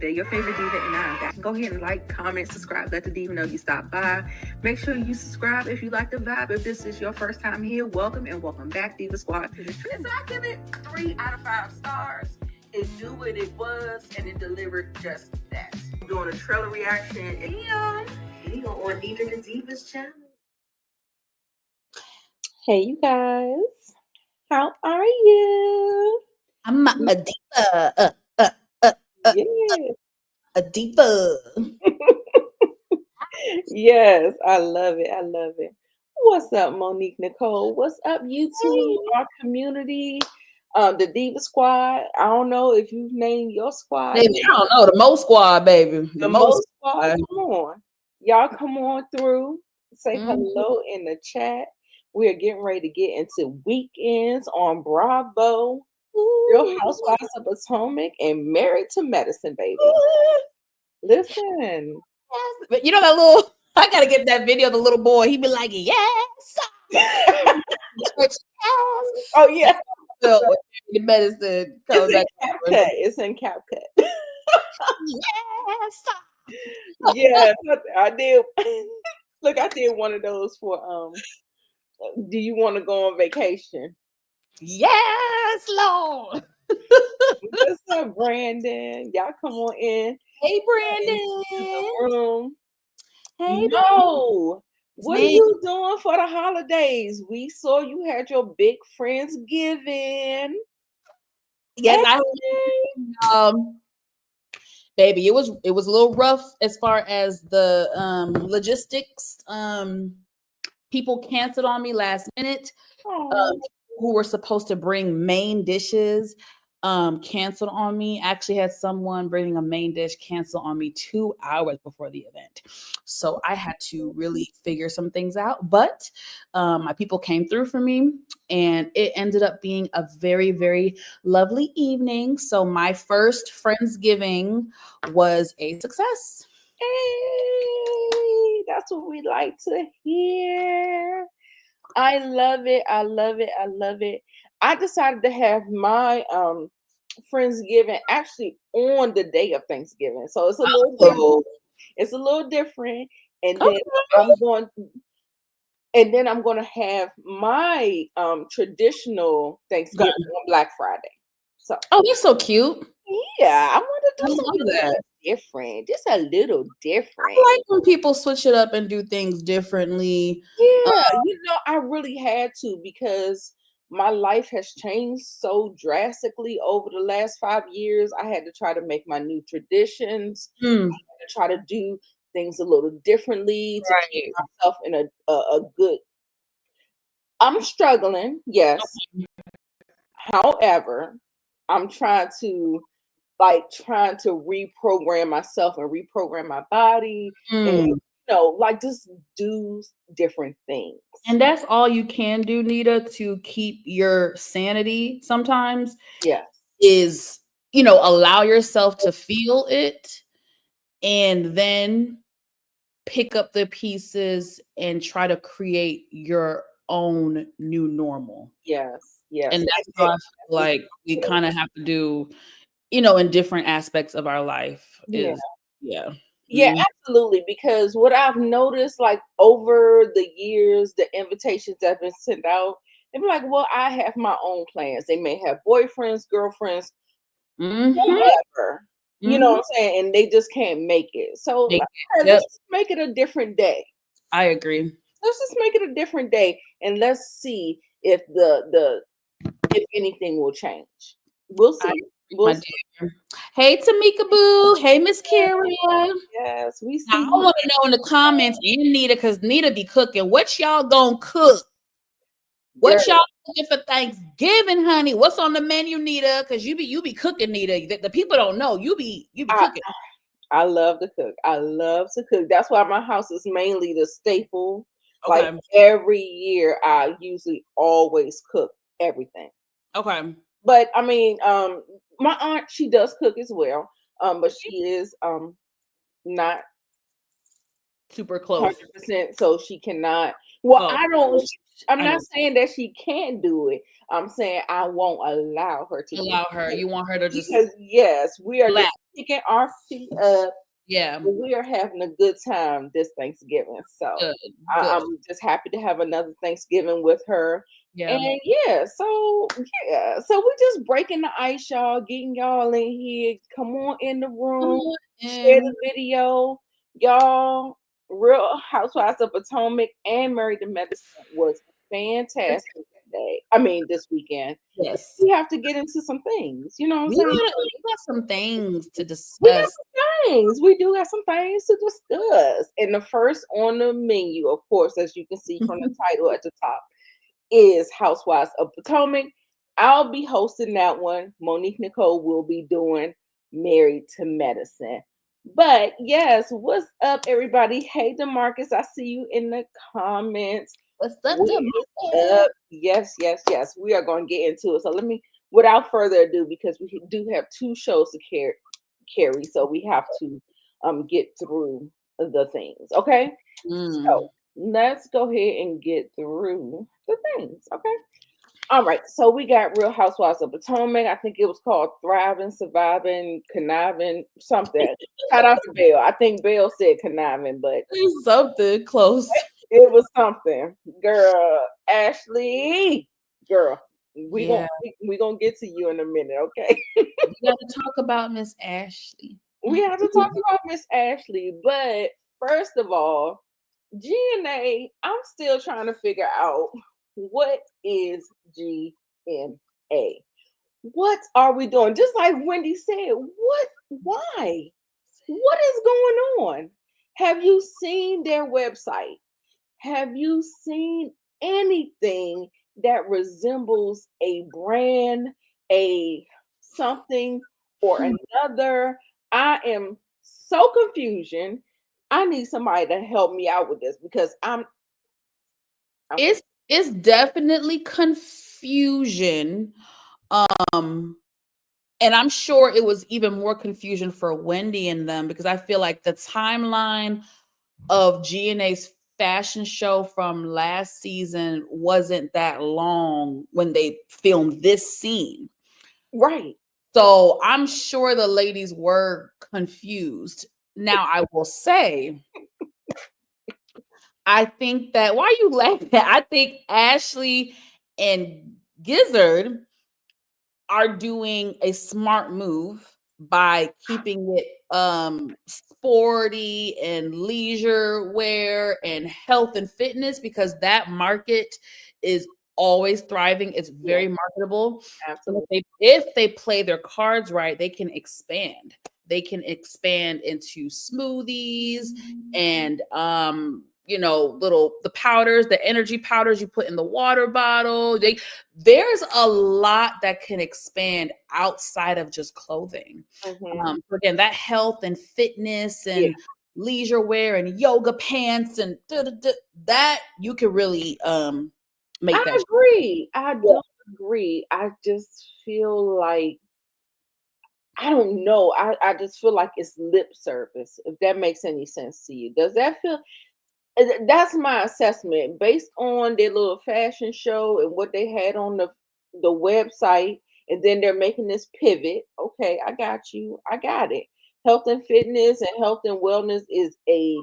Diva, your favorite diva, and I'm back. Go ahead and like, comment, subscribe, let the diva know you stopped by. Make sure you subscribe if you like the vibe. If this is your first time here, welcome and welcome back, Diva Squad. So I give it 3 out of 5 stars. It knew what it was, and it delivered just that. I'm doing a trailer reaction. Video on Diva the Divas channel. Hey, you guys. How are you? I'm a diva. Yes. A diva. Yes, I love it. I love it. What's up, Monique Nicole? What's up, YouTube, our community, the Diva Squad? I don't know if you've named your squad. Baby, I don't know. The Mo Squad, baby. The Mo Squad. Come on. Y'all come on through. Say hello in the chat. We are getting ready to get into weekends on Bravo. Real Housewives of Potomac and Married to Medicine, baby. Listen. But you know that little, I gotta get that video of the little boy. He be like, yes. Oh, yeah. So, the medicine comes back. It's in CapCut. Yes. Yeah, I did. Look, I did one of those for do you want to go on vacation? Yes, Lord. What's up, Brandon? Y'all come on in. Hey, Brandon. The room. Hey, no. What are you doing for the holidays? We saw you had your big Friendsgiving. Yes, baby, it was a little rough as far as the logistics. People canceled on me last minute. Who were supposed to bring main dishes canceled on me. Actually had someone bringing a main dish cancel on me 2 hours before the event. So I had to really figure some things out. But my people came through for me, and it ended up being a very, very lovely evening. So my first Friendsgiving was a success. Hey, that's what we like to hear. I love it. I love it. I love it. I decided to have my Friendsgiving actually on the day of Thanksgiving. So it's a little different. It's a little different. And then I'm going to have my traditional Thanksgiving on Black Friday. So that's so cute. Yeah, I want to do something different. Just a little different. I like when people switch it up and do things differently. Yeah, I really had to, because my life has changed so drastically over the last 5 years. I had to try to make my new traditions. I had to try to do things a little differently to keep myself in a good. I'm struggling, yes. However, I'm trying to reprogram myself and reprogram my body and just do different things. And that's all you can do, Nita, to keep your sanity sometimes. Yes. Is, allow yourself to feel it and then pick up the pieces and try to create your own new normal. Yes. And that's how I feel like we kind of have to do, in different aspects of our life. Yeah, absolutely. Because what I've noticed, like over the years, the invitations that have been sent out, they be like, well, I have my own plans. They may have boyfriends, girlfriends, whatever. You know what I'm saying? And they just can't make it. So let's just make it a different day. I agree. Let's just make it a different day, and let's see if if anything will change. We'll see. We'll see. Hey, Tamika Boo. Hey, Miss Kara. Yes, we see. I want to know in the comments, and Nita, because Nita be cooking. What y'all gonna cook? What y'all cooking for Thanksgiving, honey? What's on the menu, Nita? Because you be cooking, Nita. The people don't know. You be cooking. I love to cook. I love to cook. That's why my house is mainly the staple. Okay. Like every year, I usually always cook everything. Okay. But I mean, my aunt, she does cook as well. But she is not super close. 100%, so she cannot. Well, I'm not saying that she can't do it. I'm saying I won't allow her to allow her. You want her to just yes, we are kicking our feet up. Yeah. We are having a good time this Thanksgiving. So Good. I'm just happy to have another Thanksgiving with her. Yeah. And so we just breaking the ice, y'all, getting y'all in here. Come on in the room, share the video, y'all. Real Housewives of Potomac and Married to Medicine was fantastic today. I mean, this weekend. Yes. We have to get into some things. You know what I'm We saying? got some things to We got discuss. some things. We do have some things to discuss. And the first on the menu, of course, as you can see from the title at the top, is Housewives of Potomac. I'll be hosting that one. Monique Nicole will be doing Married to Medicine. But yes, what's up, everybody? Hey, DeMarcus, I see you in the comments. What's up, DeMarcus? Yes. We are going to get into it. So let me, without further ado, because we do have 2 shows to carry, so we have to get through the things. Okay, so let's go ahead and get through the things. Okay. All right. So we got Real Housewives of Potomac. I think it was called Thriving, Surviving, Conniving, something. Shout out to Belle. I think Belle said conniving, but something close. It was something. Girl, Ashley. Girl, we gonna get to you in a minute, okay? We got to talk about Miss Ashley. We have to talk about Miss Ashley, but first of all, GNA, I'm still trying to figure out what is GNA. What are we doing? Just like Wendy said, why? What is going on? Have you seen their website? Have you seen anything that resembles a brand, a something or another? I am so confusion. I need somebody to help me out with this because it's definitely confusion. And I'm sure it was even more confusion for Wendy and them because I feel like the timeline of GNA's fashion show from last season wasn't that long when they filmed this scene. Right. So I'm sure the ladies were confused. Now I will say, I think that, why are you laughing? I think Ashley and Gizzard are doing a smart move by keeping it sporty and leisure wear and health and fitness because that market is always thriving. It's very marketable. Absolutely. So if they play their cards right, they can expand. They can expand into smoothies and the powders, the energy powders you put in the water bottle. There's a lot that can expand outside of just clothing. Again, that health and fitness and leisure wear and yoga pants and that you can really make that. I agree. I don't agree. I just feel like I don't know. I just feel like it's lip service, if that makes any sense to you. Does that feel? That's my assessment based on their little fashion show and what they had on the website, and then they're making this pivot. Okay, I got you. I got it. Health and fitness and health and wellness is a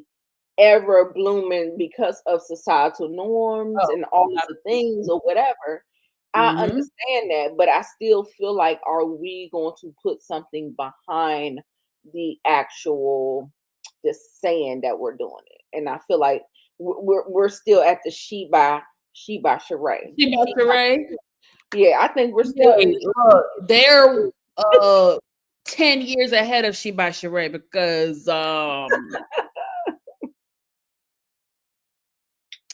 ever blooming because of societal norms and all of the things or whatever. I understand that, but I still feel like, are we going to put something behind the actual just saying that we're doing it? And I feel like we're still at the She by Sheree. Yeah, I think we're still. They're 10 years ahead of She by Sheree because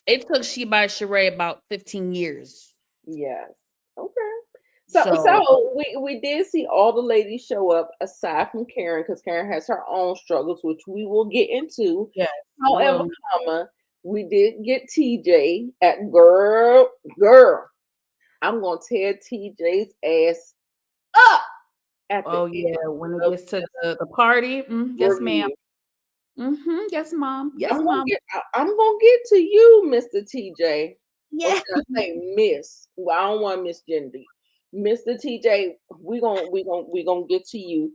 it took She by Sheree about 15 years. Yes. Okay. So we did see all the ladies show up aside from Karen, because Karen has her own struggles, which we will get into. Yeah. However, we did get TJ at girl. I'm gonna tear TJ's ass up. When it gets to the party. Yes, ma'am. Yes, mom. Yes, mom. I'm gonna get to you, Mr. TJ. Yeah. I say Miss. Well, I don't want Miss Gendy. Mr. TJ, we gonna get to you.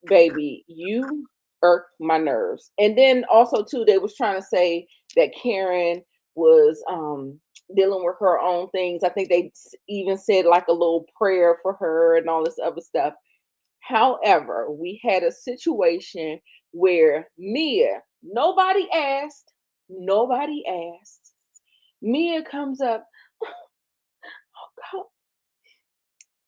baby, you irk my nerves. And then also too, they was trying to say that Karen was dealing with her own things. I think they even said like a little prayer for her and all this other stuff. However, we had a situation where Mia, nobody asked, Mia comes up. Oh God,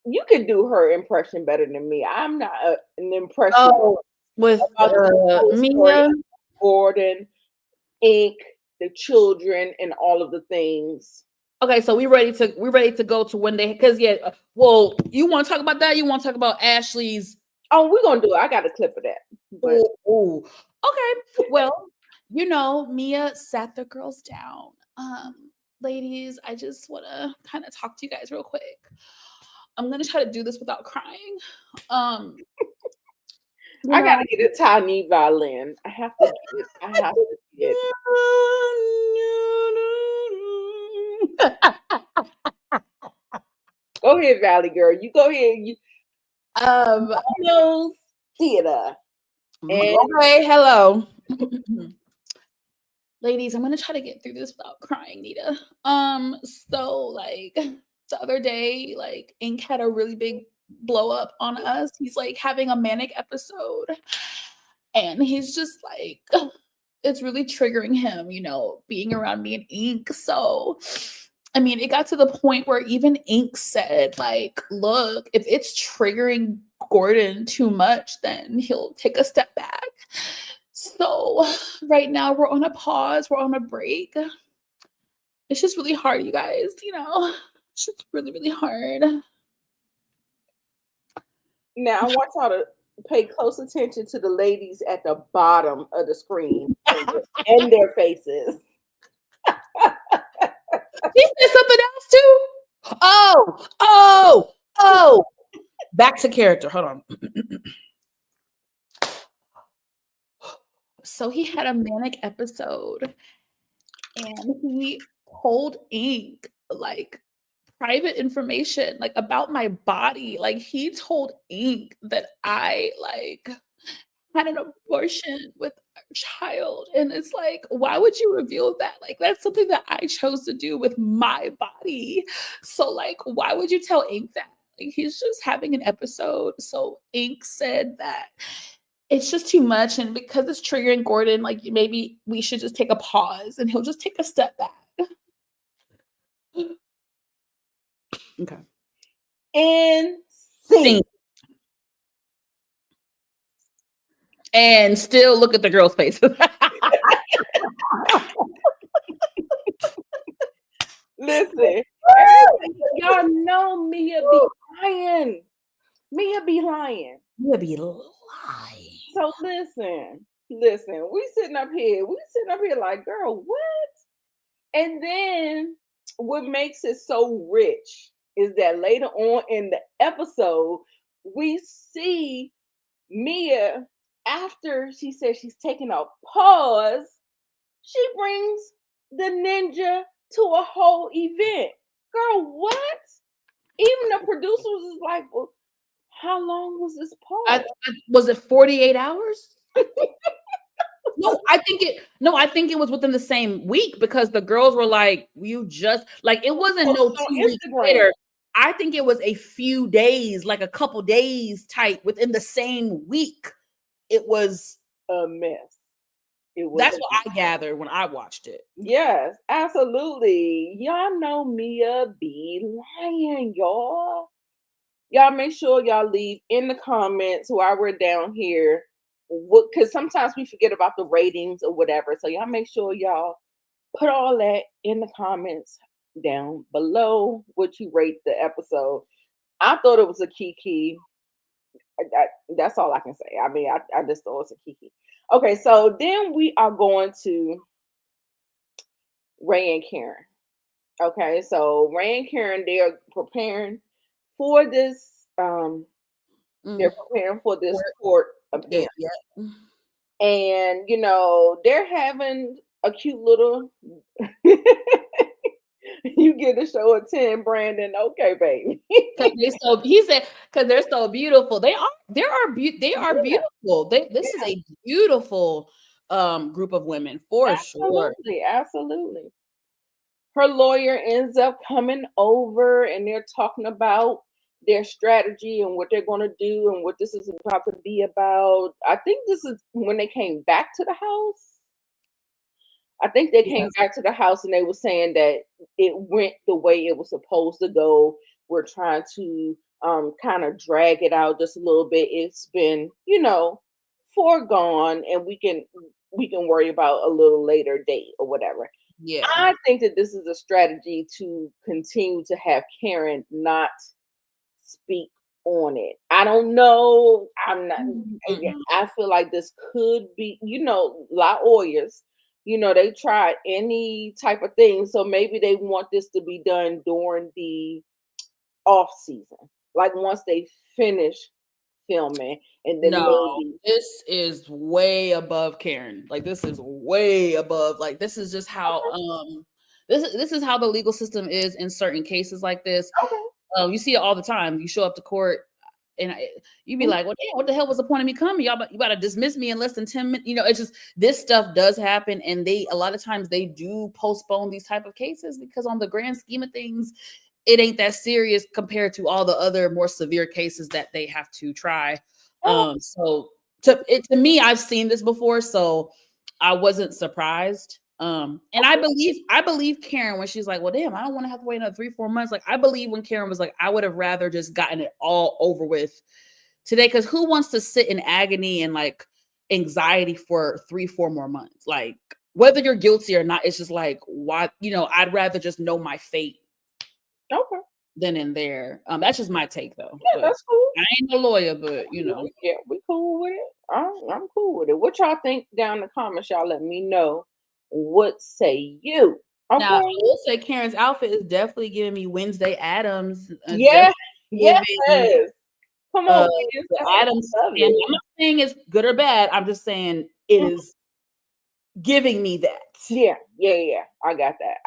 you can do her impression better than me. I'm not an impression. Oh, with Mia Gordon, Ink, the children, and all of the things. Okay, so we're ready to go to when they, because well, you want to talk about that? You want to talk about Ashley's? Oh, we're gonna do it. I got a clip of that. But ooh. Okay, well, Mia sat the girls down. Ladies, I just want to kind of talk to you guys real quick. I'm gonna try to do this without crying. I gotta get a tiny violin. I have to get Go ahead, Valley girl. You go ahead. You theater. And okay, hello. Ladies, I'm gonna try to get through this without crying, Nita. So like the other day, like Ink had a really big blow up on us. He's like having a manic episode, and he's just like, it's really triggering him, being around me and Ink. So I mean, it got to the point where even Ink said, like, look, if it's triggering Gordon too much, then he'll take a step back. So right now we're on a pause, we're on a break. It's just really hard, you guys, it's just really, really hard. Now I want y'all to pay close attention to the ladies at the bottom of the screen and their faces. He said something else too. Oh. Back to character. Hold on. So he had a manic episode and he told Ink like private information like about my body. Like he told Ink that I like had an abortion with our child. And it's like, why would you reveal that? Like that's something that I chose to do with my body. So like, why would you tell Ink that? Like he's just having an episode. So Ink said that it's just too much. And because it's triggering Gordon, like maybe we should just take a pause and he'll just take a step back. Okay. And sing. And still look at the girl's face. Listen, y'all know Mia be lying. Mia be lying. So listen. We sitting up here like, girl, what? And then what makes it so rich is that later on in the episode, we see Mia, after she says she's taking a pause, she brings the ninja to a whole event. Girl, what? Even the producers was like, well, how long was this pause? Was it 48 hours? I think it was within the same week because the girls were like, you just like it wasn't no 2 weeks later. I think it was a few days, like a couple days type within the same week. It was a mess. That's what I gathered when I watched it. Yes, absolutely. Y'all know Mia be lying, y'all. Y'all make sure y'all leave in the comments while we're down here. Because sometimes we forget about the ratings or whatever. So y'all make sure y'all put all that in the comments down below what you rate the episode. I thought it was a kiki. That's all I can say. I mean, I just thought it was a kiki. Okay, so then we are going to Ray and Karen. Okay, so Ray and Karen, they are preparing for this. They're preparing for this court appearance. Yeah. And they're having a cute little you get a show of 10, Brandon. Okay, baby. He said because they're so beautiful. They are they are beautiful. This is a beautiful group of women for sure. Absolutely. Her lawyer ends up coming over and they're talking about their strategy and what they're going to do and what this is about to be about. I think this is when they came back to the house. I think they came back to the house and they were saying that it went the way it was supposed to go. We're trying to kind of drag it out just a little bit. It's been, foregone, and we can worry about a little later date or whatever. Yeah. I think that this is a strategy to continue to have Karen not speak on it. I don't know. I'm not. I feel like this could be, La Hoyas. They try any type of thing. So maybe they want this to be done during the off season. Like once they finish filming. And then maybe this is way above Karen. Like this is way above. Like this is just how this is how the legal system is in certain cases like this. Okay. You see it all the time. You show up to court and you be like, well, damn, what the hell was the point of me coming? You got to dismiss me in less than 10 minutes. It's just this stuff does happen. And a lot of times they do postpone these type of cases because on the grand scheme of things, it ain't that serious compared to all the other more severe cases that they have to try. So to me, I've seen this before, so I wasn't surprised. And I believe Karen when she's like, well, damn, I don't want to have to wait another 3-4 months. Like, I believe when Karen was like, I would have rather just gotten it all over with today. Because who wants to sit in agony and like anxiety for 3-4 more months? Like, whether you're guilty or not, it's just like, why, I'd rather just know my fate. Okay. Then and there. That's just my take though. Yeah, that's cool. I ain't no lawyer, but Yeah, we cool with it. I'm cool with it. What y'all think down in the comments? Y'all let me know. What say you? Okay. Now, I will say Karen's outfit is definitely giving me Wednesday Addams. Yes. Come on, Addams. I'm not saying it's good or bad. I'm just saying it is giving me that. Yeah. I got that.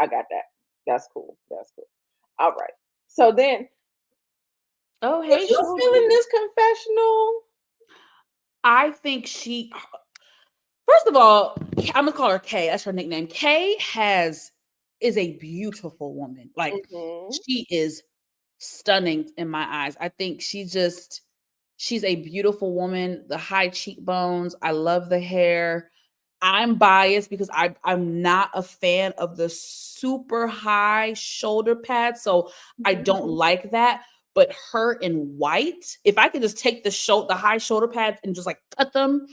That's cool. All right. So then, oh hey, you feeling this confessional? I think first of all, I'm gonna call her Kay. That's her nickname. Kay is a beautiful woman. Like she is stunning in my eyes. I think she's a beautiful woman. The high cheekbones. I love the hair. I'm biased because I'm not a fan of the super high shoulder pads, so I don't like that. But her in white, if I could just take the high shoulder pads and just like cut them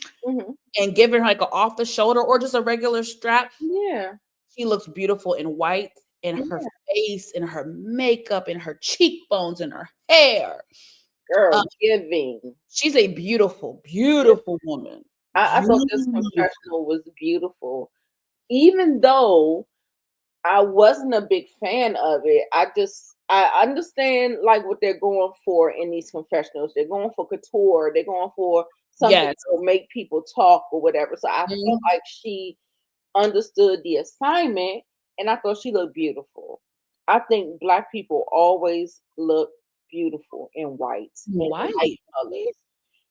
and give her like an off the shoulder or just a regular strap, she looks beautiful in white. And her face and her makeup and her cheekbones and her hair, girl, giving. She's a beautiful, beautiful woman. I thought this confessional was beautiful. Even though I wasn't a big fan of it, I understand like what they're going for in these confessionals. They're going for couture. They're going for something that will make people talk or whatever. So I felt like she understood the assignment, and I thought she looked beautiful. I think Black people always look beautiful in white. White colors.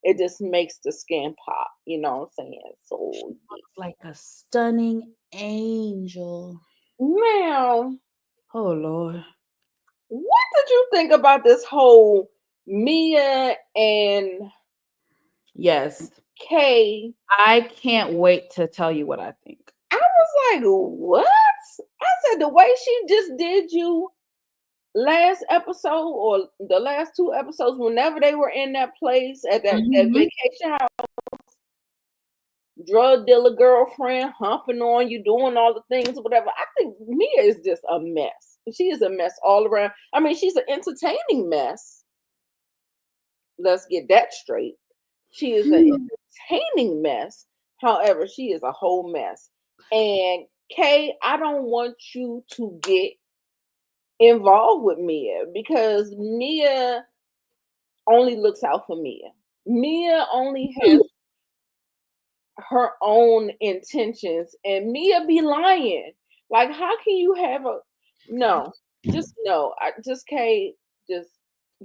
It just makes the skin pop, you know what I'm saying? So like a stunning angel. Now, oh Lord. What did you think about this whole Mia and Kay? I can't wait to tell you what I think. I was like, what? I said the way she just did you last episode or the last 2 episodes, whenever they were in that place at that vacation house, drug dealer girlfriend humping on you, doing all the things, whatever. I think Mia is just a mess. She is a mess all around. I mean, she's an entertaining mess. Let's get that straight. She is an entertaining mess. However, she is a whole mess. And Kay, I don't want you to get involved with Mia because Mia only looks out for Mia. Mia only has her own intentions, and Mia be lying. Like, how can you have no? Just no. Kay, just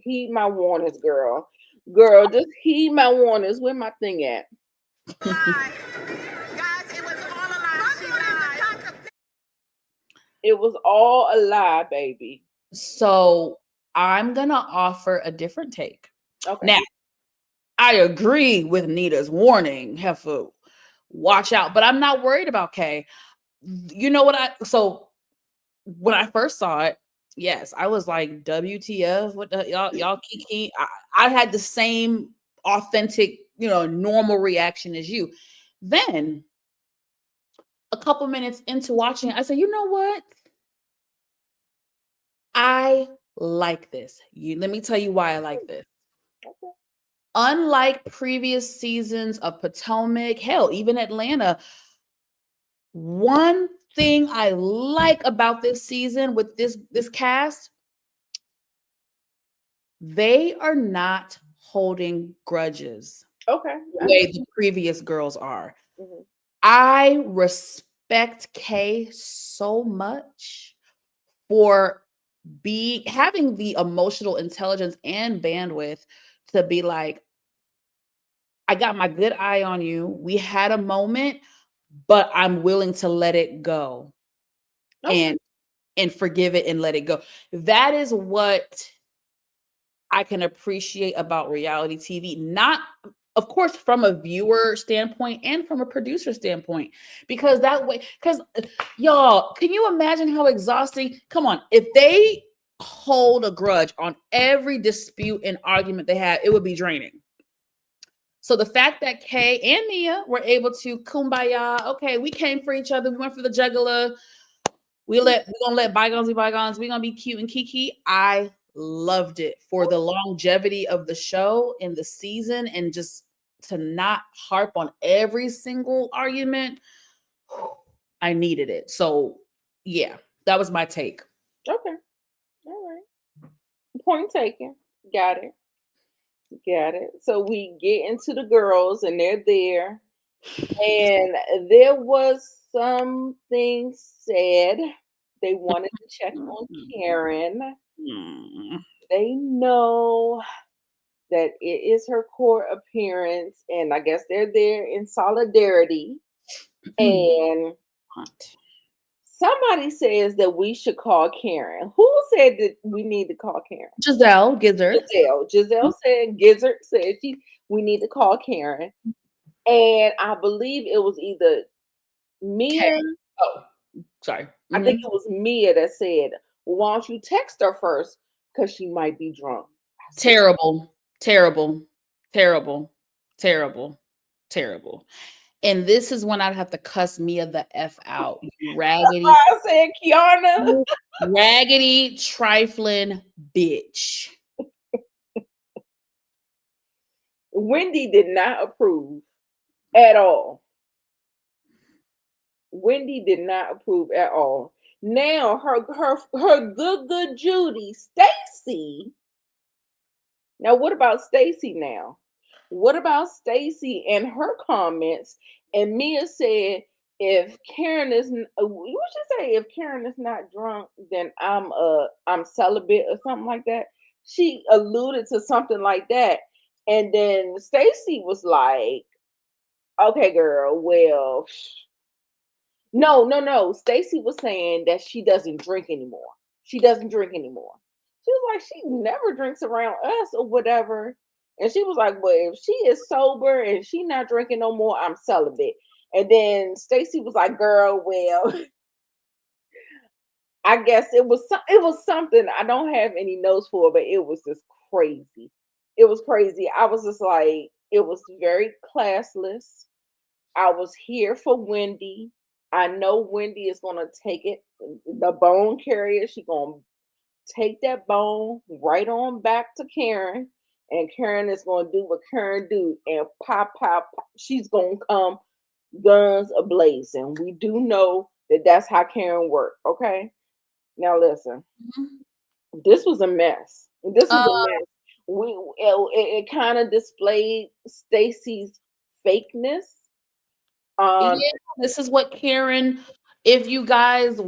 heed my warnings, girl. Girl, just heed my warnings. Where my thing at? Lie. Guys, it was all a lie. She lied. It was all a lie, baby. So I'm gonna offer a different take. Okay. Now, I agree with Nita's warning. Have to watch out, but I'm not worried about Kay. You know what? So when I first saw it, yes, I was like, WTF? What the y'all kiki? I had the same authentic, normal reaction as you. Then a couple minutes into watching it, I said, you know what? I like this. Let me tell you why I like this. Okay. Unlike previous seasons of Potomac, hell, even Atlanta, one thing I like about this season with this cast, they are not holding grudges. Okay. The way the previous girls are. Mm-hmm. I respect Kay so much for having the emotional intelligence and bandwidth to be like, I got my good eye on you. We had a moment, but I'm willing to let it go. Okay. and forgive it and let it go. That is what I can appreciate about reality TV. Not, of course, from a viewer standpoint and from a producer standpoint, because that way, y'all, can you imagine how exhausting? Come on, if they hold a grudge on every dispute and argument they have, it would be draining. So the fact that Kay and Mia were able to kumbaya, okay, we came for each other, we went for the jugular, we're gonna let bygones be bygones, we're gonna be cute and kiki. I loved it for the longevity of the show and the season, and just to not harp on every single argument. I needed it. So yeah, that was my take. Okay. All right. Point taken. Got it. So we get into the girls and they're there. And there was something said. They wanted to check on Karen. They know that it is her court appearance, and I guess they're there in solidarity. And somebody says that we should call Karen. Who said that we need to call Karen? Giselle Gizzard. Giselle said, Gizzard said we need to call Karen. And I believe it was either Mia. Oh, sorry. I think it was Mia that said, well, why don't you text her first? Because she might be drunk. Terrible. And this is when I'd have to cuss Mia the F out. You raggedy. I said, Kiana. Raggedy, trifling bitch. Wendy did not approve at all. Wendy did not approve at all. Now her good Judy, Stacy. Now what about Stacy now? What about Stacy and her comments? And Mia said, if Karen is, what should say, if Karen is not drunk, then I'm celibate or something like that. She alluded to something like that. And then Stacy was like, okay, girl, well, no. Stacy was saying that she doesn't drink anymore. She was like, she never drinks around us or whatever. And she was like, well, if she is sober and she not drinking no more, I'm celibate. And then Stacy was like, girl, well, I guess it was something. I don't have any notes for it, but it was just crazy. It was crazy. I was just like, it was very classless. I was here for Wendy. I know Wendy is going to take it, the bone carrier. She's going to take that bone right on back to Karen. And Karen is going to do what Karen do. And pop. She's going to come guns ablazing. We do know that that's how Karen worked. Okay? Now listen. Mm-hmm. This was a mess. It kind of displayed Stacy's fakeness. Yeah, this is what Karen, if you guys,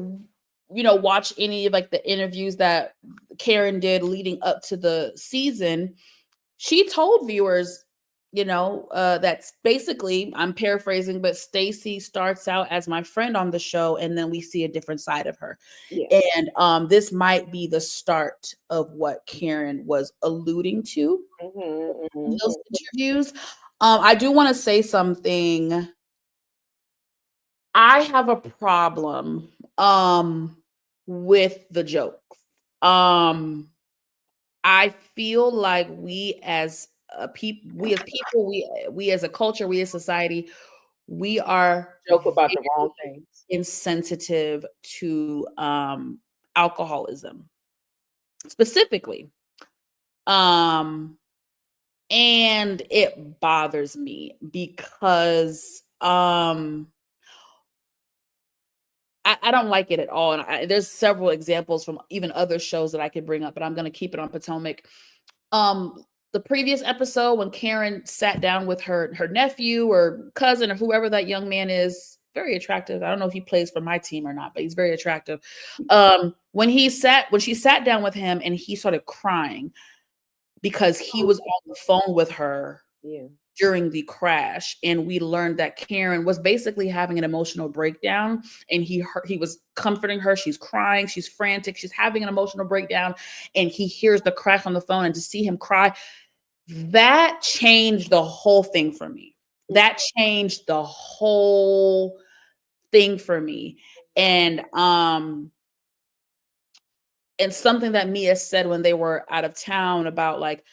watch any of like the interviews that Karen did leading up to the season, she told viewers, that's basically, I'm paraphrasing, but Stacey starts out as my friend on the show, and then we see a different side of her. Yeah. And this might be the start of what Karen was alluding to in those interviews. I do want to say something. I have a problem with the jokes. I feel like we as people, we as a culture, we as society, we are Joke about the wrong things. insensitive to alcoholism specifically. And it bothers me because I don't like it at all. And there's several examples from even other shows that I could bring up, but I'm going to keep it on Potomac. The previous episode when Karen sat down with her nephew or cousin or whoever that young man is, very attractive. I don't know if he plays for my team or not, but he's very attractive. When she sat down with him and he started crying because he was on the phone with her. Yeah. During the crash, and we learned that Karen was basically having an emotional breakdown, and he was comforting her. She's crying, she's frantic, she's having an emotional breakdown, and he hears the crash on the phone, and to see him cry, that changed the whole thing for me. That changed the whole thing for me. And something that Mia said when they were out of town about like,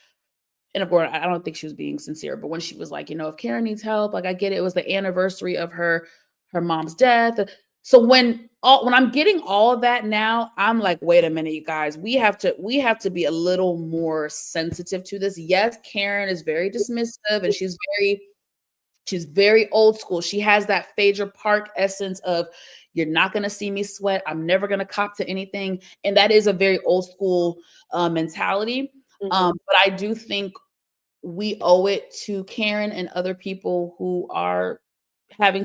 and of course, I don't think she was being sincere, but when she was like, if Karen needs help, like I get it. It was the anniversary of her mom's death. So when I'm getting all of that now, I'm like, wait a minute, you guys, we have to be a little more sensitive to this. Yes, Karen is very dismissive and she's very old school. She has that Phaedra Park essence of, you're not going to see me sweat. I'm never going to cop to anything. And that is a very old school mentality. But I do think we owe it to Karen and other people who are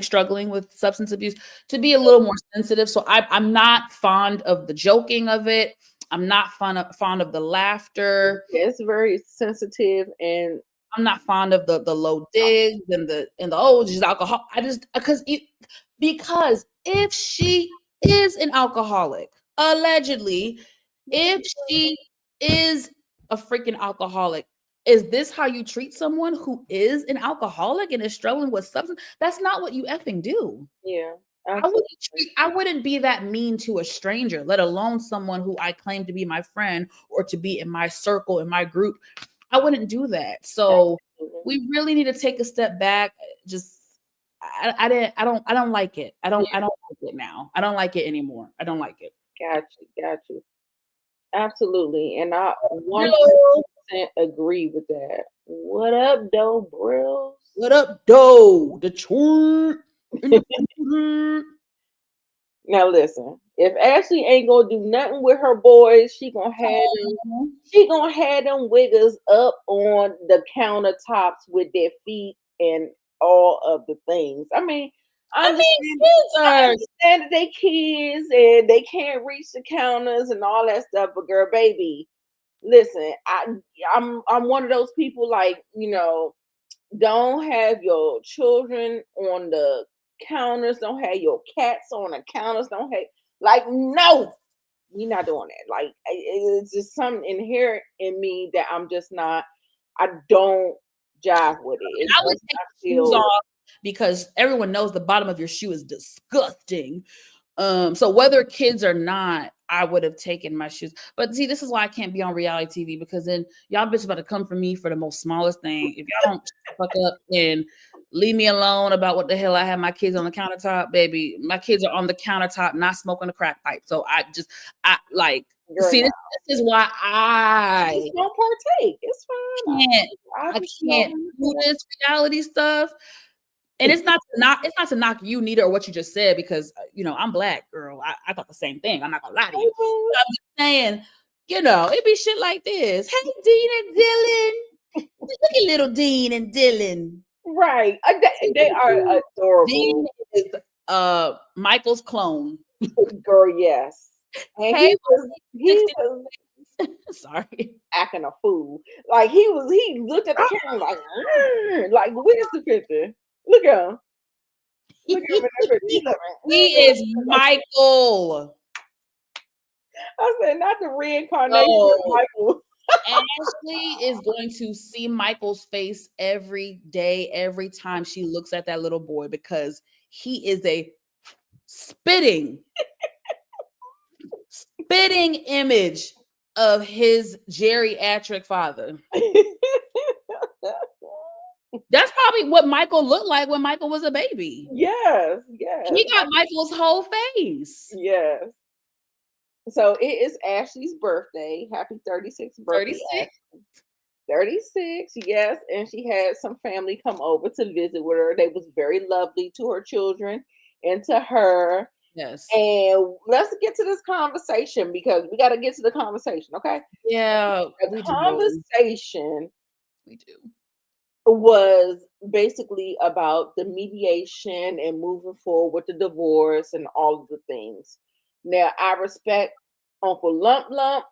struggling with substance abuse to be a little more sensitive. So I'm not fond of the joking of it. I'm not fond of the laughter. It's very sensitive, and I'm not fond of the low digs and the she's alcohol. Because if she is an alcoholic, allegedly, if she is a freaking alcoholic, is this how you treat someone who is an alcoholic and is struggling with substance? That's not what you effing do. Yeah. I wouldn't be that mean to a stranger, let alone someone who I claim to be my friend or to be in my circle, in my group. I wouldn't do that. So we really need to take a step back. I don't like it. I don't like it now. I don't like it anymore. I don't like it. Got you. Absolutely. And I 100% agree with that. What up, Doe Brills? What up, Doe? Detroit. Now listen, if Ashley ain't gonna do nothing with her boys, she gonna have them wiggers up on the countertops with their feet and all of the things. I mean, I understand that they kids and they can't reach the counters and all that stuff, but girl, baby, listen, I'm one of those people, like, don't have your children on the counters, don't have your cats on the counters, don't have, like, no, we're not doing that. Like, it's just something inherent in me that I'm just not, I don't jive with it. I would take shoes off because everyone knows the bottom of your shoe is disgusting. So whether kids or not, I would have taken my shoes. But see, this is why I can't be on reality TV, because then y'all bitch about to come for me for the most smallest thing. If y'all don't fuck up and leave me alone about what the hell I have my kids on the countertop, baby, my kids are on the countertop, not smoking a crack pipe. So see, this is why I don't partake. It's fine. I can't do this reality stuff. And it's not to knock you, Nita, or what you just said, because I'm Black, girl. I thought the same thing. I'm not gonna lie to you. But I'm just saying, it be shit like this. Hey, Dean and Dylan. Look at little Dean and Dylan. Right. They are adorable. Dean is Michael's clone. Girl, yes. And he was Sorry. acting a fool. Like he looked at the camera like, like where's the picture? Look at him. Look at him in that picture. He's like, He is Michael. I said, not the reincarnation of Oh. Michael. Ashley is going to see Michael's face every day, every time she looks at that little boy, because he is a spitting image of his geriatric father. That's probably what Michael looked like when Michael was a baby. Yes. He got Michael's whole face. Yes. So it is Ashley's birthday. Happy 36th birthday. 36. 36, yes. And she had some family come over to visit with her. They was very lovely to her children and to her. Yes. And let's get to this conversation, because we got to get to the conversation, okay? Yeah. The conversation we do. Was basically about the mediation and moving forward with the divorce and all of the things. Now, I respect Uncle Lump Lump.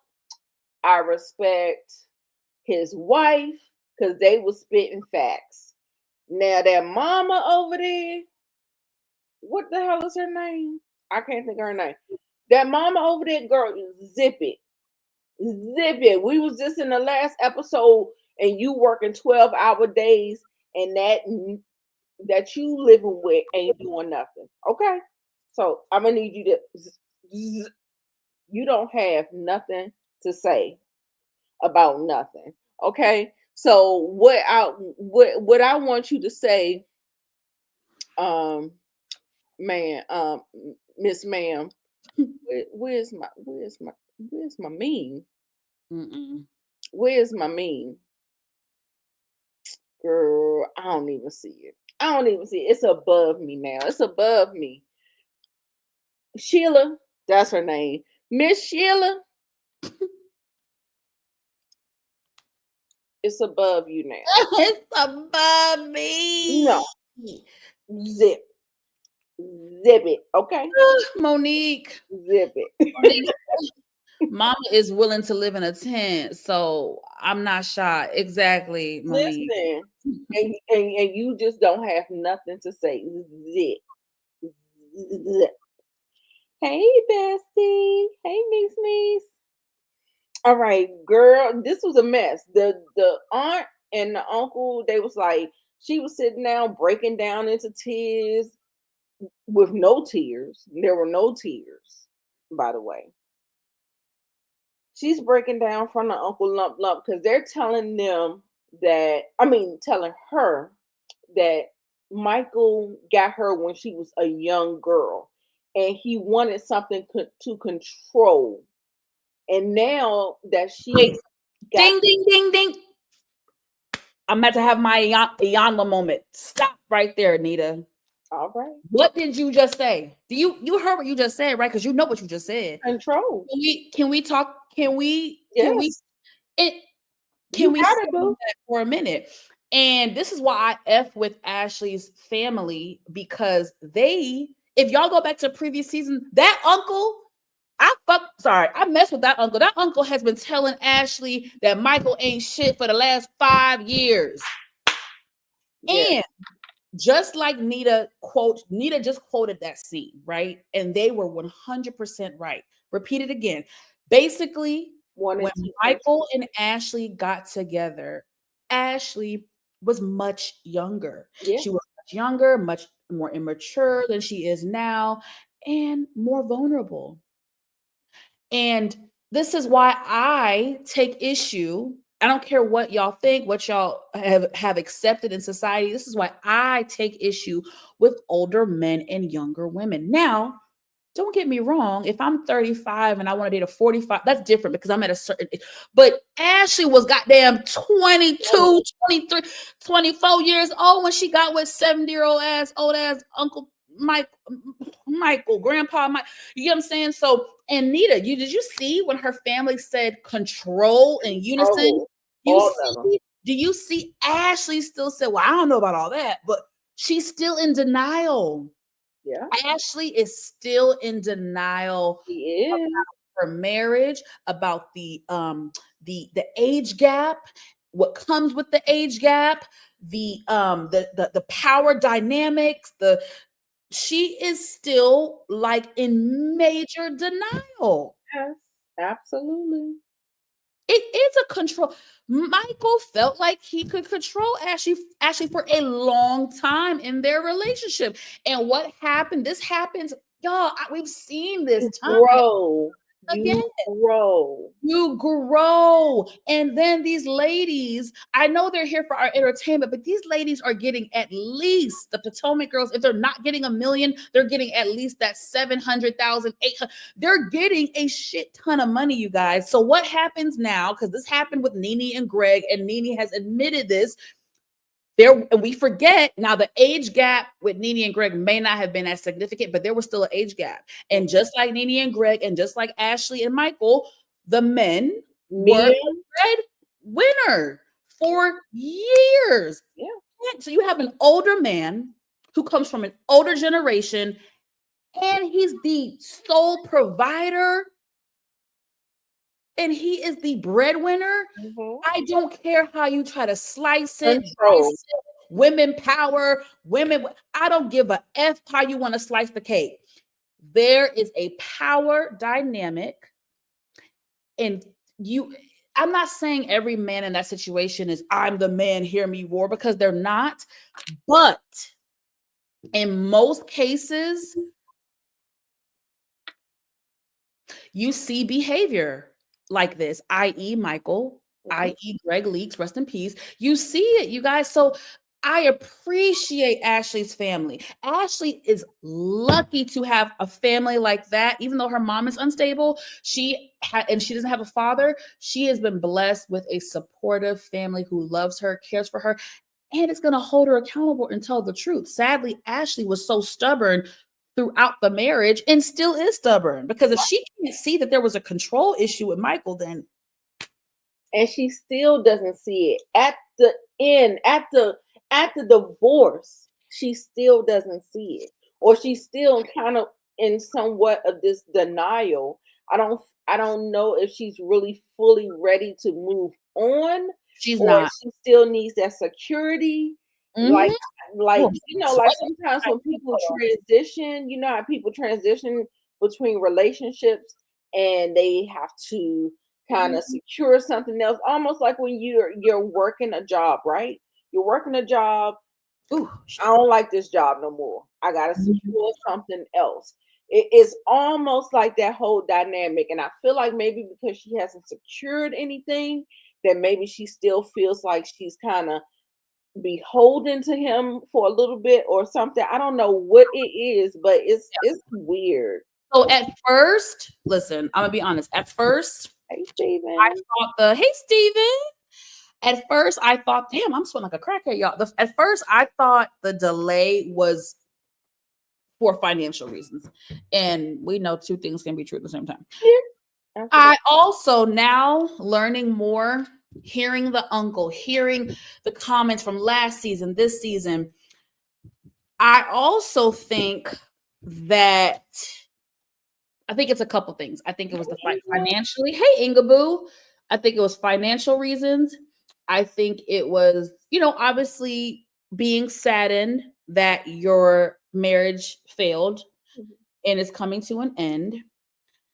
I respect his wife, because they were spitting facts. Now, that mama over there, what the hell is her name? I can't think of her name. That mama over there, girl, zip it. Zip it. We was just in the last episode, and you working 12-hour days, and that you living with ain't doing nothing. Okay? So I'm gonna need you to, you don't have nothing to say about nothing. Okay? So what I want you to say, Miss Ma'am, where's my meme? Where's my meme? Girl, I don't even see it. It's above me now. It's above me. Sheila, that's her name. Miss Sheila. It's above you now. It's above me. No. Zip it, okay? Monique. Zip it. Mama is willing to live in a tent, so I'm not shy. Exactly, Monique. Listen, and you just don't have nothing to say. Zip. Hey, bestie. Hey, niece. All right, girl. This was a mess. The aunt and the uncle, they was like, she was sitting down, breaking down into tears with no tears. There were no tears, by the way. She's breaking down from the Uncle Lump Lump, because they're telling her that Michael got her when she was a young girl, and he wanted something to control. And now that she ding, ding, ding. I'm about to have my Iyanla moment. Stop right there, Anita. All right. What did you just say? Do you heard what you just said, right? Because you know what you just said. Control. Can we talk? Can we sit for a minute? And this is why I F with Ashley's family, because if y'all go back to previous season, that uncle, I messed with that uncle. That uncle has been telling Ashley that Michael ain't shit for the last 5 years. Yes. And just like Nita just quoted that scene, right? And they were 100% right. Repeat it again. Basically, when Michael and Ashley got together, Ashley was much younger. Yeah. She was much younger, much more immature than she is now, and more vulnerable. And this is why I take issue. I don't care what y'all think, what y'all have accepted in society. This is why I take issue with older men and younger women. Now, don't get me wrong. If I'm 35 and I want to date a 45, that's different, because I'm at a certain age. But Ashley was goddamn 22, 23, 24 years old when she got with 70-year-old old ass Uncle Michael, Grandpa Mike. You get what I'm saying? So, and Nita, did you see when her family said control in unison? Do you see Ashley still said, well, I don't know about all that, but she's still in denial. Yeah. Ashley is still in denial. She is. her marriage, about the age gap, what comes with the age gap, the power dynamics, she is still like in major denial. Yes, absolutely. It is a control. Michael felt like he could control Ashley for a long time in their relationship. And what happened? This happens, y'all. We've seen this time again. You grow. And then these ladies, I know they're here for our entertainment, but these ladies are getting at least the Potomac girls. If they're not getting $1 million, they're getting at least that 700,000, 800. They're getting a shit ton of money, you guys. So what happens now? Because this happened with Nene and Greg, and Nene has admitted this. And we forget now the age gap with Nene and Greg may not have been as significant, but there was still an age gap. And just like Nene and Greg, and just like Ashley and Michael, the men were the breadwinner for years. Yeah. So you have an older man who comes from an older generation, and he's the sole provider, and he is the breadwinner. I don't care how you try to slice it, women power, women. I don't give a F how you want to slice the cake. There is a power dynamic, and I'm not saying every man in that situation is I'm the man, hear me roar, because they're not. But in most cases, you see behavior like this, i.e. Michael, i.e. Greg Leakes, rest in peace. You see it, you guys. So I appreciate Ashley's family. Ashley is lucky to have a family like that. Even though her mom is unstable, and she doesn't have a father, she has been blessed with a supportive family who loves her, cares for her, and it's going to hold her accountable and tell the truth. Sadly, Ashley was so stubborn throughout the marriage and still is stubborn, because if she can't see that there was a control issue with Michael, then. And she still doesn't see it at the end, at the divorce, she still doesn't see it, or she's still kind of in somewhat of this denial. I don't know if she's really fully ready to move on. She's not. She still needs that security. Like sometimes when people transition, you know how people transition between relationships and they have to kind of secure something else, almost like when you're working a job, right? You're working a job. Ooh, I don't like this job no more. I gotta secure something else. It is almost like that whole dynamic, and I feel like maybe because she hasn't secured anything, that maybe she still feels like she's kind of beholden to him for a little bit or something. I don't know what it is, but it's weird. So at first, listen, I'm gonna be honest. At first, hey Steven, I thought At first, I thought, damn, I'm sweating like a crackhead, y'all. At first, I thought the delay was for financial reasons, and we know two things can be true at the same time. Yeah, I also, now learning more, hearing the uncle, hearing the comments from last season, this season, I also think that it's a couple things. I think it was the financially. Hey, Ingaboo. I think it was financial reasons. I think it was, obviously being saddened that your marriage failed and is coming to an end.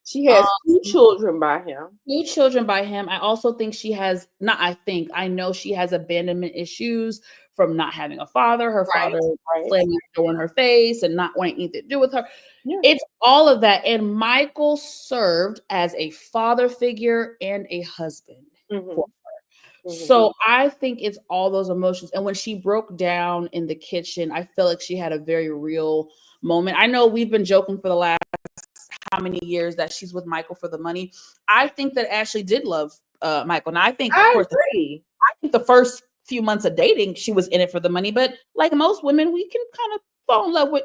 She has 2 children by him. 2 children by him. I also think I know she has abandonment issues from not having a father. Her father slamming the door in her face and not wanting anything to do with her. Yeah. It's all of that. And Michael served as a father figure and a husband for her. So I think it's all those emotions. And when she broke down in the kitchen, I feel like she had a very real moment. I know we've been joking for the last how many years that she's with Michael for the money. I think that Ashley did love Michael. Now I think, of course, agree. I think the first few months of dating, she was in it for the money. But like most women, we can kind of fall in love with,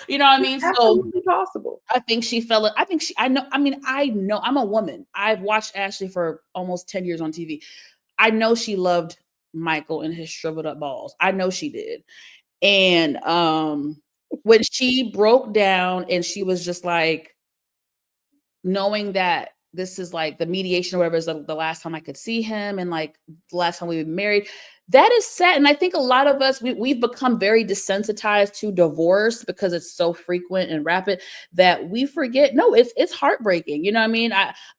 you know what I mean? It's absolutely possible. I think she fell. I know I'm a woman. I've watched Ashley for almost 10 years on TV. I know she loved Michael and his shriveled up balls. I know she did. And when she broke down and she was just like, knowing that this is like the mediation or whatever is the last time I could see him and like the last time we were married, that is sad. And I think a lot of us, we've become very desensitized to divorce because it's so frequent and rapid that we forget. No, it's heartbreaking. You know what I mean?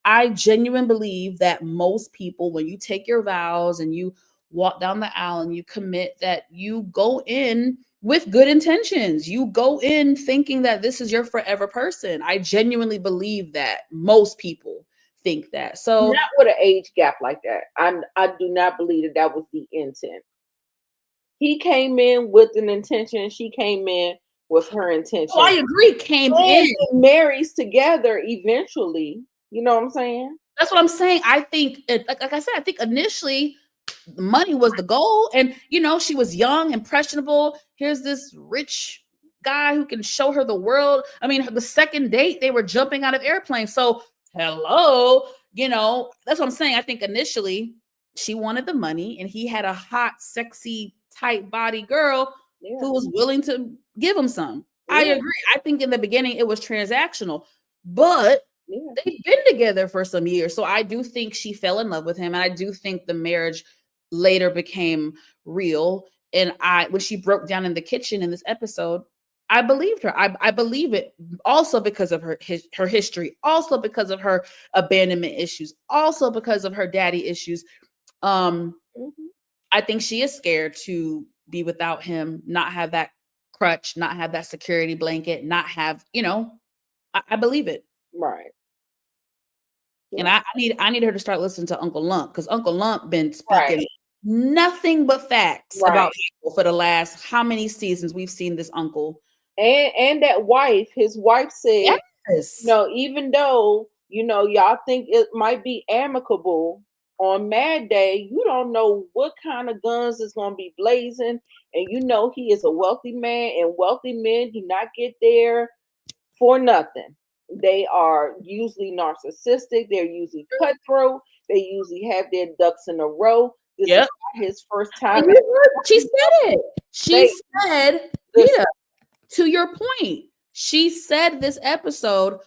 I genuinely believe that most people, when you take your vows and you walk down the aisle and you commit, that you go in with good intentions. You go in thinking that this is your forever person. I genuinely believe that most people think that. So not with an age gap like that. I do not believe that was the intent. He came in with an intention. She came in with her intention. Oh, I agree. Came in, marries together eventually. You know what I'm saying? That's what I'm saying. I think, like I said, I think initially money was the goal, and she was young, impressionable. Here's this rich guy who can show her the world. I mean, the second date they were jumping out of airplanes. So hello, that's what I'm saying. I think initially she wanted the money, and he had a hot, sexy, tight body girl who was willing to give him some. I agree. I think in the beginning it was transactional, but they've been together for some years. So I do think she fell in love with him. And I do think the marriage later became real. And when she broke down in the kitchen in this episode, I believed her. I believe it also because of her history, also because of her abandonment issues, also because of her daddy issues. I think she is scared to be without him, not have that crutch, not have that security blanket, not have, I believe it. Right. And I need her to start listening to Uncle Lump, because Uncle Lump been speaking nothing but facts about people for the last how many seasons we've seen this uncle. And that wife, his wife said, even though, y'all think it might be amicable on Mad Day, you don't know what kind of guns is going to be blazing. And he is a wealthy man, and wealthy men do not get there for nothing. They are usually narcissistic. They're usually cutthroat. They usually have their ducks in a row. This is not his first time. She said it. She said, to your point, she said this episode,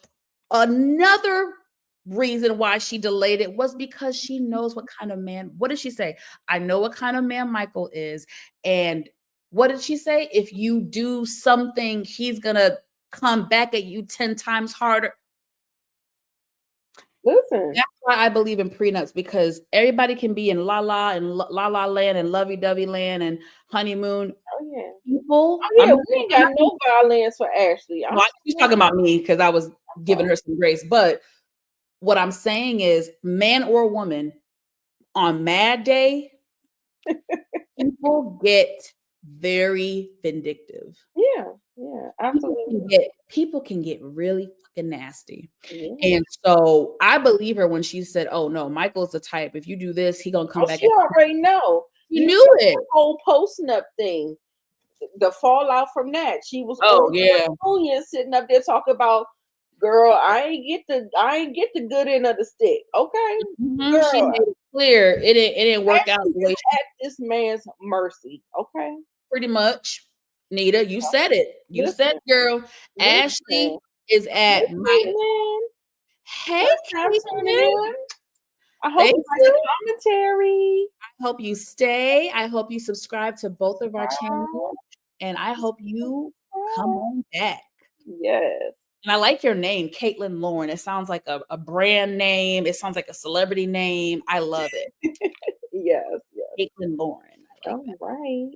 another reason why she delayed it was because she knows what kind of man. What did she say? I know what kind of man Michael is. And what did she say? If you do something, he's going to come back at you 10 times harder. Listen, that's why I believe in prenups, because everybody can be in la la and la la land and lovey dovey land and honeymoon. Oh yeah, people. Oh yeah, we ain't got no violence for Ashley. She's talking about me because I was giving her some grace. But what I'm saying is, man or woman, on Mad Day, people get very vindictive. Yeah, absolutely. People can get really fucking nasty. Yeah. And so I believe her when she said, "Oh no, Michael's the type. If you do this, he gonna come back." She already know. You knew it. The whole post-nup thing, the fallout from that. She was sitting up there talking about, girl, I ain't get the good end of the stick. Okay, girl, she made it clear it didn't work out the way at this man's mercy. Okay, pretty much. Nita, you said it. You said, girl. Ashley is at my. Hey, Caitlin. I hope you like the commentary. I hope you stay. I hope you subscribe to both of our channels, and I hope you come on back. Yes. And I like your name, Caitlin Lauren. It sounds like a brand name. It sounds like a celebrity name. I love it. Yes. Caitlin Lauren. All right.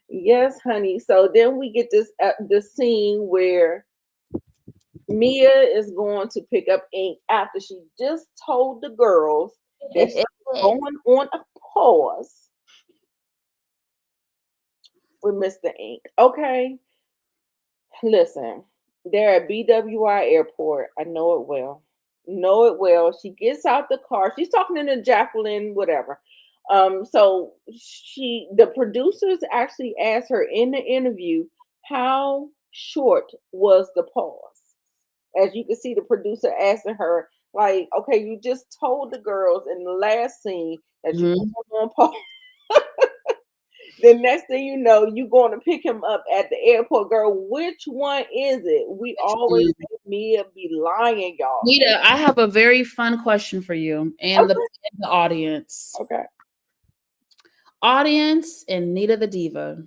Yes, honey. So then we get this scene where Mia is going to pick up Ink after she just told the girls that she's going on a pause with Mr. Ink. Okay. Listen, they're at BWI Airport. I know it well. She gets out the car. She's talking to Jacqueline, whatever. So the producers actually asked her in the interview, how short was the pause? As you can see, the producer asking her, like, okay, you just told the girls in the last scene that you were on pause. The next thing you know, you're going to pick him up at the airport. Girl, which one is it? We always say Mia be lying, y'all. Nita, I have a very fun question for you and the audience. Okay. Audience and Nita the Diva.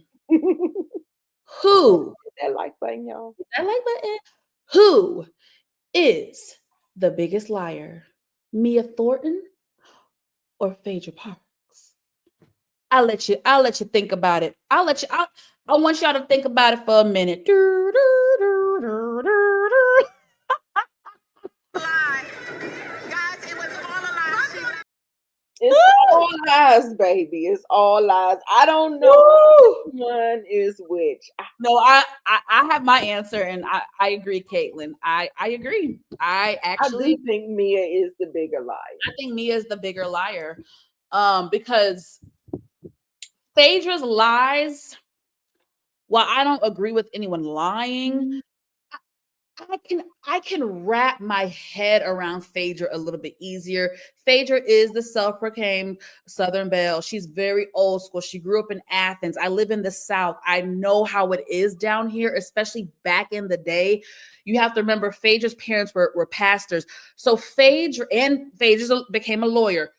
Who? That like button, y'all. That like button. Who is the biggest liar? Mia Thornton or Phaedra Parks? I'll let you think about it. I want y'all to think about it for a minute. Lie. Guys, it was all a lie. It's all lies, baby. It's all lies. I don't know which one is which. No, I have my answer, and I agree, Caitlin. I agree. I do think Mia is the bigger liar. I think Mia is the bigger liar, because Phaedra's lies, while I don't agree with anyone lying, I can wrap my head around Phaedra a little bit easier. Phaedra is the self-proclaimed Southern Belle. She's very old school. She grew up in Athens. I live in the South. I know how it is down here, especially back in the day. You have to remember Phaedra's parents were pastors. So Phaedra became a lawyer.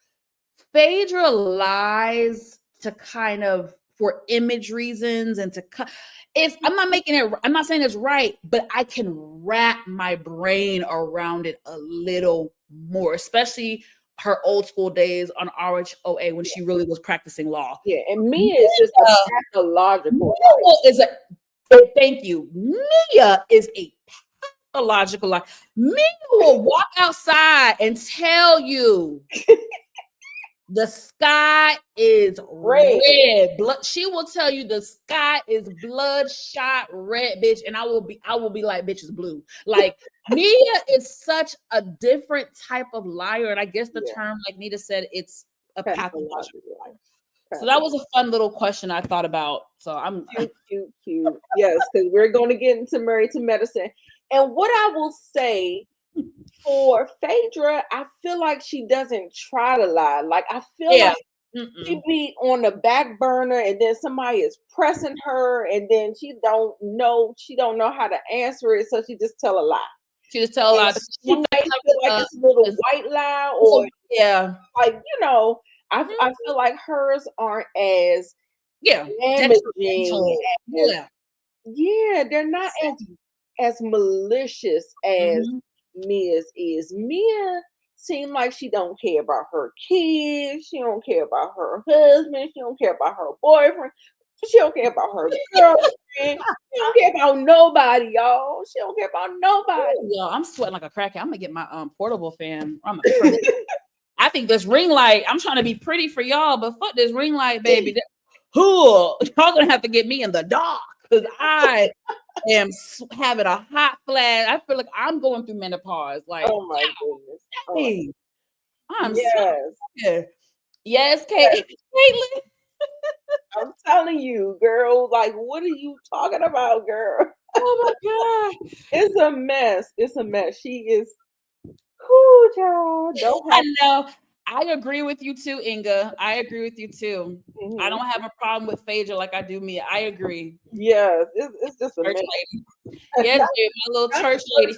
Phaedra lies to kind of for image reasons and to if I'm not saying it's right, but I can wrap my brain around it a little more, especially her old school days on RHOA when she really was practicing law. Yeah, and Mia is just a pathological. Thank you. Mia is a pathological liar. Mia will walk outside and tell you the sky is red. She will tell you the sky is bloodshot red, bitch, and I will be like, bitch, is blue. Like Mia is such a different type of liar, and I guess the term, like Nita said, it's a pathological liar. So that was a fun little question I thought about. So I'm cute. Yes, because we're going to get into Married to Medicine, and what I will say. For Phaedra, I feel like she doesn't try to lie. Like I feel like she be on the back burner, and then somebody is pressing her, and then she don't know how to answer it, so she just tell a lie. She just tell a lie. She may feel like it's a little white lie, or like I feel like hers aren't as damaging. They're not as malicious as Mia's is. Mia seems like she don't care about her kids. She don't care about her husband. She don't care about her boyfriend. She don't care about her girlfriend. She don't care about nobody, y'all. She don't care about nobody. Yo, I'm sweating like a crackhead. I'm gonna get my portable fan. I think this ring light. I'm trying to be pretty for y'all, but fuck this ring light, baby. Y'all gonna have to get me in the dark because I am having a hot flash. I feel like I'm going through menopause. Like, oh my goodness. Hey, I'm yes, Caitlin. I'm telling you, girl. Like, what are you talking about, girl? Oh my god, it's a mess. It's a mess. She is. Whoo, child. I know. I agree with you too, Inga. I agree with you too. I don't have a problem with Phaedra like I do Mia. I agree. Yes, it's just a church lady. Yes, my little church lady.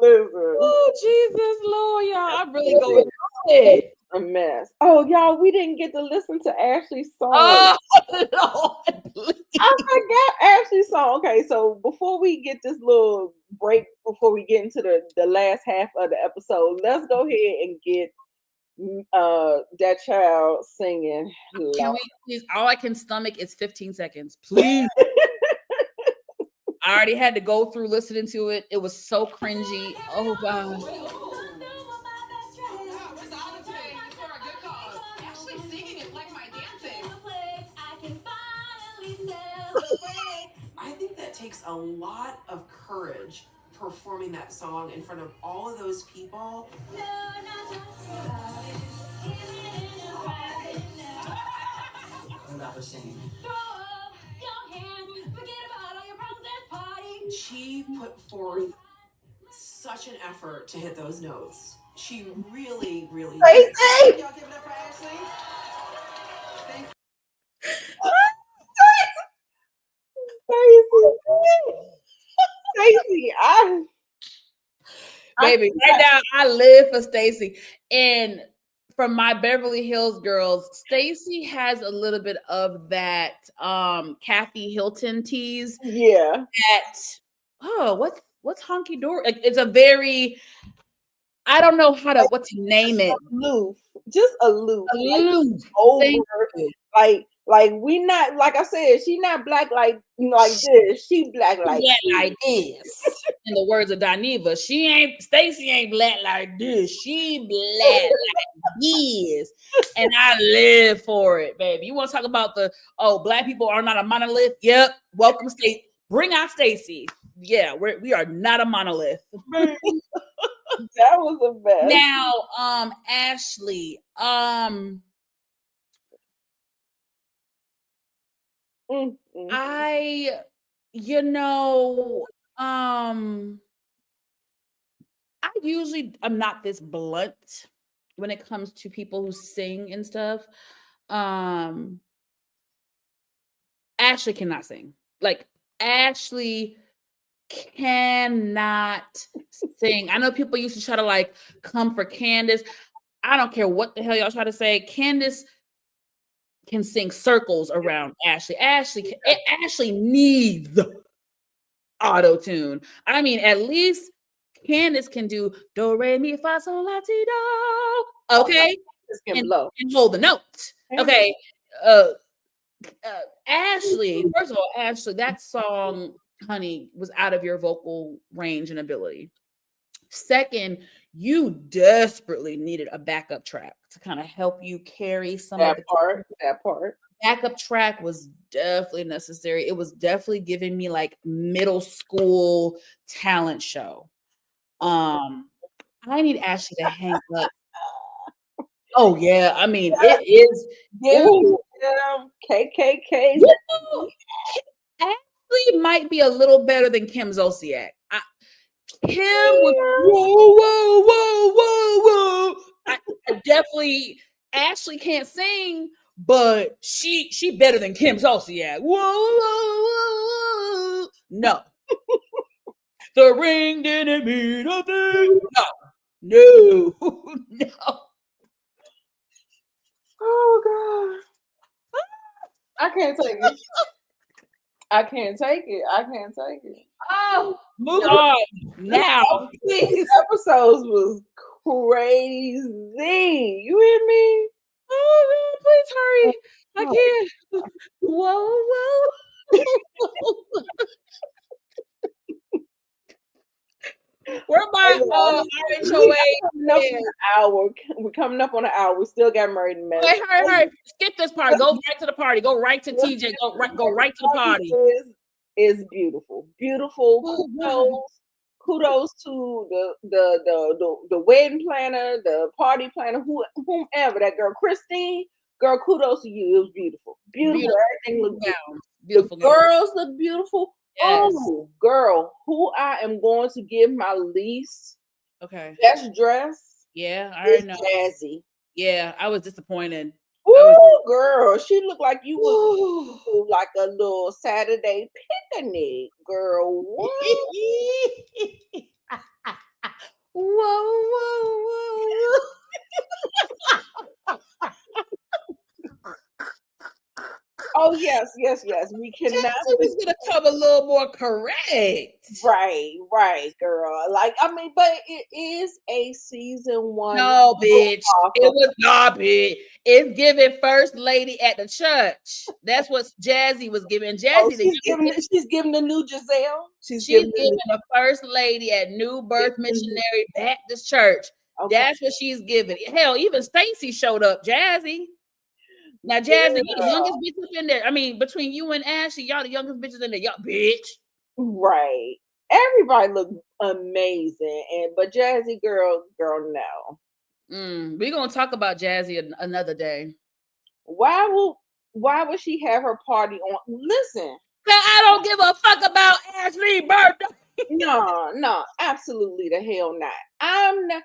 Listen. Oh, Jesus, Lord, y'all. I'm really going through it. A mess. Oh, y'all, we didn't get to listen to Ashley's song. Oh, Lord, I forgot Ashley's song. Okay, so before we get this little break, before we get into the last half of the episode, let's go ahead and get that child singing. Can we please? All I can stomach is 15 seconds, please. I already had to go through listening to it. It was so cringy. Oh God. I think that takes a lot of courage performing that song in front of all of those people. About her singing. She put forth such an effort to hit those notes. She really, really did. Y'all give it up for Ashley. Stacey, Baby, right now I live for Stacey. And from my Beverly Hills girls, Stacey has a little bit of that Kathy Hilton tease. Yeah. What's honky dory? Like, it's a very, I don't know what to name it. Aloof. Just aloof. Aloof. Like, over. Like we not, like I said, she not black like this. She black like this. In the words of Daniva, Stacey ain't black like this. She black like this. And I live for it, baby. You want to talk about black people are not a monolith? Yep. Welcome, Stacey. Bring out Stacey. Yeah, we are not a monolith. That was the best. Now, Ashley, I usually I'm not this blunt when it comes to people who sing and stuff. Ashley cannot sing. Like, Ashley cannot sing. I know people used to try to like come for Candace. I don't care what the hell y'all try to say. Candace can sing circles around Ashley. Ashley needs auto tune. I mean, at least Candace can do do re mi fa sol la ti do. Okay, and hold the note. Okay, Ashley. First of all, Ashley, that song, honey, was out of your vocal range and ability. Second, you desperately needed a backup track to kind of help you carry some of the part. That part. Backup track was definitely necessary. It was definitely giving me like middle school talent show. I need Ashley to hang up. Oh yeah, I mean it is. KKK. Ashley might be a little better than Kim Zolciak. Kim was whoa. I definitely, Ashley can't sing, but she better than Kim Zolciak. Whoa. No. The ring didn't mean nothing. No. Oh God. I can't take it. Oh, move on now. These episodes was crazy. You hear me? Oh, please hurry. I can't. Whoa. We're by RHOA. We're coming up on an hour. We still got married in May. Hurry. Skip this part. Go right to the party. Go right to TJ. Go right to the party. Is beautiful. Kudos to the wedding planner, the party planner, whomever, that girl Christine. Girl, kudos to you. It was beautiful. Everything looked beautiful. The girls look beautiful. Yes. Oh, girl, who I am going to give my least best dress? Yeah, I already know. Jazzy. Yeah, I was disappointed. Girl, she looked like you was like a little Saturday picnic, girl. What? Whoa. Oh yes. We cannot. She's gonna come a little more correct. Right, girl. Like, I mean, but it is a season 1. No, bitch. It was not, bitch. It's giving first lady at the church. That's what Jazzy was giving. She's giving the new Giselle. She's giving the first lady at New Birth Missionary Baptist Church. Okay. That's what she's giving. Hell, even Stacey showed up. Jazzy. Now, Jazzy, you're the youngest bitch up in there. I mean, between you and Ashley, y'all the youngest bitches in there. Y'all, bitch. Right. Everybody looked amazing. But Jazzy, girl, no. We're going to talk about Jazzy another day. Why would she have her party on? Listen. I don't give a fuck about Ashley's birthday. No, absolutely the hell not. I'm not.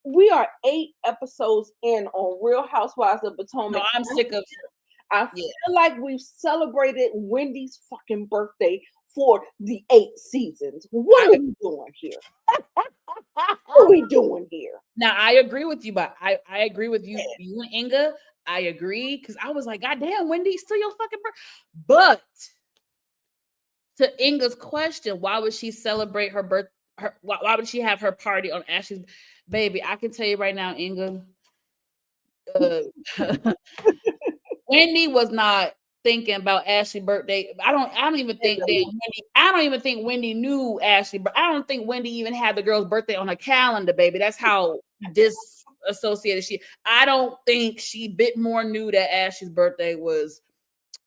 We are 8 episodes in on Real Housewives of Potomac. No, I'm sick of. I Yeah. feel like we've celebrated Wendy's fucking birthday for the 8 seasons. What are we doing here? What are we doing here? Now I agree with you, but I agree with you, you and Inga. I agree because I was like, God damn, Wendy, still your fucking birthday. But to Inga's question, why would she celebrate her birth? Why would she have her party on Ashley's baby? I can tell you right now, Inga. Wendy was not thinking about Ashley's birthday. I don't even think I don't even think Wendy knew Ashley, but I don't think Wendy even had the girl's birthday on her calendar, baby. That's how disassociated she. I don't think she bit more knew that Ashley's birthday was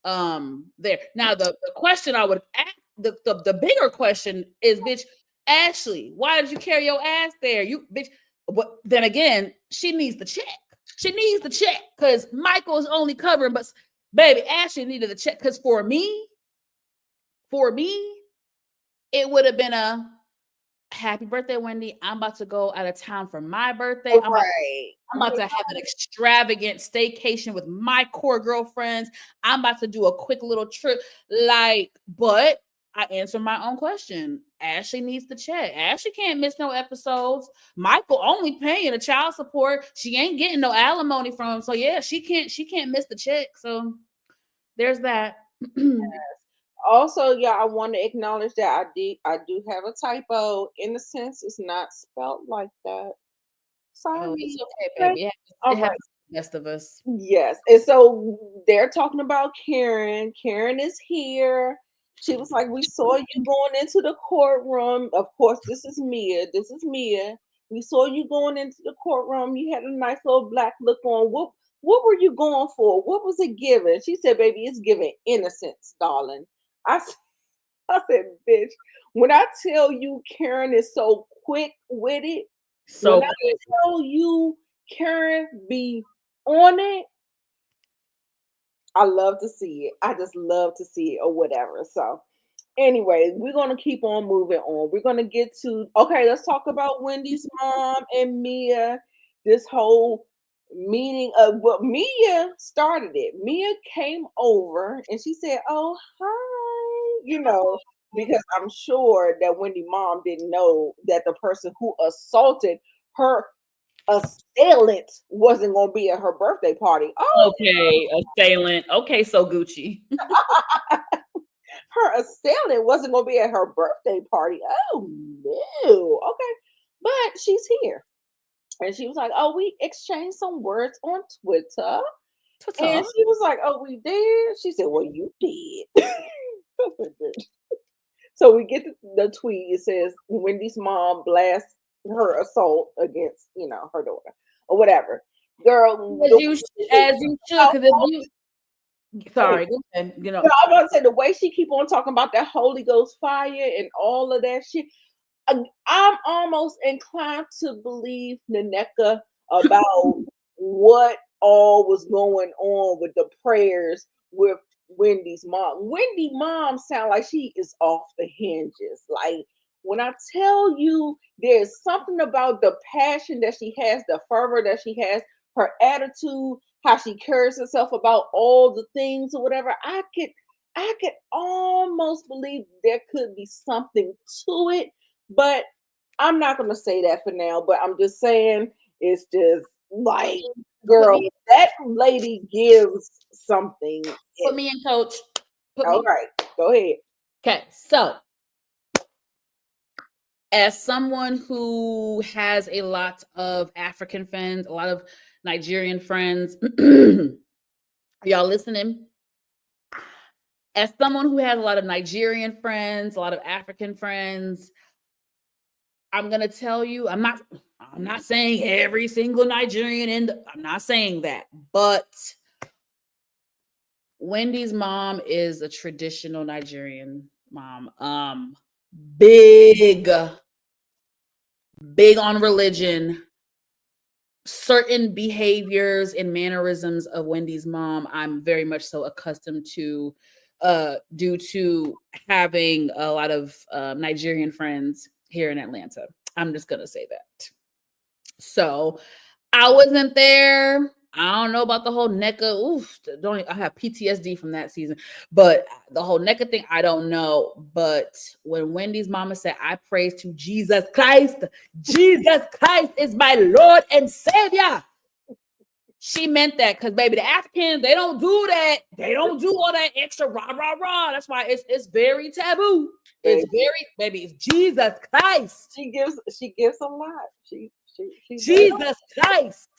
there. Now the question I would ask, the bigger question is, bitch, Ashley, why did you carry your ass there? You bitch. But then again, she needs the check. She needs the check because Michael is only covering, but baby, Ashley needed the check because for me, it would have been a happy birthday, Wendy. I'm about to go out of town for my birthday. I'm about to have an extravagant staycation with my core girlfriends. I'm about to do a quick little trip. But I answer my own question. Ashley needs the check. Ashley can't miss no episodes. Michael only paying the child support. She ain't getting no alimony from him. So yeah, she can't miss the check. So there's that. Also, yeah, I want to acknowledge that I do have a typo. Innocence is not spelled like that. Sorry. Oh, it's okay, baby. It happens to the best of us. Yes. And so they're talking about Karen. Karen is here. She was like, we saw you going into the courtroom. Of course, this is Mia. We saw you going into the courtroom. You had a nice little black look on. What were you going for? What was it giving? She said, baby, it's giving innocence, darling. I said, bitch, when I tell you Karen is so quick with it, so when I tell you Karen be on it, I love to see it. I just love to see it or whatever. So anyway, we're going to keep on moving on. We're going to get to, okay, let's talk about Wendy's mom and Mia. This whole meeting of what Mia started it. Mia came over and she said, oh, hi, because I'm sure that Wendy mom didn't know that the person who assaulted her assailant wasn't going to be at her birthday party. Oh, okay, assailant. Okay, so Gucci. Her assailant wasn't going to be at her birthday party. Oh, no. Okay. But she's here. And she was like, oh, we exchanged some words on Twitter. And she was like, oh, we did? She said, well, you did. So we get the tweet. It says, Wendy's mom blasts her assault against, her daughter or whatever. Girl. As you should. Sorry. I'm going to say the way she keep on talking about that Holy Ghost fire and all of that shit. I'm almost inclined to believe Naneka about what all was going on with the prayers with Wendy's mom. Wendy's mom sound like she is off the hinges. Like when I tell you there's something about the passion that she has, the fervor that she has, her attitude, how she carries herself about all the things or whatever, I could almost believe there could be something to it. But I'm not going to say that for now, but I'm just saying it's just like, girl, that lady gives something. Put me in, coach. All right, go ahead. Okay, so as someone who has a lot of African friends, a lot of Nigerian friends, y'all listening? As someone who has a lot of Nigerian friends, a lot of African friends, I'm gonna tell you, I'm not saying every single Nigerian I'm not saying that, but Wendy's mom is a traditional Nigerian mom. Big on religion. Certain behaviors and mannerisms of Wendy's mom, I'm very much so accustomed to due to having a lot of Nigerian friends here in Atlanta. I'm just going to say that. So I wasn't there I don't know about the whole NECA. Oof, I have PTSD from that season. But the whole NECA thing, I don't know. But when Wendy's mama said, I praise to Jesus Christ is my Lord and Savior. She meant that because, baby, the Africans, they don't do that. They don't do all that extra rah, rah, rah. That's why it's very taboo. It's very, baby, it's Jesus Christ. She gives a lot. She Jesus Christ.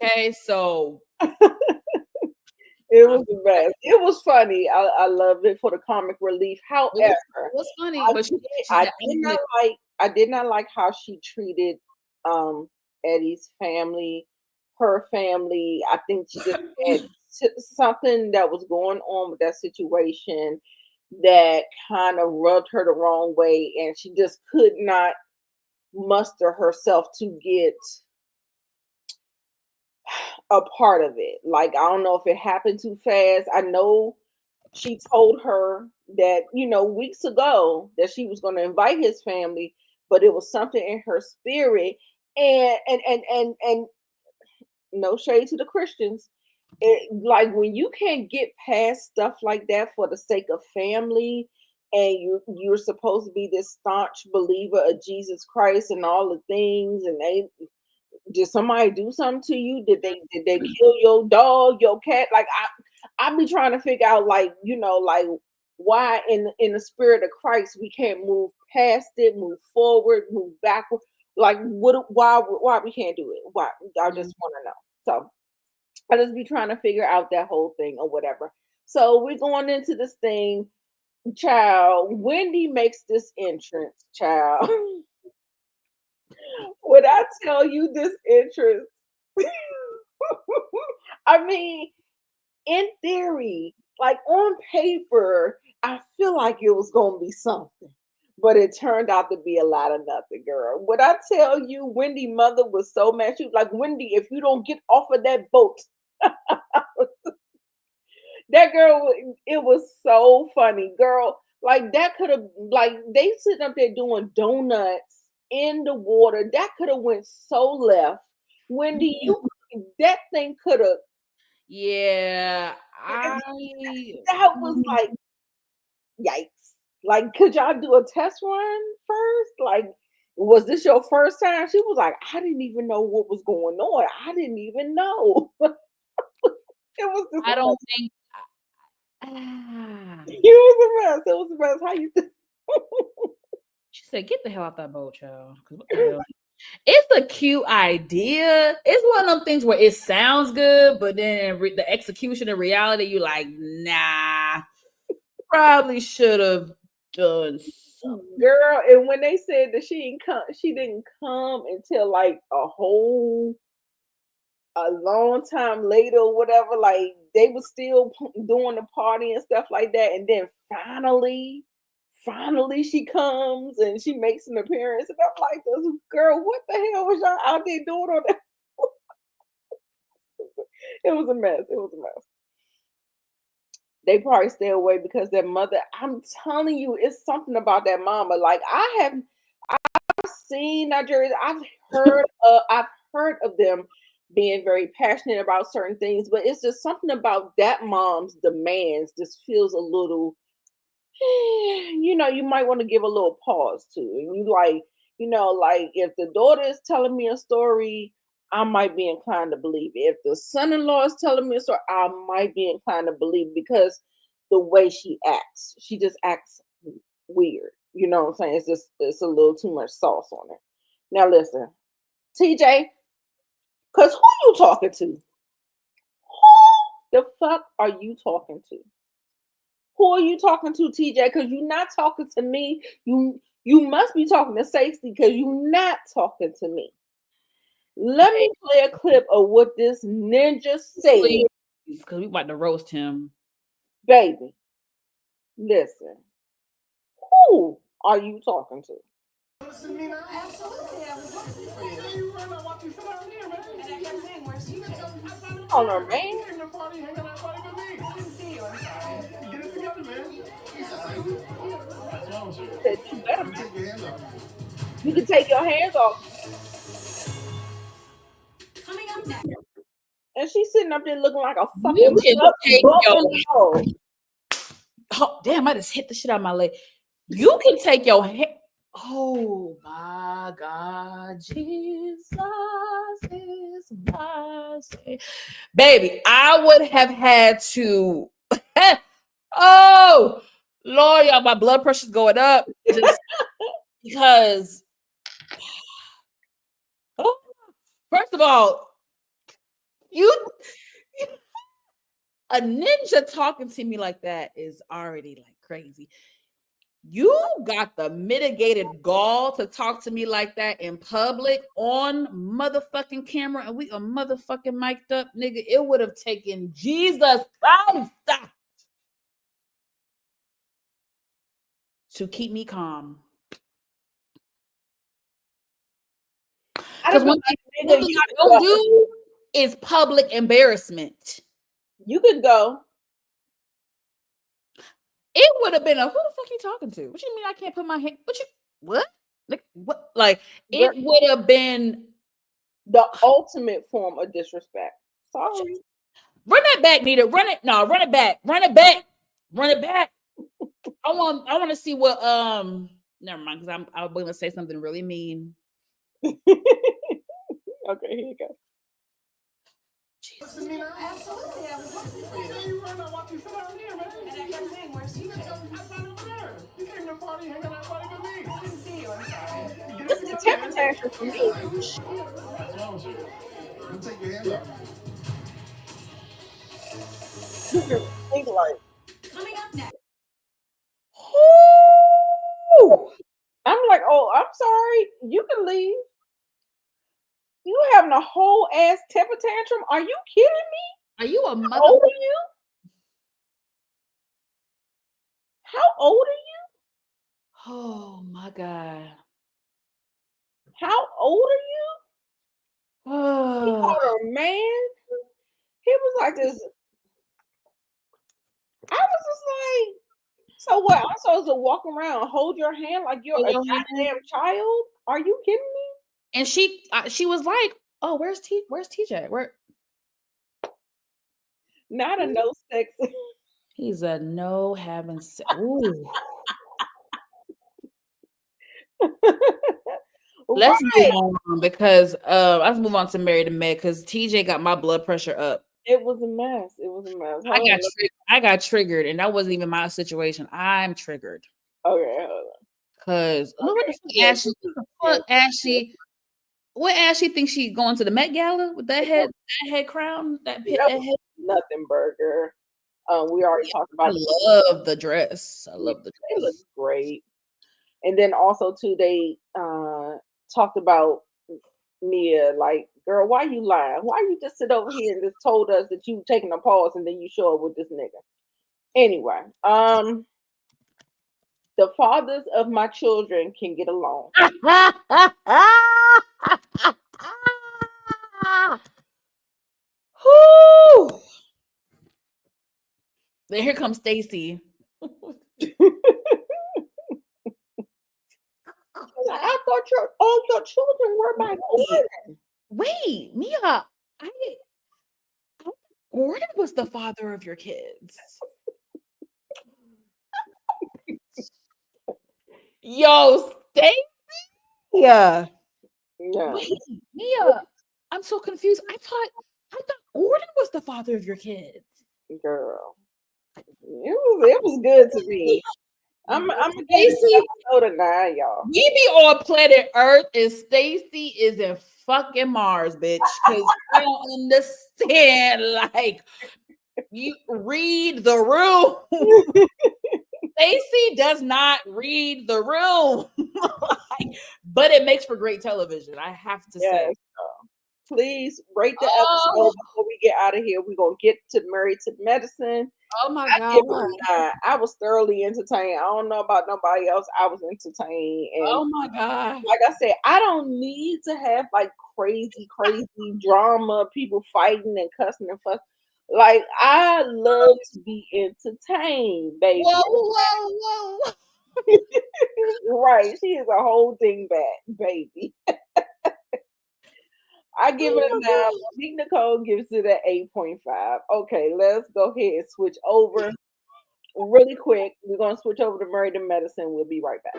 Okay, so it was the best. It was funny. I loved it for the comic relief. However, it was funny, but I did not like how she treated Eddie's family, her family. I think she just had something that was going on with that situation that kind of rubbed her the wrong way, and she just could not muster herself to get a part of it. Like, I don't know if it happened too fast. I know she told her that, weeks ago that she was going to invite his family, but it was something in her spirit. And no shade to the Christians. Like, when you can't get past stuff like that for the sake of family, and you're supposed to be this staunch believer of Jesus Christ and all the things, and did somebody do something to you? Did they kill your dog, your cat? Like, I be trying to figure out, like, like, why in the spirit of Christ we can't move past it, move forward, move backward. Like, why we can't do it? Why? I just want to know. So I just be trying to figure out that whole thing or whatever. So we're going into this thing, child. Wendy makes this entrance, child. When I tell you this entrance, I mean, in theory, like on paper, I feel like it was going to be something, but it turned out to be a lot of nothing, girl. When I tell you, Wendy mother was so mad. She was like, Wendy, if you don't get off of that boat. That girl, it was so funny, girl. Like, that could have, like, they sitting up there doing donuts in the water. That could have went so left. Wendy, that thing could have. Yeah, that was like, yikes. Like, could y'all do a test run first? Like, was this your first time? She was like, I didn't even know what was going on. I didn't even know. It was just I don't think it was a mess. It was a mess. How you think? She said, get the hell out that boat, child. What the hell? It's a cute idea. It's one of them things where it sounds good, but then the execution in reality, you're like, nah, probably should have done something. Girl, and when they said that she didn't come until like a long time later or whatever, like they were still doing the party and stuff like that, and then finally she comes and she makes an appearance, and I'm like, girl, what the hell was y'all out there doing on that? It was a mess. They probably stay away because their mother, I'm telling you, it's something about that mama. Like, I've seen Nigerians, I've heard of them being very passionate about certain things, but it's just something about that mom's demands just feels a little, you might want to give a little pause to. And you like, like, if the daughter is telling me a story, I might be inclined to believe it. If the son-in-law is telling me a story, I might be inclined to believe it, because the way she acts, she just acts weird. You know what I'm saying? It's a little too much sauce on it. Now listen, TJ, because who you talking to? Who the fuck are you talking to? Who are you talking to, TJ? Because you're not talking to me. You must be talking to Stacey, because you're not talking to me. Let me play a clip of what this ninja said. Because we about to roast him. Baby, listen. Who are you talking to? Absolutely. I was looking for you. And I kept saying, where's TJ? On her man. I didn't see you. I'm sorry. Get it together, man. You better. You can take your hands off. Coming up and she's sitting up there looking like a You fucking can take your oh damn, I just hit the shit out of my leg. You can take your hand. Oh my God, Jesus is my Savior. Baby, I would have had to. Oh Lord, y'all, my blood pressure's going up just because. Oh, first of all, you a ninja talking to me like that is already like crazy. You got the mitigated gall to talk to me like that in public on motherfucking camera, and we are motherfucking mic'd up, nigga. It would have taken Jesus Christ to keep me calm. Because one thing I don't do is public embarrassment. You could go. It would have been a who the fuck you talking to? What you mean I can't put my hand? What? Like it would have been the ultimate form of disrespect. Sorry. Run that back, Nita. Run it. No, run it back. Run it back. Run it back. I want to see what never mind, because I'm gonna say something really mean. Okay, here you go. Absolutely, I was looking for you. You ran, I walked you sit down here, man. And I kept saying, where's TJ? I'm not over there. You came to the party hanging out party with me. I didn't see you, I'm sorry. This is a temper tantrum for me. What's wrong with you? You take your hand off. Think like. Coming up next. I'm like, oh, I'm sorry. You can leave. You having a whole ass temper tantrum? Are you kidding me? Are you a mother? How old are you? How old are you? Oh my God. How old are you? He called her man. He was like this. I was just like, so what? I'm supposed to walk around and hold your hand like you're a goddamn child? Are you kidding me? And she was like, "Oh, where's TJ? Where?" Not a no sex. He's a no having sex. Ooh. Let's move on because let's move on to Married to Meg because TJ got my blood pressure up. It was a mess. It was a mess. I got triggered, and that wasn't even my situation. I'm triggered. Okay, hold on. Because Ashley, what Ashley thinks she going to the Met Gala with that head crown, that head? Nothing burger. We already talked about. I love the dress. I love the dress. It looks great. And then also too, they talked about Mia, like, girl, why you lying? Why you just sit over here and just told us that you taking a pause and then you show up with this nigga? Anyway, the fathers of my children can get along. Then here comes Stacy. I thought all your children were my children. Wait, Mia, Gordon was the father of your kids. Yo, Stacy. Yeah. Wait, Mia, I'm so confused. I thought Gordon was the father of your kids. Girl, it was good to me. I'm gonna give it episode of 9, y'all. We be on planet Earth and Stacy is in fucking Mars, bitch. Because I don't understand. Like, you read the room. Stacy does not read the room. But it makes for great television, I have to say. Please rate the episode before we get out of here. We're gonna get to Married to Medicine. Oh my God. I was thoroughly entertained. I don't know about nobody else. I was entertained. And oh my God. Like I said, I don't need to have like crazy drama, people fighting and cussing and fuss. Like, I love to be entertained, baby. Whoa. Right. She is a whole dingbat, baby. I give it a 9. Monique Nicole gives it an 8.5. Okay, let's go ahead and switch over really quick. We're going to switch over to Married to Medicine. We'll be right back.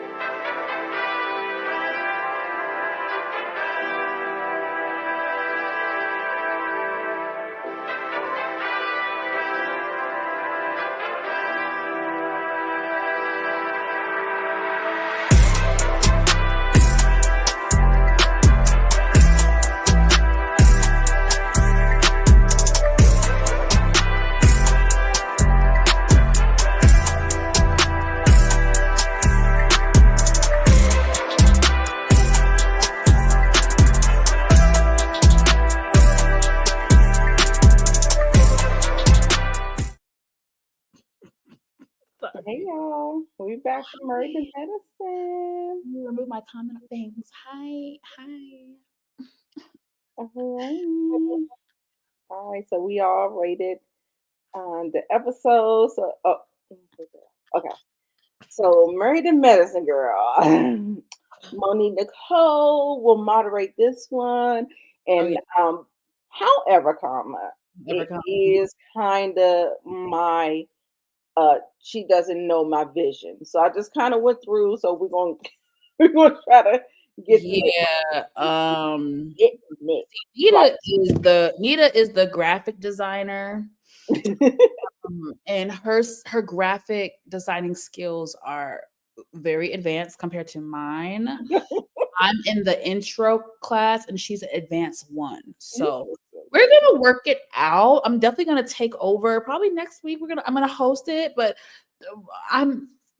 Hey y'all, we back from Married to Medicine. You remove my comment of things. Hi. All right, so we all rated the episode. So, okay. So Married to Medicine, girl. Monique Nicole will moderate this one, and however, comma, it is kind of my. She doesn't know my vision, so I just kind of went through. So we're gonna try to get. Nita is the graphic designer, and her graphic designing skills are very advanced compared to mine. I'm in the intro class, and she's an advanced 1. So we're gonna work it out. I'm definitely gonna take over. Probably next week. I'm gonna host it, but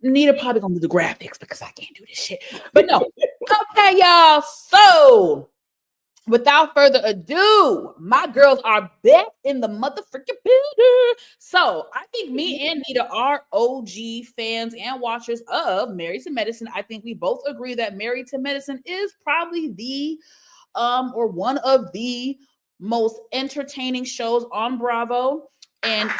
Nita probably gonna do the graphics because I can't do this shit. But no, okay, y'all. So without further ado, my girls are back in the motherfucking building. So I think me and Nita are OG fans and watchers of Married to Medicine. I think we both agree that Married to Medicine is probably the or one of the most entertaining shows on Bravo. And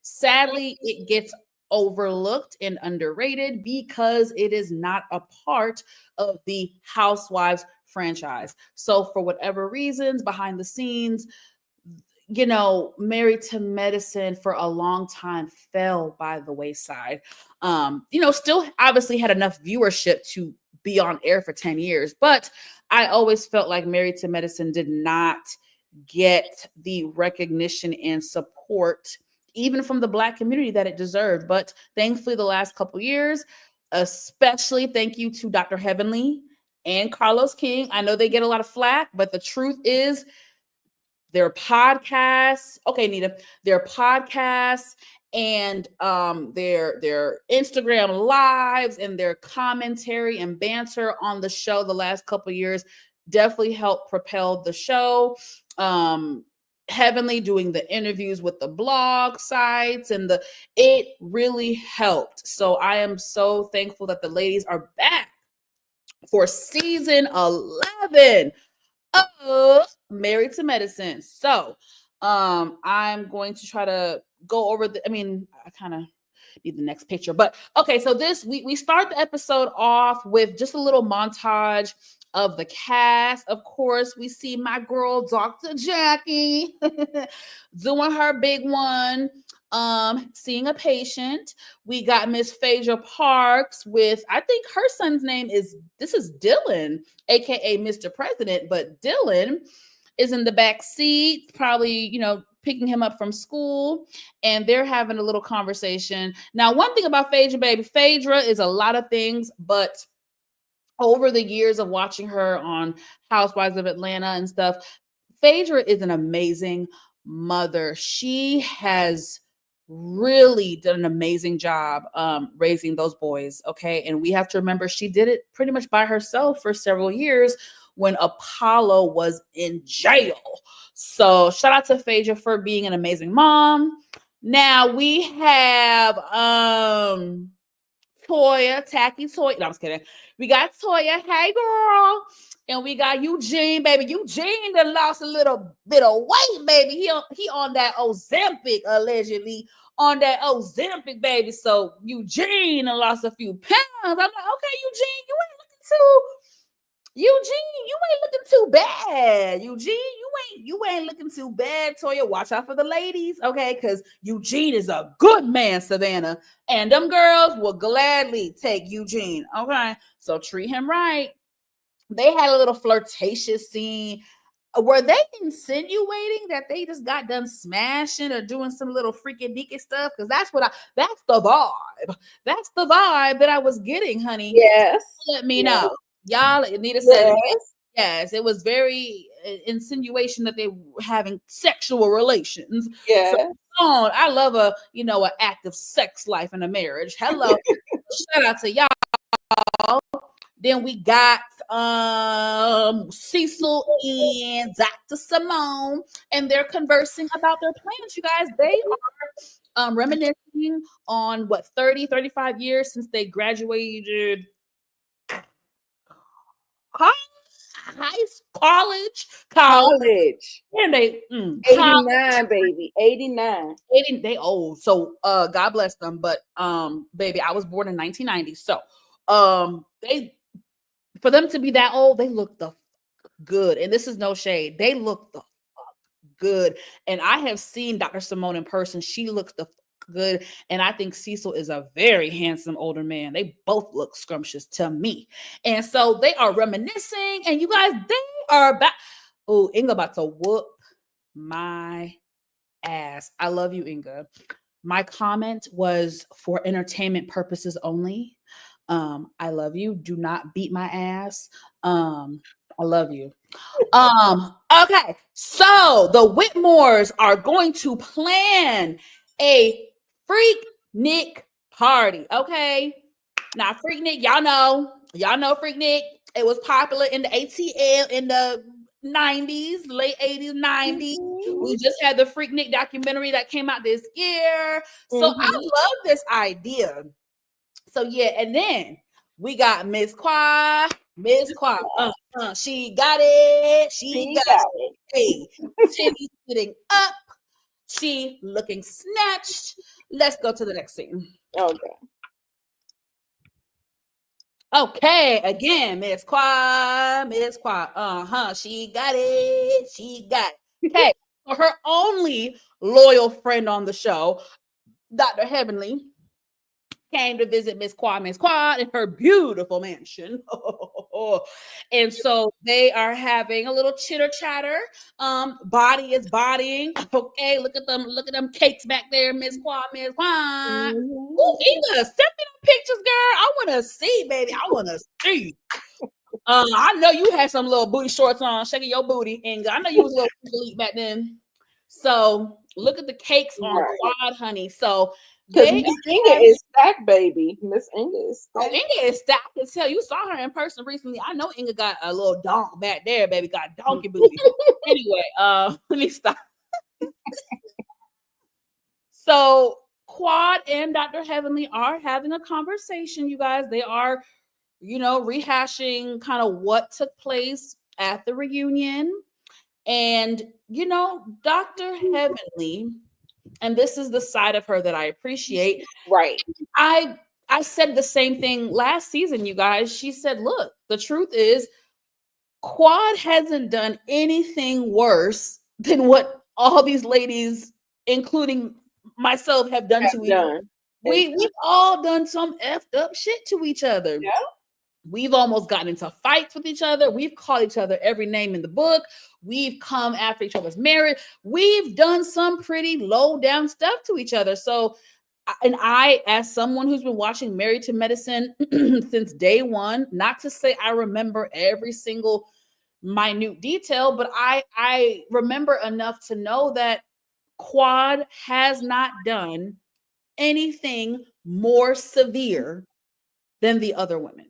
sadly, it gets overlooked and underrated because it is not a part of the Housewives franchise. So for whatever reasons behind the scenes, Married to Medicine for a long time fell by the wayside. Still obviously had enough viewership to be on air for 10 years, but I always felt like Married to Medicine did not get the recognition and support even from the Black community that it deserved. But thankfully, the last couple years, especially thank you to Dr. Heavenly and Carlos King. I know they get a lot of flack, but the truth is their podcasts. Okay, Nita, their podcasts and their Instagram lives and their commentary and banter on the show the last couple years definitely helped propel the show. Heavenly doing the interviews with the blog sites and it really helped. So I am so thankful that the ladies are back for season 11 of Married to Medicine. So I'm going to try to go over I kind of need the next picture, but okay. So we start the episode off with just a little montage of the cast. Of course, we see my girl, Dr. Jackie, doing her big one, seeing a patient. We got Miss Phaedra Parks with, I think her son's name is Dylan, aka Mr. President, but Dylan is in the back seat, probably, picking him up from school, and they're having a little conversation. Now, one thing about Phaedra, baby, Phaedra is a lot of things, but over the years of watching her on Housewives of Atlanta and stuff, Phaedra is an amazing mother. She has really done an amazing job raising those boys, okay? And we have to remember she did it pretty much by herself for several years when Apollo was in jail. So shout out to Phaedra for being an amazing mom. Now we have Toya, Tacky Toya. No, I'm just kidding. We got Toya. Hey, girl. And we got Eugene, baby. Eugene that lost a little bit of weight, baby. He on that Ozempic, allegedly. On that Ozempic, baby. So Eugene lost a few pounds. I'm like, okay, Eugene, you ain't looking too, Eugene, you ain't looking too bad. Eugene, you ain't looking too bad. Toya, watch out for the ladies, okay? Because Eugene is a good man, Savannah. And them girls will gladly take Eugene, okay? So treat him right. They had a little flirtatious scene. Were they insinuating that they just got done smashing or doing some little freaky deaky stuff? Because that's the vibe. That's the vibe that I was getting, honey. Yes. Let me Yes. know. Y'all, Anita said Yes. yes. It was very insinuation that they were having sexual relations. Yes. So, I love a active sex life in a marriage. Hello. Shout out to y'all. Then we got Cecil and Dr. Simone, and they're conversing about their plans. You guys, they are reminiscing on 30, 35 years since they graduated college. And they 89, baby. 89. They old. So God bless them. But baby, I was born in 1990. So they, for them to be that old, they look the good. And this is no shade. They look the good. And I have seen Dr. Simone in person. She looks the good. And I think Cecil is a very handsome older man. They both look scrumptious to me. And so they are reminiscing. And you guys, they are back. Oh, Inga about to whoop my ass. I love you, Inga. My comment was for entertainment purposes only. I love you. Do not beat my ass. I love you. Okay. So the Whitmores are going to plan a Freaknik party. Okay. Now, Freaknik, y'all know Freaknik. It was popular in the ATL in the 90s, late 80s, 90s. We just had the Freaknik documentary that came out this year. So I love this idea. So yeah, and then we got Miss Qua. She got it. She got it. Hey, she's sitting up. She looking snatched. Let's go to the next scene. Okay, again, Miss Qua. She got it. She got it. Okay, so her only loyal friend on the show, Dr. Heavenly, came to visit Miss Qua in her beautiful mansion. And so they are having a little chitter chatter. Body is bodying. Okay, look at them cakes back there, Miss Qua. Ooh, Inga, send me them pictures, girl. I want to see, baby. I want to see. I know you had some little booty shorts on, shaking your booty, Inga. I know you was a little elite back then. So look at the cakes on Quad, honey. So because Miss Inga is stacked, baby. Miss Inga is stacked. Oh, Inga is stacked. I can tell. You saw her in person recently. I know Inga got a little donk back there, baby. Got donkey booty. Anyway, let me stop. So Quad and Dr. Heavenly are having a conversation, you guys. They are, rehashing kind of what took place at the reunion. And, Dr. Heavenly, and this is the side of her that I appreciate. Right. I said the same thing last season, you guys. She said, look, the truth is Quad hasn't done anything worse than what all these ladies, including myself, have done to each other. We've all done some effed up shit to each other. Yeah. We've almost gotten into fights with each other. We've called each other every name in the book. We've come after each other's marriage. We've done some pretty low down stuff to each other. So, and I, as someone who's been watching Married to Medicine since day one, not to say I remember every single minute detail, but I remember enough to know that Quad has not done anything more severe than the other women.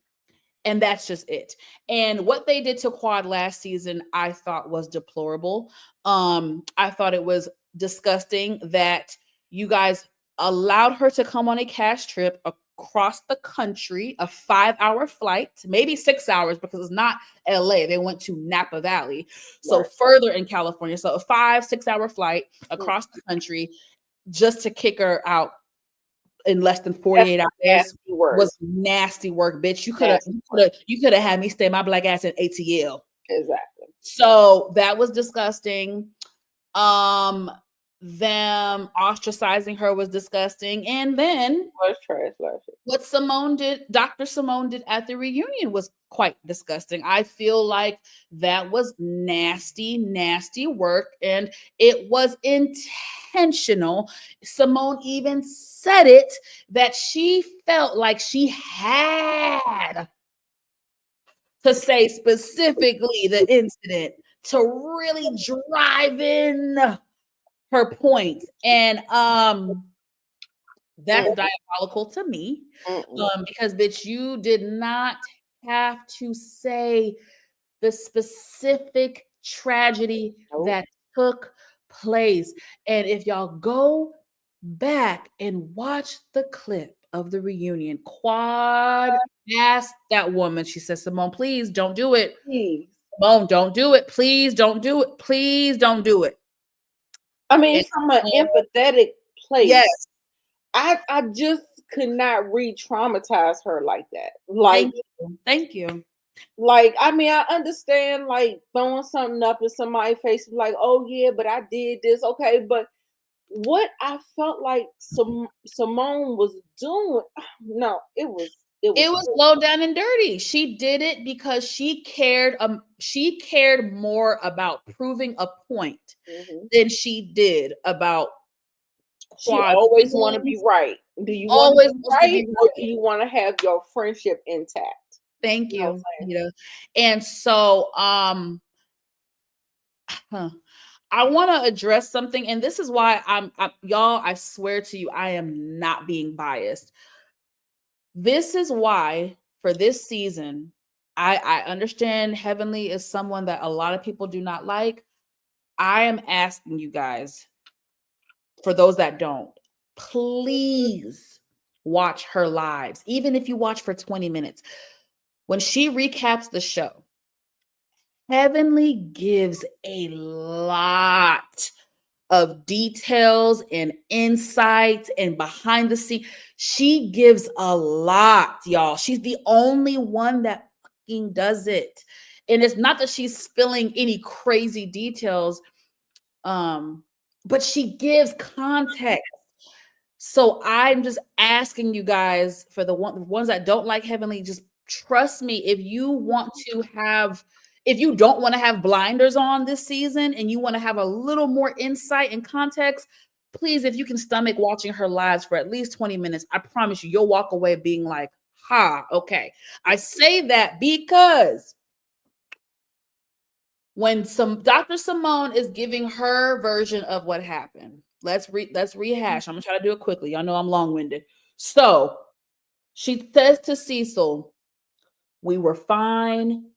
And that's just it. And what they did to Quad last season, I thought was deplorable. I thought it was disgusting that you guys allowed her to come on a cash trip across the country, a 5-hour flight, maybe 6 hours because it's not LA. They went to Napa Valley. So further in California. So a 5-6 hour flight across the country just to kick her out in less than 48 hours Nasty work. was nasty work, bitch. You could have had me stay my black ass in ATL. Exactly. So that was disgusting. Them ostracizing her was disgusting. And then what Simone did, Dr. Simone did at the reunion was quite disgusting. I feel like that was nasty, nasty work, and it was intentional. Simone even said it that she felt like she had to say specifically the incident to really drive in her point. And that's diabolical to me. Because bitch, you did not have to say the specific tragedy that took place. And if y'all go back and watch the clip of the reunion, Quad asked that woman, she said, Simone, please don't do it. Please. Simone, don't do it. Please don't do it. Please don't do it. I mean, from an empathetic place. Yes. I just could not re-traumatize her like that. Like, thank you. Like, I mean, I understand like throwing something up in somebody's face, like, oh yeah, but I did this. Okay, but what I felt like Simone was doing, no, it was low down and dirty. She did it because she cared more about proving a point than she did about She always want to be right. Do you always want to be right, or do you want to have your friendship intact? Thank you, Anita. And so I want to address something, and this is why y'all, I swear to you, I am not being biased. This is why for this season, I understand Heavenly is someone that a lot of people do not like. I am asking you guys, for those that don't, please watch her lives, even if you watch for 20 minutes. When she recaps the show, Heavenly gives a lot of details and insights and behind the scenes. She gives a lot, y'all. She's the only one that fucking does it. And it's not that she's spilling any crazy details, but she gives context. So I'm just asking you guys, for the ones that don't like Heavenly, just trust me. If you don't want to have blinders on this season and you want to have a little more insight and context, please, if you can stomach watching her lives for at least 20 minutes, I promise you, you'll walk away being like, okay. I say that because when Dr. Simone is giving her version of what happened, let's rehash. I'm gonna try to do it quickly. Y'all know I'm long-winded. So she says to Cecil, we were fine.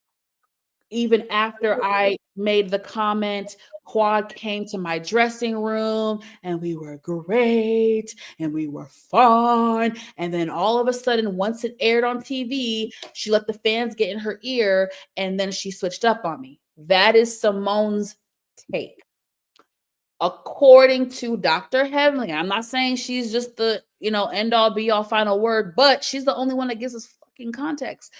Even after I made the comment, Quad came to my dressing room and we were great and we were fun. And then all of a sudden, once it aired on TV, she let the fans get in her ear and then she switched up on me. That is Simone's take. According to Dr. Heavenly, I'm not saying she's just the, end all be all final word, but she's the only one that gives us fucking context.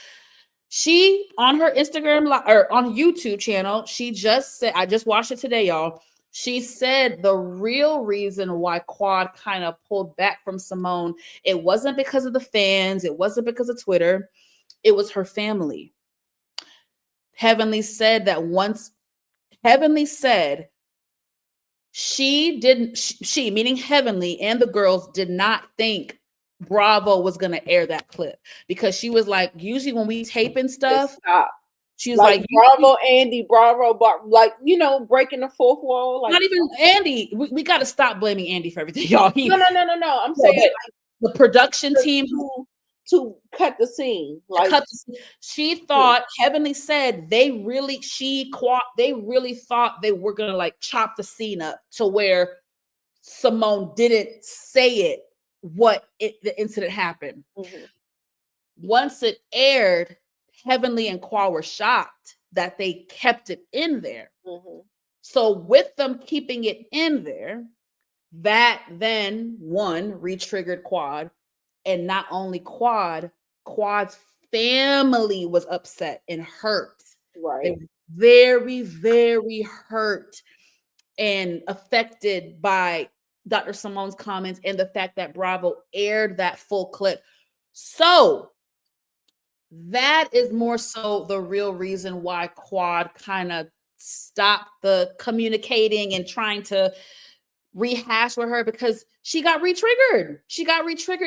She, on her Instagram or on YouTube channel, she just said, I just watched it today, y'all. She said the real reason why Quad kind of pulled back from Simone, it wasn't because of the fans. It wasn't because of Twitter. It was her family. Heavenly said that once Heavenly said she, meaning Heavenly and the girls, did not think Bravo was going to air that clip, because she was like, usually when we tape and stuff, she was like Bravo, Andy, Bravo, like, breaking the fourth wall. Like, not even Andy. We got to stop blaming Andy for everything, y'all. No. I'm saying like, the production team to cut the scene. Like, she thought Heavenly said they really thought they were gonna like chop the scene up to where Simone didn't say it the incident happened. Once it aired, Heavenly and Qua were shocked that they kept it in there. So with them keeping it in there, That then one re-triggered Quad, and not only Quad's family was upset and hurt. They Right. were very, very hurt and affected by Dr. Simone's comments and the fact that Bravo aired that full clip. So that is more so the real reason why Quad kind of stopped the communicating and trying to rehash with her, because she got re-triggered.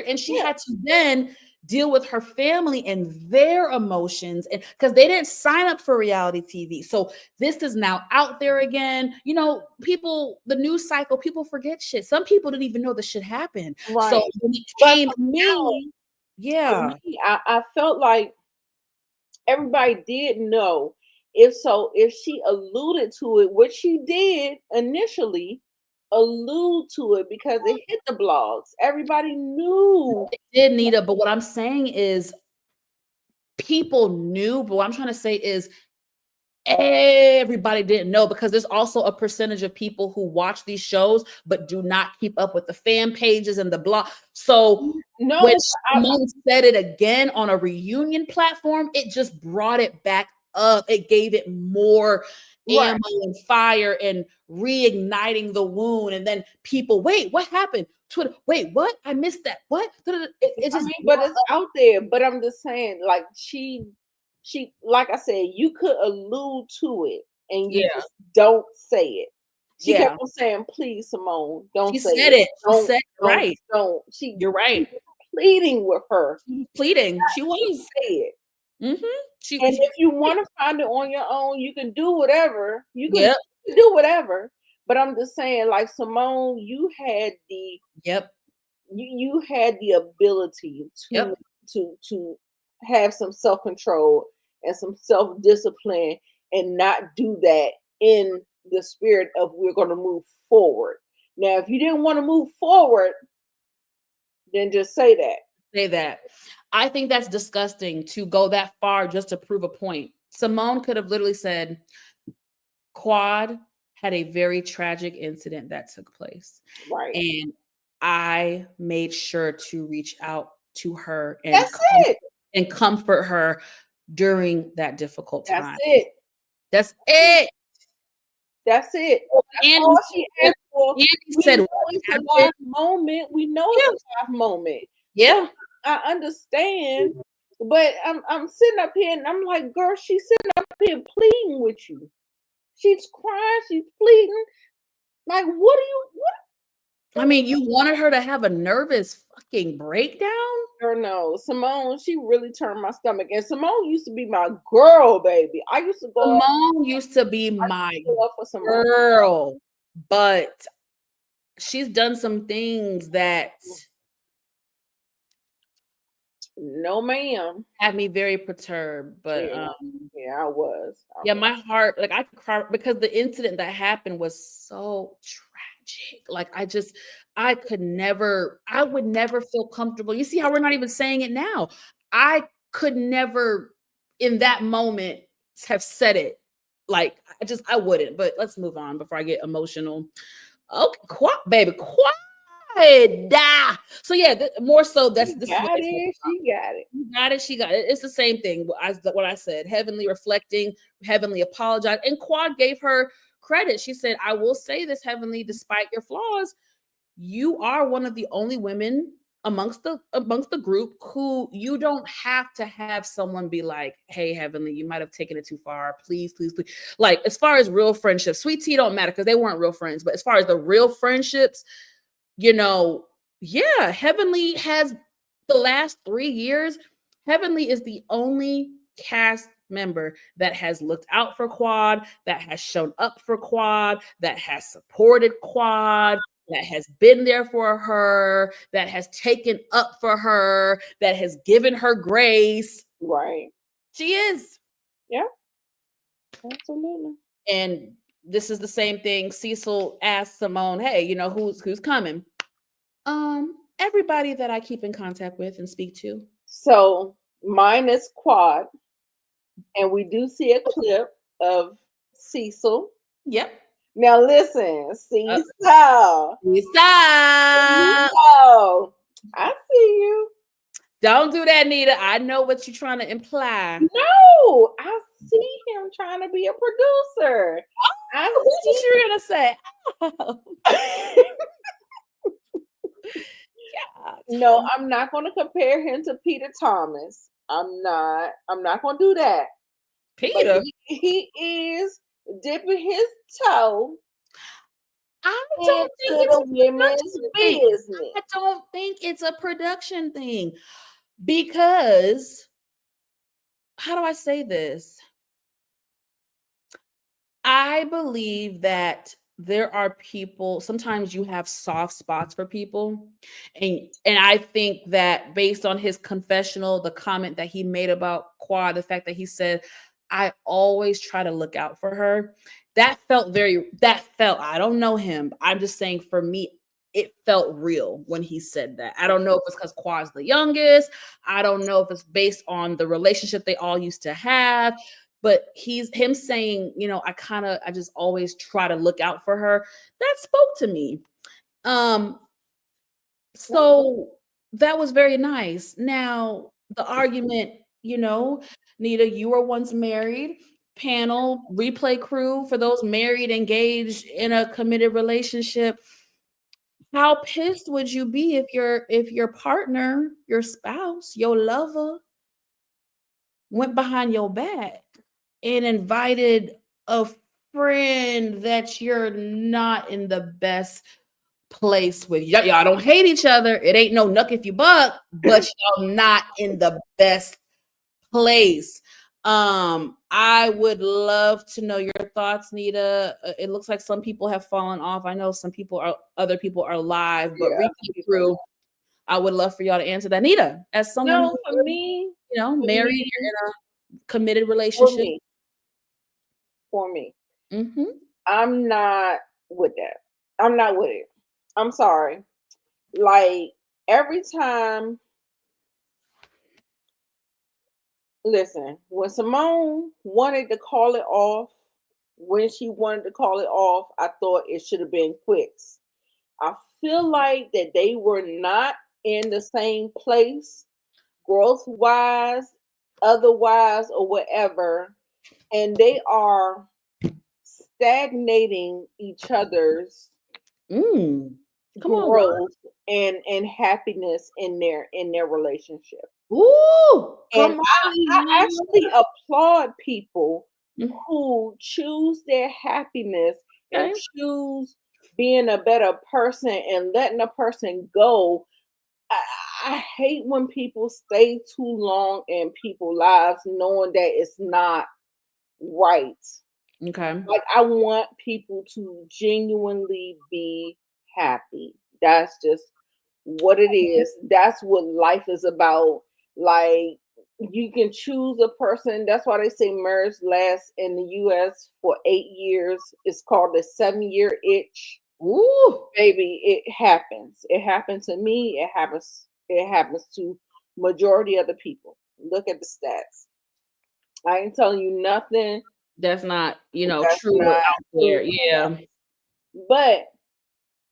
And she had to then deal with her family and their emotions, and because they didn't sign up for reality TV. So this is now out there again. You know, people, the news cycle, people forget shit. Some people didn't even know the shit happened. Right. So when it But came for me, yeah. I felt like everybody did know. If she alluded to it, which she did initially allude to it because it hit the blogs. Everybody knew. It did, Nita, but what I'm saying is people knew, but what I'm trying to say is everybody didn't know, because there's also a percentage of people who watch these shows but do not keep up with the fan pages and the blog. So No, when Simone said it again on a reunion platform, it just brought it back up. It gave it more ammo and fire and reigniting the wound. And then people, wait, what happened? Twitter, wait, what? I missed that. What? It just, but it's out there. But I'm just saying, like she, like I said, you could allude to it and you just don't say it. She kept on saying, "Please, Simone, don't she say said it. She said right. Don't. You're right. She was pleading with her. Pleading. She was. Say it. Mm-hmm. And if you want to find it on your own, you can do whatever. You can Yep. do whatever. But I'm just saying, like Simone, you had the you had the ability to have some self-control and some self-discipline and not do that in the spirit of we're going to move forward. Now, if you didn't want to move forward, then just say that. Say that. I think that's disgusting to go that far just to prove a point. Simone could have literally said, Quad had a very tragic incident that took place. Right. And I made sure to reach out to her and, and comfort her during that difficult time. That's it. That's it. That's it. And all she asked for. He said, it's a live moment. We know it's a live moment. Yeah. I understand. But I'm sitting up here and I'm like, girl, she's sitting up here pleading with you. She's crying, she's pleading. Like, what? I mean, you wanted her to have a nervous fucking breakdown? Or no, Simone, she really turned my stomach. And Simone used to be my girl, baby. I used to go. Simone used to be my girl, but she's done some things that no, ma'am, had me very perturbed. But I was. My heart, like I cried because the incident that happened was so tragic. Like I would never feel comfortable. You see how we're not even saying it now. I could never in that moment have said it. Like I wouldn't, but let's move on before I get emotional. Okay, baby, quiet. So yeah, more so that's She got it. She got it. It's the same thing as what I said. Heavenly reflecting, Heavenly apologized, and Quad gave her credit. She said, "I will say this, Heavenly, despite your flaws, you are one of the only women amongst the group who you don't have to have someone be like, hey, Heavenly, you might have taken it too far. Please, please, please." Like as far as real friendships, Sweet Tea don't matter because they weren't real friends. But as far as the real friendships, you know, yeah, Heavenly has the last 3 years. Heavenly is the only cast member that has looked out for Quad, that has shown up for Quad, that has supported Quad, that has been there for her, that has taken up for her, that has given her grace. Right. She is. Yeah. Absolutely. And this is the same thing. Cecil asked Simone, hey, you know, who's coming? Everybody that I keep in contact with and speak to. So mine is Quad. And we do see a clip of Cecil. Yep. Now listen, see, Uh, so Lisa, I see you. don't do that, Nita. I know what you're trying to imply. No, I see him trying to be a producer. I What did see. you gonna say? Oh, God. No, I'm not going to compare him to Peter Thomas. I'm not. I'm not going to do that. But Peter, he is dipping his toe I into don't think it's the a women's production thing. business. I don't think it's a production thing because how do I say this? I believe that there are people, sometimes you have soft spots for people. And I think that based on his confessional, the comment that he made about Quad, the fact that he said, I always try to look out for her. I don't know him. I'm just saying for me, it felt real when he said that. I don't know if it's because Quad's the youngest. I don't know if it's based on the relationship they all used to have, but he's him saying, I just always try to look out for her. That spoke to me. Um, so that was very nice. Now, the argument, Nita, you were once married. Panel, replay crew for those married, engaged in a committed relationship. How pissed would you be if your partner, your spouse, your lover went behind your back and invited a friend that you're not in the best place with? Y'all don't hate each other. It ain't no nuck if you buck, but y'all not in the best place. I would love to know your thoughts, Nita. It looks like some people have fallen off. I know other people are live, but Yeah. repeat through. I would love for y'all to answer that. Nita, as someone No, who, for me, married, you're in a committed for relationship. me, for me, Mm-hmm. I'm not with that. I'm not with it. I'm sorry. Like every time, listen, when Simone wanted to call it off, when she wanted to call it off, I thought it should have been quits. I feel like that they were not in the same place, growth wise, otherwise, or whatever, and they are stagnating each other's Come on, girl. growth and happiness in their relationship. Ooh, And come I on. actually applaud people Mhm. who choose their happiness and Okay. choose being a better person and letting a person go. I, I hate when people stay too long in people's lives knowing that it's not right. Okay. Like I want people to genuinely be happy. That's just what it is. That's what life is about. Like you can choose a person. That's why they say marriage lasts in the US for 8 years. It's called the 7-year itch. Ooh. Baby, it happens. It happened to me. It happens to majority of the people. Look at the stats. I ain't telling you nothing That's not, that's true or not out there. true. Yeah. But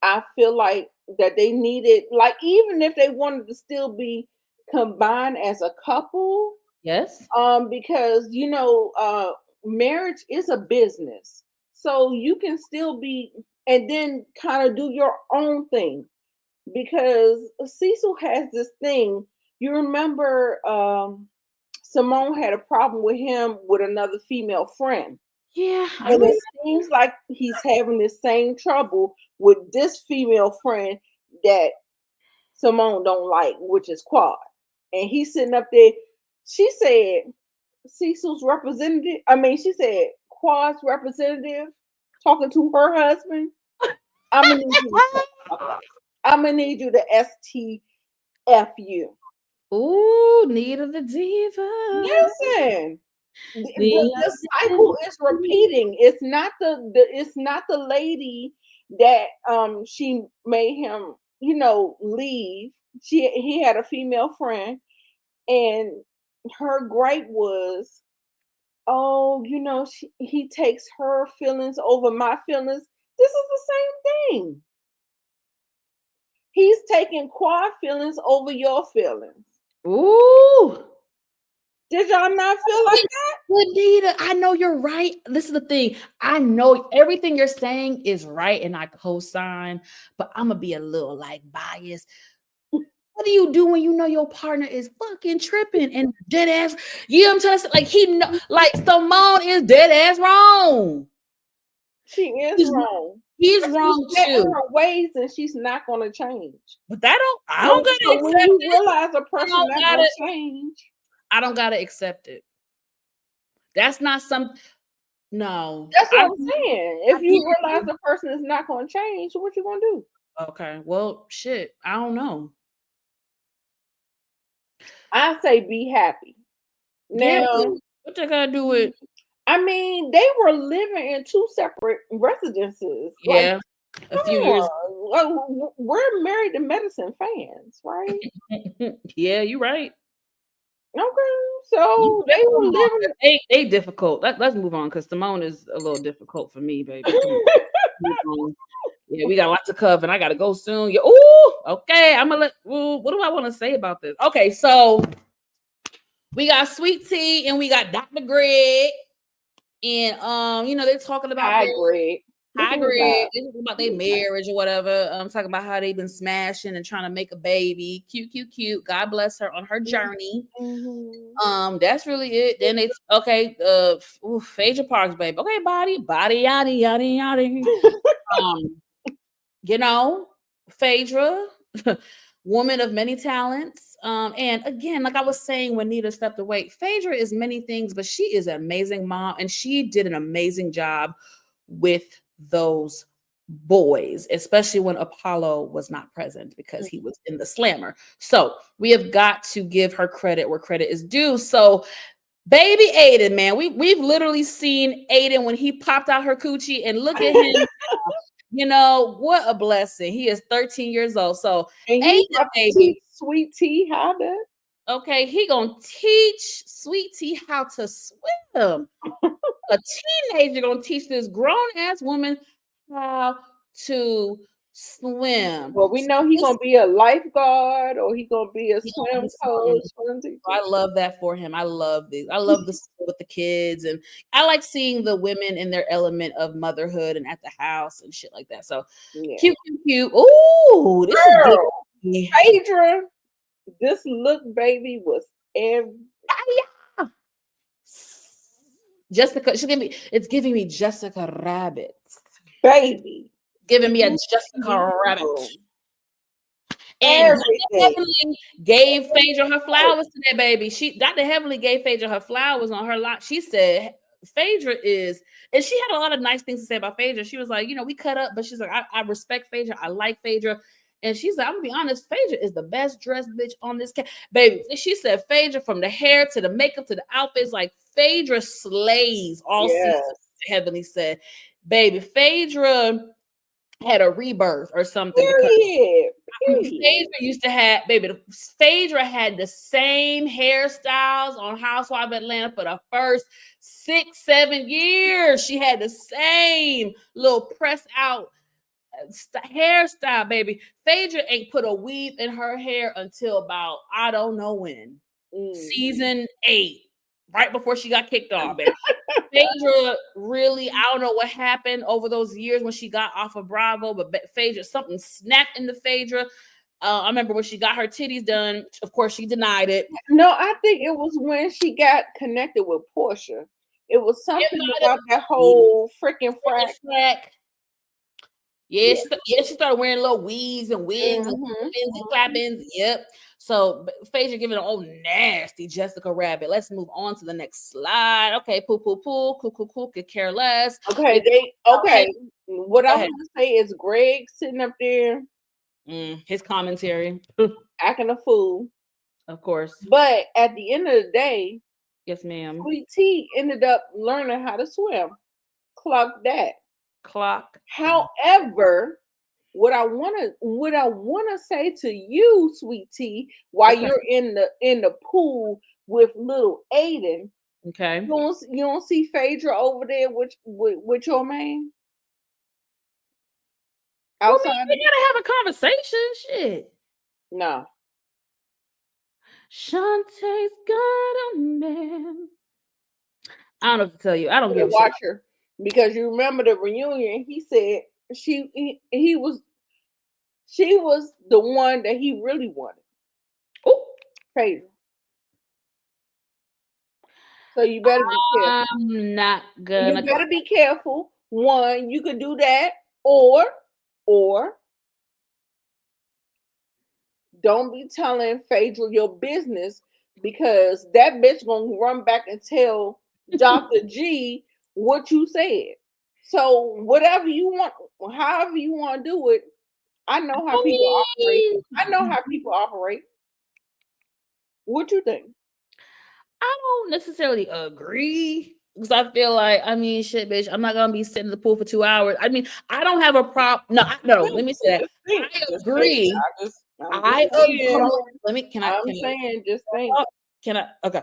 I feel like that they needed, like, even if they wanted to still be combined as a couple, Yes. because marriage is a business, so you can still be, and then kind of do your own thing. Because Cecil has this thing. You remember, Simone had a problem with him with another female friend. Yeah, I And remember. it seems like he's having the same trouble with this female friend that Simone don't like, which is Quad. And he's sitting up there. She said Cecil's representative. I mean, she said Quad's representative talking to her husband. I'm gonna need you to shut up. I'm gonna need you to STFU. Ooh, Nita the Diva. Listen, the, Nita the the cycle is repeating. It's not the lady that she made him leave. He had a female friend, and her gripe was oh, he takes her feelings over my feelings. This is the same thing. He's taking Quad feelings over your feelings. Ooh. Did y'all not feel like that? Anita, I know you're right. This is the thing. I know everything you're saying is right, and I co-sign, but I'm gonna be a little like biased. What do you do when you know your partner is fucking tripping and dead ass? You know what I'm trying to say? Like he know, like Simone is dead ass wrong. She is wrong. He's wrong She's set in too. her ways, and she's not going to change. But I don't gotta So accept when you it. realize a person not going to change, I don't gotta accept it. That's not some. No, that's what I'm saying. If you realize the person is not going to change, what you going to do? Okay, well, shit, I don't know. I say be happy. Yeah, Now, what they gotta do with? I mean, they were living in two separate residences. Yeah, a few years. We're Married to Medicine fans, right? Yeah, you're right. Okay, so they were living. They difficult. Let's move on because Simone is a little difficult for me, baby. Yeah, we got a lot to cover, and I gotta go soon. Yeah, ooh, okay. I'm gonna let. Ooh, what do I want to say about this? Okay, so we got Sweet Tea and we got Dr. Greg, and they're talking about Hi, Greg. Hi, Greg. They're talking about their marriage or whatever. Talking about how they've been smashing and trying to make a baby. Cute. God bless her on her journey. Mm-hmm. That's really it. Then it's okay. Phaedra Parks, babe. Okay, body, yada. Phaedra, woman of many talents. And again, like I was saying when Nita stepped away, Phaedra is many things, but she is an amazing mom, and she did an amazing job with those boys, especially when Apollo was not present because he was in the slammer. So we have got to give her credit where credit is due. So baby Aiden, man, we've literally seen Aiden when he popped out her coochie, and look at him. What a blessing. He is 13 years old. So and Aiden, baby, Sweet Tea how to. Okay, he gonna teach Sweet Tea how to swim. A teenager gonna teach this grown ass woman how to swim. Well, we know he's gonna be a lifeguard or he's gonna be a swim coach. I love that for him. I love this. I love this with the kids, and I like seeing the women in their element of motherhood and at the house and shit like that. So cute. Ooh, this Girl, is Phaedra. This look, baby, was every. Jessica, it's giving me Jessica Rabbit. Baby. Giving me a Jessica Rabbit. And Heavenly gave Phaedra her flowers today, baby. Dr. Heavenly gave Phaedra her flowers on her lot. She said Phaedra is, and she had a lot of nice things to say about Phaedra. She was like, we cut up, but she's like, I respect Phaedra. I like Phaedra. And she's like, I'm gonna be honest, Phaedra is the best dressed bitch on this baby. She said Phaedra, from the hair to the makeup to the outfits, like Phaedra slays all seasons. Heavenly said, baby, Phaedra had a rebirth or something. Phaedra used to have, Phaedra had the same hairstyles on Housewives of Atlanta for the first 6-7 years. She had the same little press out hairstyle, baby. Phaedra ain't put a weave in her hair until about, I don't know when, season 8, right before she got kicked off, baby. Phaedra really, I don't know what happened over those years when she got off of Bravo, but Phaedra, something snapped into Phaedra. I remember when she got her titties done. Of course, she denied it. No, I think it was when she got connected with Portia. It was something about that whole freaking frack. Yeah, she started wearing little weaves and wigs and clappings. Yep. So Phaedra giving an old nasty Jessica Rabbit. Let's move on to the next slide. Okay, cool, could care less. Okay, what I want to say is Greg sitting up there, his commentary, acting a fool, of course. But at the end of the day, yes, ma'am, Sweet Tea ended up learning how to swim. Clock that. However, what I wanna say to you, Sweet Tea, while you're in the pool with little Aiden, Okay. You don't see Phaedra over there with your man Well, outside. we gotta have a conversation. Shit. No. Shantae's got a man. I don't know what to tell you. I don't To give a watch shit. her because you remember the reunion. He said she was the one that he really wanted. Oh, Phaedra. So you better be careful. I'm not You gonna. better be careful. One, you could do that, or don't be telling Phaedra your business because that bitch gonna run back and tell Dr. G what you said. So whatever you want, however you want to do it, I know how people operate. I know how people operate. What you think? I don't necessarily agree because I feel like, I mean, shit, bitch, I'm not gonna be sitting in the pool for 2 hours. I mean, I don't have a problem. No, let me say that. I agree. I agree. Hold on. Let me. Can I? Just think. Can I? Okay.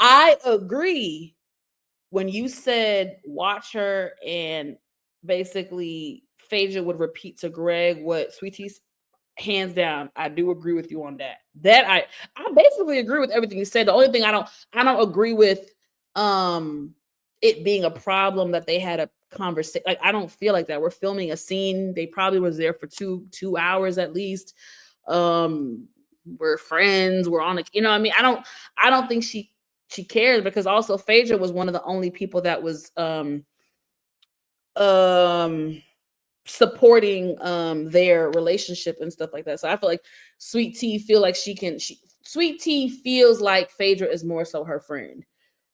I agree when you said watch her and basically Phaedra would repeat to Greg what Sweet Tea. Hands down, I do agree with you on that. I basically agree with everything you said. The only thing I don't agree with it being a problem that they had a conversation. Like, I don't feel like that. We're filming a scene. They probably was there for two hours at least. We're friends. We're on a, you know what I mean? I don't think she cares because also Phaedra was one of the only people that was supporting their relationship and stuff like that. So I feel like Sweet Tea Sweet Tea feels like Phaedra is more so her friend.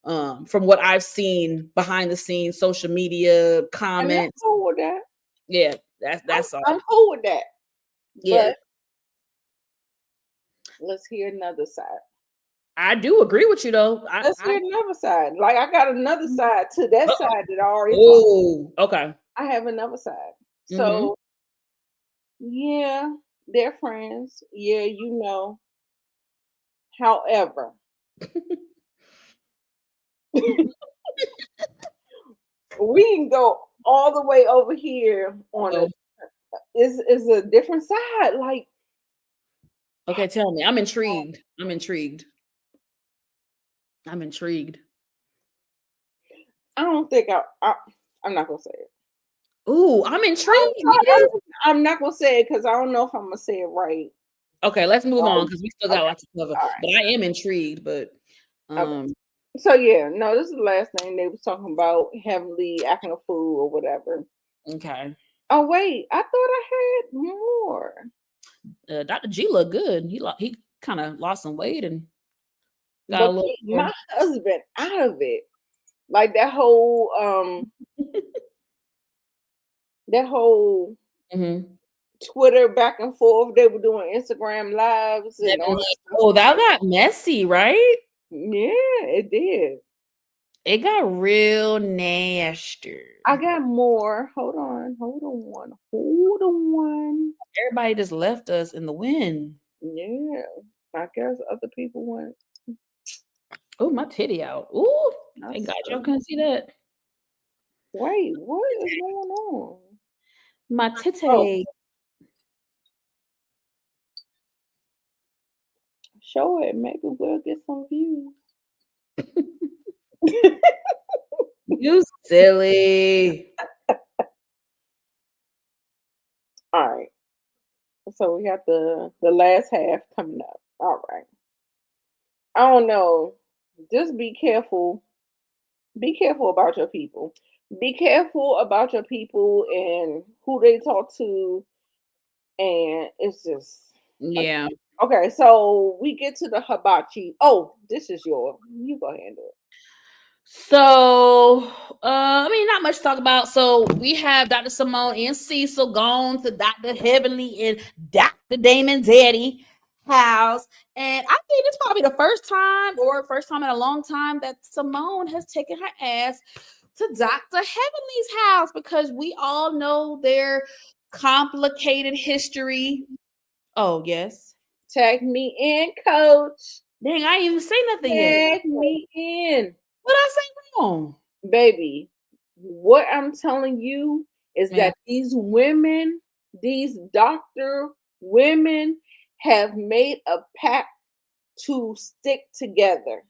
From what I've seen behind the scenes, social media comments. I'm cool with that. Yeah, that's all. I'm cool with that. Yeah. But let's hear another side. I do agree with you though. Let's hear another side. Like I got another side to that side that I already talked. Okay. I have another side. So yeah, they're friends. Yeah, you know. However, we can go all the way over here on is a different side. Like, okay, tell me. I'm intrigued. I'm intrigued. I don't think I'm not gonna say it. Ooh, I'm intrigued. I'm not gonna say it because I don't know if I'm gonna say it right. Okay, let's move on because we still got lots to cover. Right. But I am intrigued. But so yeah, no, this is the last thing they was talking about heavily acting a fool or whatever. Okay. Oh wait, I thought I had more. Dr. G looked good. He kind of lost some weight and got a little. My husband out of it, like that whole Twitter back and forth. They were doing Instagram lives and all that. Oh, that got messy, right? Yeah, it did. It got real nasty. I got more. Hold on. Everybody just left us in the wind. Yeah, I guess other people went. Oh, my titty out. Ooh, thank God y'all couldn't see that. Wait, what is going on? My titty. Oh. Show it. Maybe we'll get some views. You silly. All right. So we got the last half coming up. All right. I don't know. Just be careful. Be careful about your people. Be careful about your people and who they talk to. And it's just yeah. Okay, so we get to the hibachi. Oh, this is your. You go ahead and do it. So, I mean, not much to talk about. So we have Dr. Simone and Cecil gone to Dr. Heavenly and Dr. Damon Daddy house. And I think it's probably the first time in a long time that Simone has taken her ass to Dr. Heavenly's house because we all know their complicated history. Oh, yes. Tag me in, coach. Dang, I didn't even say nothing yet. Tag me in. What I say wrong? Baby, what I'm telling you is Yeah. that these women, these doctor women, have made a pact to stick together.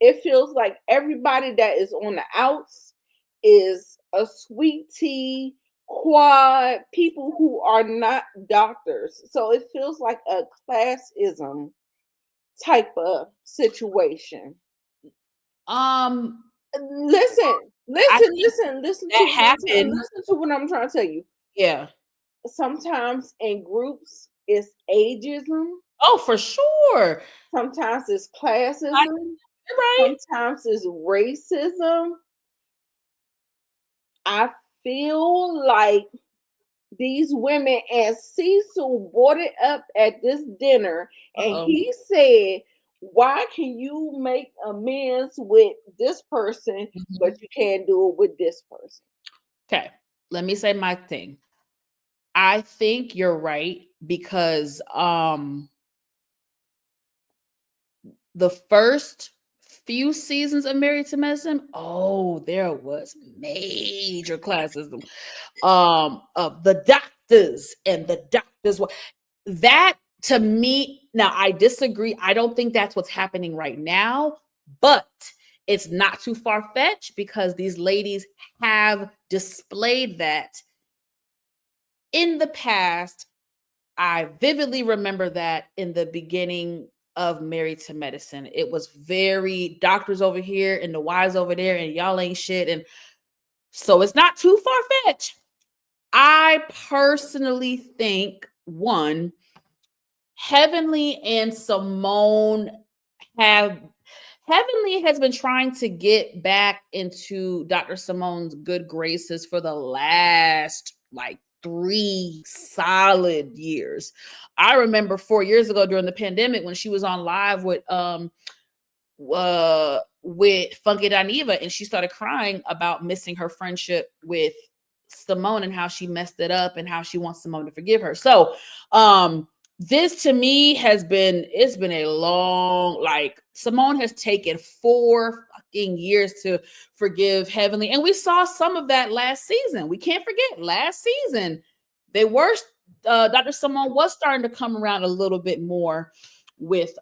It feels like everybody that is on the outs is a sweet tea, quad, people who are not doctors. So it feels like a classism type of situation. Um, Listen, I listen, think listen, listen to that what happened. listen to what I'm trying to tell you. Yeah. Sometimes in groups it's ageism, Oh, for sure. sometimes it's I, classism, you're right. sometimes it's racism. I feel like these women, and Cecil brought it up at this dinner, and Uh-oh. he said, why can you make amends with this person, but Mhm. you can't do it with this person? Okay. Let me say my thing. I think you're right because the first few seasons of Married to Medicine, oh, there was major classism of the doctors and the doctors. That to me, now I disagree. I don't think that's what's happening right now, but it's not too far fetched because these ladies have displayed that in the past. I vividly remember that in the beginning of Married to Medicine. It was very doctors over here and the wives over there, and y'all ain't shit. And so it's not too far fetched. I personally think one, Heavenly and Simone have Heavenly has been trying to get back into Dr. Simone's good graces for the last like 3 solid years. I remember 4 years ago during the pandemic when she was on live with Funky Dineva, and she started crying about missing her friendship with Simone and how she messed it up and how she wants Simone to forgive her. So this to me it's been a long, like Simone has taken 4 fucking years to forgive Heavenly. And we saw some of that last season. We can't forget last season. They were Dr. Simone was starting to come around a little bit more with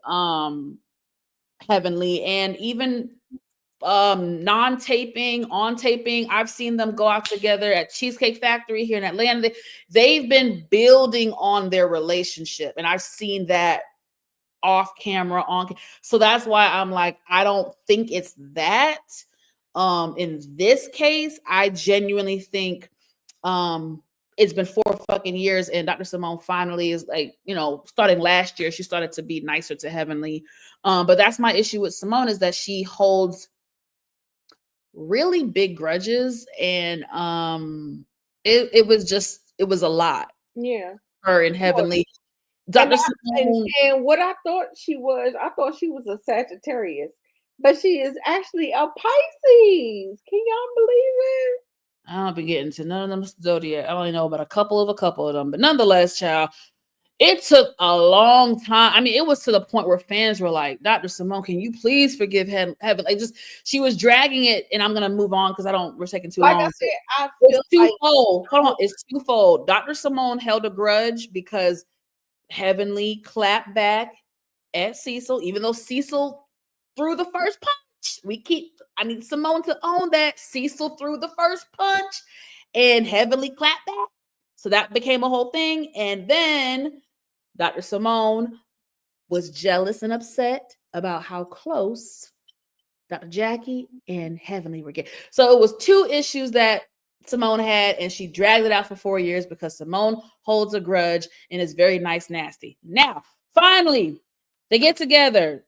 Heavenly, and even non-taping, on taping. I've seen them go out together at Cheesecake Factory here in Atlanta. They've been building on their relationship, and I've seen that off camera, so that's why I'm like, I don't think it's that. In this case, I genuinely think it's been 4 fucking years, and Dr. Simone finally is like, starting last year, she started to be nicer to Heavenly. But that's my issue with Simone, is that she holds really big grudges, and it was a lot. Yeah. Her and Heavenly. And, Dr. Simone, and what I thought she was a Sagittarius, but she is actually a Pisces. Can y'all believe it? I don't be getting to none of them zodiac. I only know about a couple of them, but nonetheless, child, it took a long time. I mean, it was to the point where fans were like, Dr. Simone, can you please forgive Heaven? Like, just, she was dragging it, and I'm gonna move on because we're taking too Like long. I said, I feel It's twofold. Hold on, it's twofold. Dr. Simone held a grudge because Heavenly clapped back at Cecil, even though Cecil threw the first punch. I need Simone to own that. Cecil threw the first punch and Heavenly clapped back. So that became a whole thing. And then Dr. Simone was jealous and upset about how close Dr. Jackie and Heavenly were getting. So it was 2 issues that Simone had, and she dragged it out for 4 years because Simone holds a grudge and is very nice, nasty. Now, finally, they get together.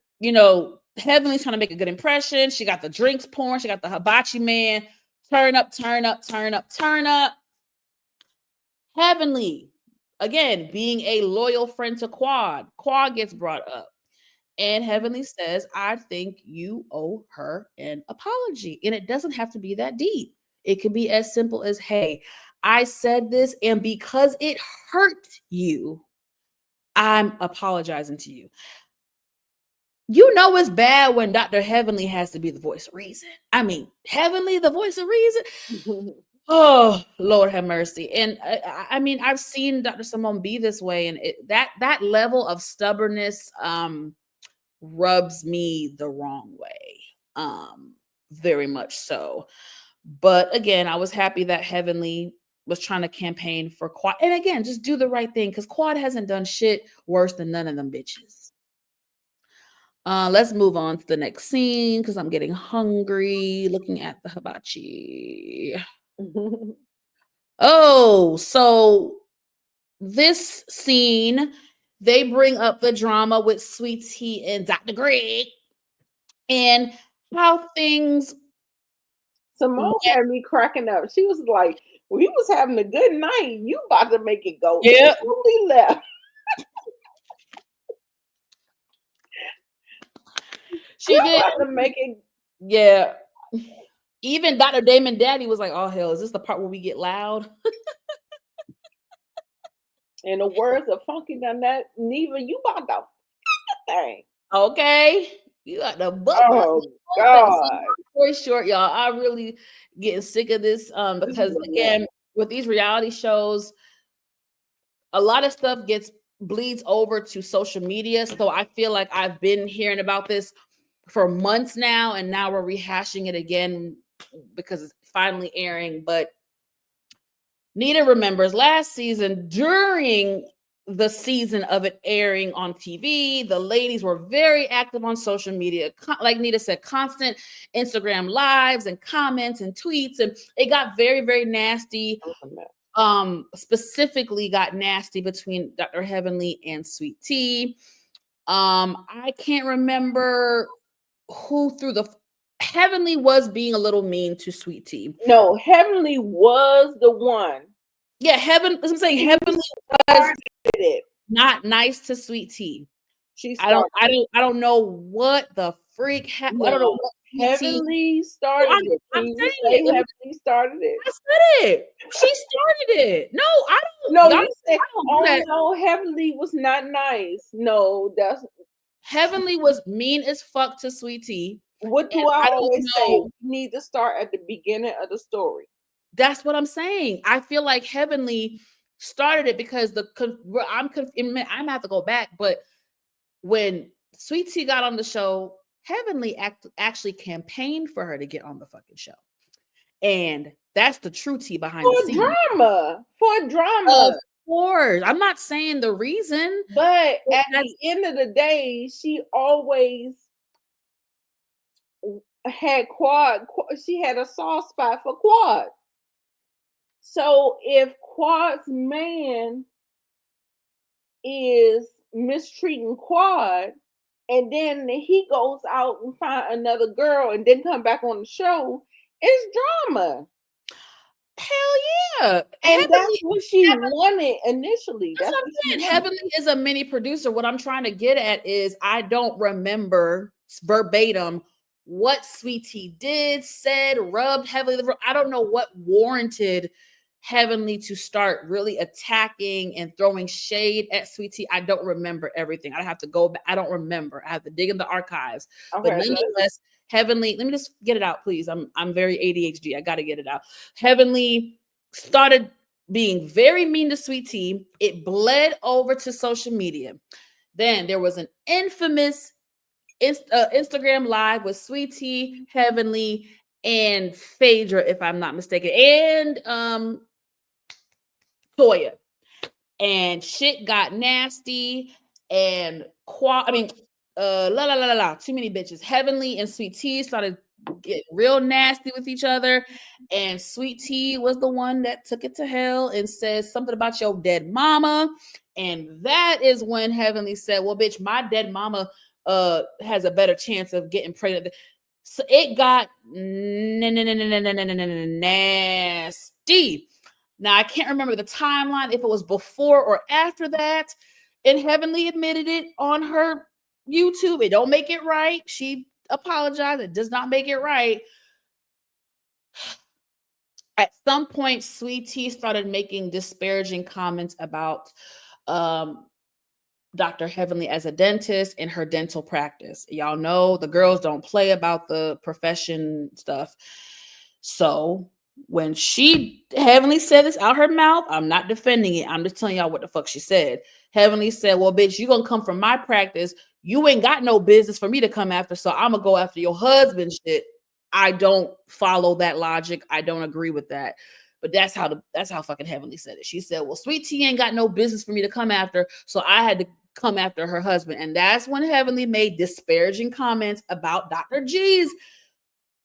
Heavenly's trying to make a good impression. She got the drinks pouring. She got the hibachi man. Turn up, turn up, turn up, turn up. Heavenly, again, being a loyal friend to Quad. Quad gets brought up. And Heavenly says, I think you owe her an apology. And it doesn't have to be that deep. It could be as simple as, hey, I said this, and because it hurt you, I'm apologizing to you. you know it's bad when Dr. Heavenly has to be the voice of reason. I mean, Heavenly, the voice of reason. Oh, Lord have mercy. And I mean, I've seen Dr. Simone be this way, and that level of stubbornness rubs me the wrong way. Very much so. But again, I was happy that Heavenly was trying to campaign for Quad. And again, just do the right thing, because Quad hasn't done shit worse than none of them bitches. Let's move on to the next scene because I'm getting hungry looking at the hibachi. Oh, so this scene, they bring up the drama with Sweet Tea and Dr. Greg and how things. Simone had me cracking up. She was like, "We was having a good night. You about to make it go." Yeah. We left. She did about to make it. Yeah. Even Dr. Damon Daddy was like, "Oh hell, is this the part where we get loud?" In the words of Funky Donette, Neva, you about to thing. Okay. You got the book. Oh God. Story short, y'all, I really getting sick of this. Because again, with these reality shows, a lot of stuff bleeds over to social media. So I feel like I've been hearing about this for months now, and now we're rehashing it again because it's finally airing. But Nita remembers last season, during the season of it airing on TV, the ladies were very active on social media. Like Nita said, constant Instagram lives and comments and tweets, and it got very, very nasty. Specifically got nasty between Dr. Heavenly and Sweet Tea. I can't remember who threw the. Heavenly was being a little mean to Sweet Tea. No, Heavenly was the one. Yeah, I'm saying Heavenly was not nice to Sweet Tea. I don't know what the freak happened. I don't know what Heavenly started it. Heavenly started it. I said it. She started it. No, I don't. No, you said, no, Heavenly was not nice. No, that's Heavenly was mean as fuck to Sweet Tea. What do I always say? You need to start at the beginning of the story. That's what I'm saying. I feel like Heavenly started it because I'm gonna have to go back, but when Sweet Tea got on the show, Heavenly actually campaigned for her to get on the fucking show, and that's the true tea behind the scenes. For drama. Of course, I'm not saying the reason, but at the end of the day, she always had Quad. She had a soft spot for Quad. So if Quad's man is mistreating Quad, and then he goes out and find another girl and then come back on the show, it's drama. Hell yeah. And that's what she wanted initially. That's what I'm saying. Heavenly is a mini producer. What I'm trying to get at is I don't remember verbatim what Sweet Tea did, said, rubbed Heavenly. I don't know what warranted Heavenly to start really attacking and throwing shade at Sweet Tea. I don't remember everything. I have to go back. I don't remember. I have to dig in the archives. Okay, but nonetheless, Heavenly, let me just get it out, please. I'm very ADHD. I got to get it out. Heavenly started being very mean to Sweet Tea. It bled over to social media. Then there was an infamous Instagram live with Sweet Tea, Heavenly, and Phaedra, if I'm not mistaken, and Toya. And shit got nasty, and too many bitches. Heavenly and Sweet Tea started getting real nasty with each other, and Sweet Tea was the one that took it to hell and says something about your dead mama. And that is when Heavenly said, well, bitch, my dead mama has a better chance of getting pregnant. So it got nasty. Now, I can't remember the timeline, if it was before or after that. And Heavenly admitted it on her YouTube. It don't make it right. She apologized. It does not make it right. At some point, Sweet Tea started making disparaging comments about Dr. Heavenly as a dentist in her dental practice. Y'all know the girls don't play about the profession stuff. So when Heavenly said this out her mouth, I'm not defending it. I'm just telling y'all what the fuck she said. Heavenly said, well, bitch, you gonna come from my practice. You ain't got no business for me to come after. So I'm gonna go after your husband shit. I don't follow that logic. I don't agree with that. But that's how fucking Heavenly said it. She said, well, Sweet Tea ain't got no business for me to come after. So I had to come after her husband. And that's when Heavenly made disparaging comments about Dr. G's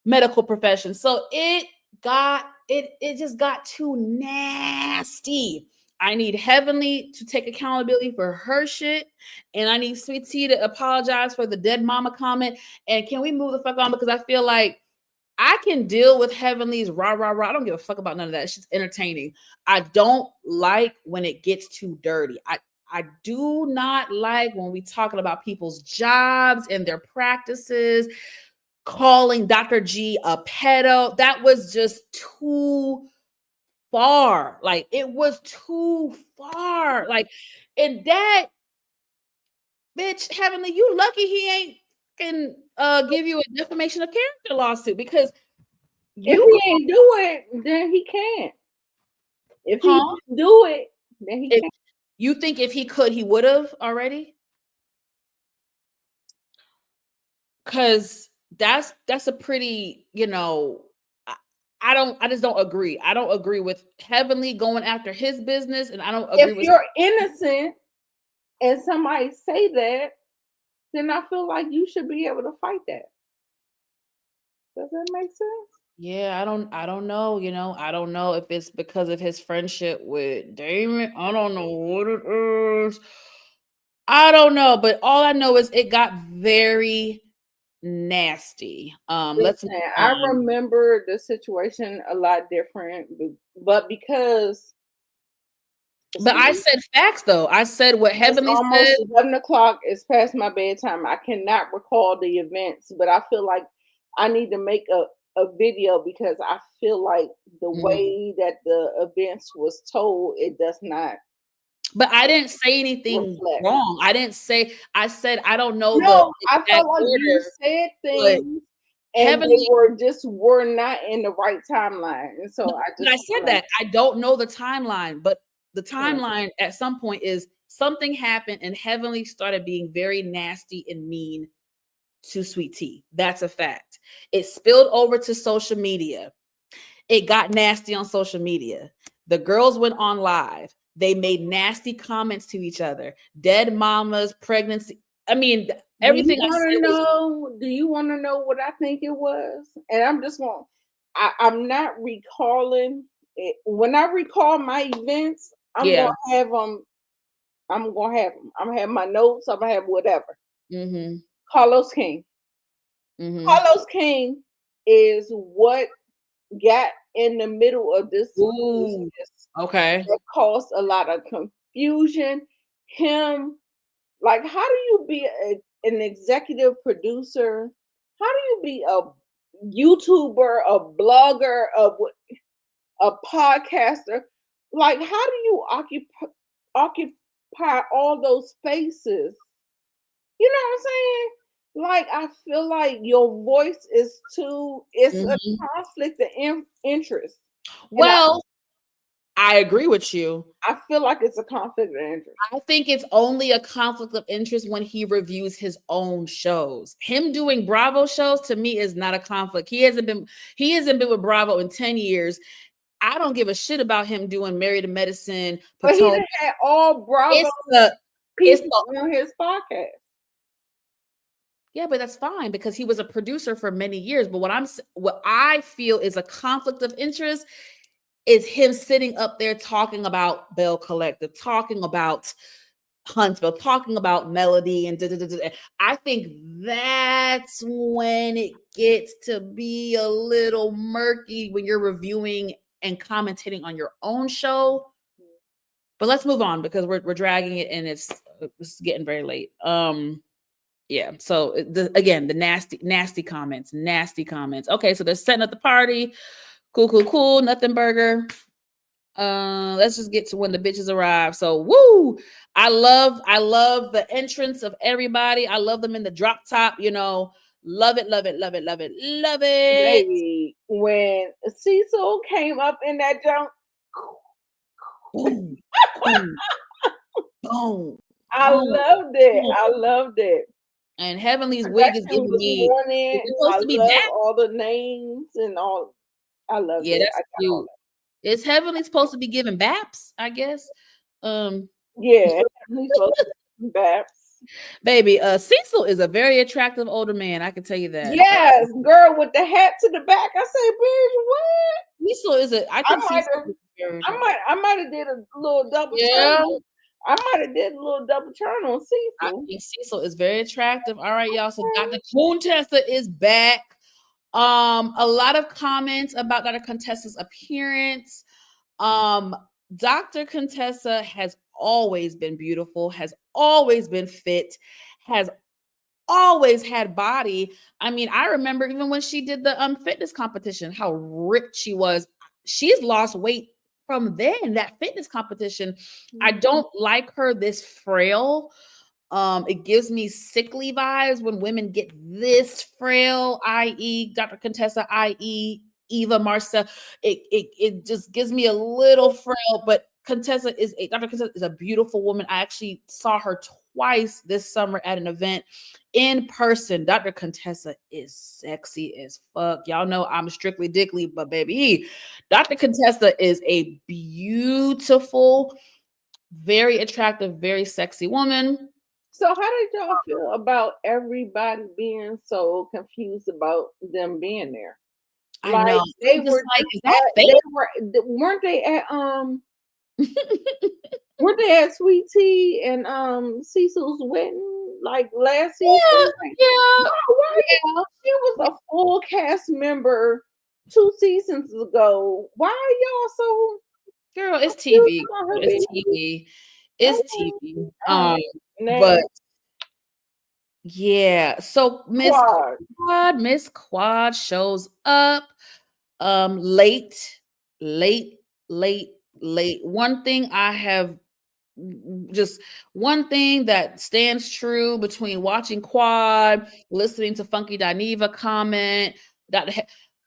medical profession. So it just got too nasty. I need Heavenly to take accountability for her shit. And I need Sweet Tea to apologize for the dead mama comment. And can we move the fuck on? Because I feel like I can deal with Heavenly's rah, rah, rah. I don't give a fuck about none of that. It's just entertaining. I don't like when it gets too dirty. I do not like when we talking about people's jobs and their practices, calling Dr. G a pedo. That was just too far. Like, it was too far. Like, and that, bitch, Heavenly, you lucky he ain't can give you a defamation of character lawsuit, because if he ain't do it, then he can't. If he do it, then he can't. You think if he could, he would have already? Because that's a pretty, I just don't agree. I don't agree with Heavenly going after his business, and I don't agree with. If you're innocent and somebody say that, then I feel like you should be able to fight that. Does that make sense? Yeah, I don't know, I don't know if it's because of his friendship with Damon. I don't know what it is. I don't know, but all I know is it got very nasty. Listen, I remember the situation a lot different, but because. But I said facts, though. I said what Heavenly said. 11 o'clock is past my bedtime. I cannot recall the events, but I feel like I need to make a video because I feel like the way that the events was told, it does not. But I didn't say anything wrong. I said I don't know. No, I felt like you said things and they were not in the right timeline. And so I said that. I don't know the timeline, but the timeline at some point is something happened and Heavenly started being very nasty and mean to Sweet Tea. That's a fact. It spilled over to social media. It got nasty on social media. The girls went on live. They made nasty comments to each other. Dead mamas, pregnancy. I mean, everything I said. Do you want to know what I think it was? And I'm just going. I'm not recalling it. When I recall my events, I'm gonna have them. I'm gonna have my notes. I'm gonna have whatever. Mm-hmm. Carlos King. Mm-hmm. Carlos King is what got in the middle of this. Okay. That caused a lot of confusion. Him, like, how do you be an executive producer? How do you be a YouTuber, a blogger, a podcaster? Like, how do you occupy all those spaces? You know what I'm saying? Like, I feel like your voice is it's a conflict of interest. Well, I agree with you. I feel like it's a conflict of interest. I think it's only a conflict of interest when he reviews his own shows. Him doing Bravo shows to me is not a conflict. He hasn't been with Bravo in 10 years. I don't give a shit about him doing Married to Medicine. But he had all Bravo people on his podcast. Yeah, but that's fine because he was a producer for many years. But what I feel is a conflict of interest is him sitting up there talking about Bell Collective, talking about Huntsville, talking about Melody, and I think that's when it gets to be a little murky when you're reviewing and commentating on your own show. But let's move on because we're dragging it and it's getting very late. Yeah. So the nasty comments. Okay. So they're setting up the party. Cool. Nothing burger. Let's just get to when the bitches arrive. So woo! I love the entrance of everybody. I love them in the drop top, you know. Love it, love it, love it, love it, love it. Baby, when Cecil came up in that jump, Boom, boom, boom. I loved it. I loved it. And Heavenly's wig is giving me. It's supposed to be love back. all the names and all. I love it. Yeah, that's I got all cute. Is Heavenly supposed to be giving baps? I guess. Yeah, he's supposed to be baps. Baby, Cecil is a very attractive older man. I can tell you that. Yes, girl with the hat to the back. I say, bitch, what? Cecil is a. I think I might have did a little double Yeah. turn. I might have did a little double turn on Cecil. I think Cecil is very attractive. All right, y'all. So Dr. Contessa is back. A lot of comments about Dr. Contessa's appearance. Dr. Contessa has always been beautiful, has always been fit, has always had body. I mean, I remember even when she did the fitness competition, how ripped she was. She's lost weight from then, that fitness competition. Mm-hmm. I don't like her this frail. It gives me sickly vibes when women get this frail, i.e. Dr. Contessa, i.e. Eva Marcel. It just gives me a little frail, but Dr. Contessa is a beautiful woman. I actually saw her twice this summer at an event in person. Dr. Contessa is sexy as fuck. Y'all know I'm strictly dickly, but baby, Dr. Contessa is a beautiful, very attractive, very sexy woman. So how did y'all feel about everybody being so confused about them being there? I know. They were weren't they at weren't they at Sweet Tea and Cecil's wedding like last season? Yeah. She was a full cast member 2 seasons ago. Why are y'all so? Girl, it's TV. It's TV. It's TV. But yeah, so Miss Quad shows up late. One thing that stands true between watching Quad, listening to Funky Dineva comment,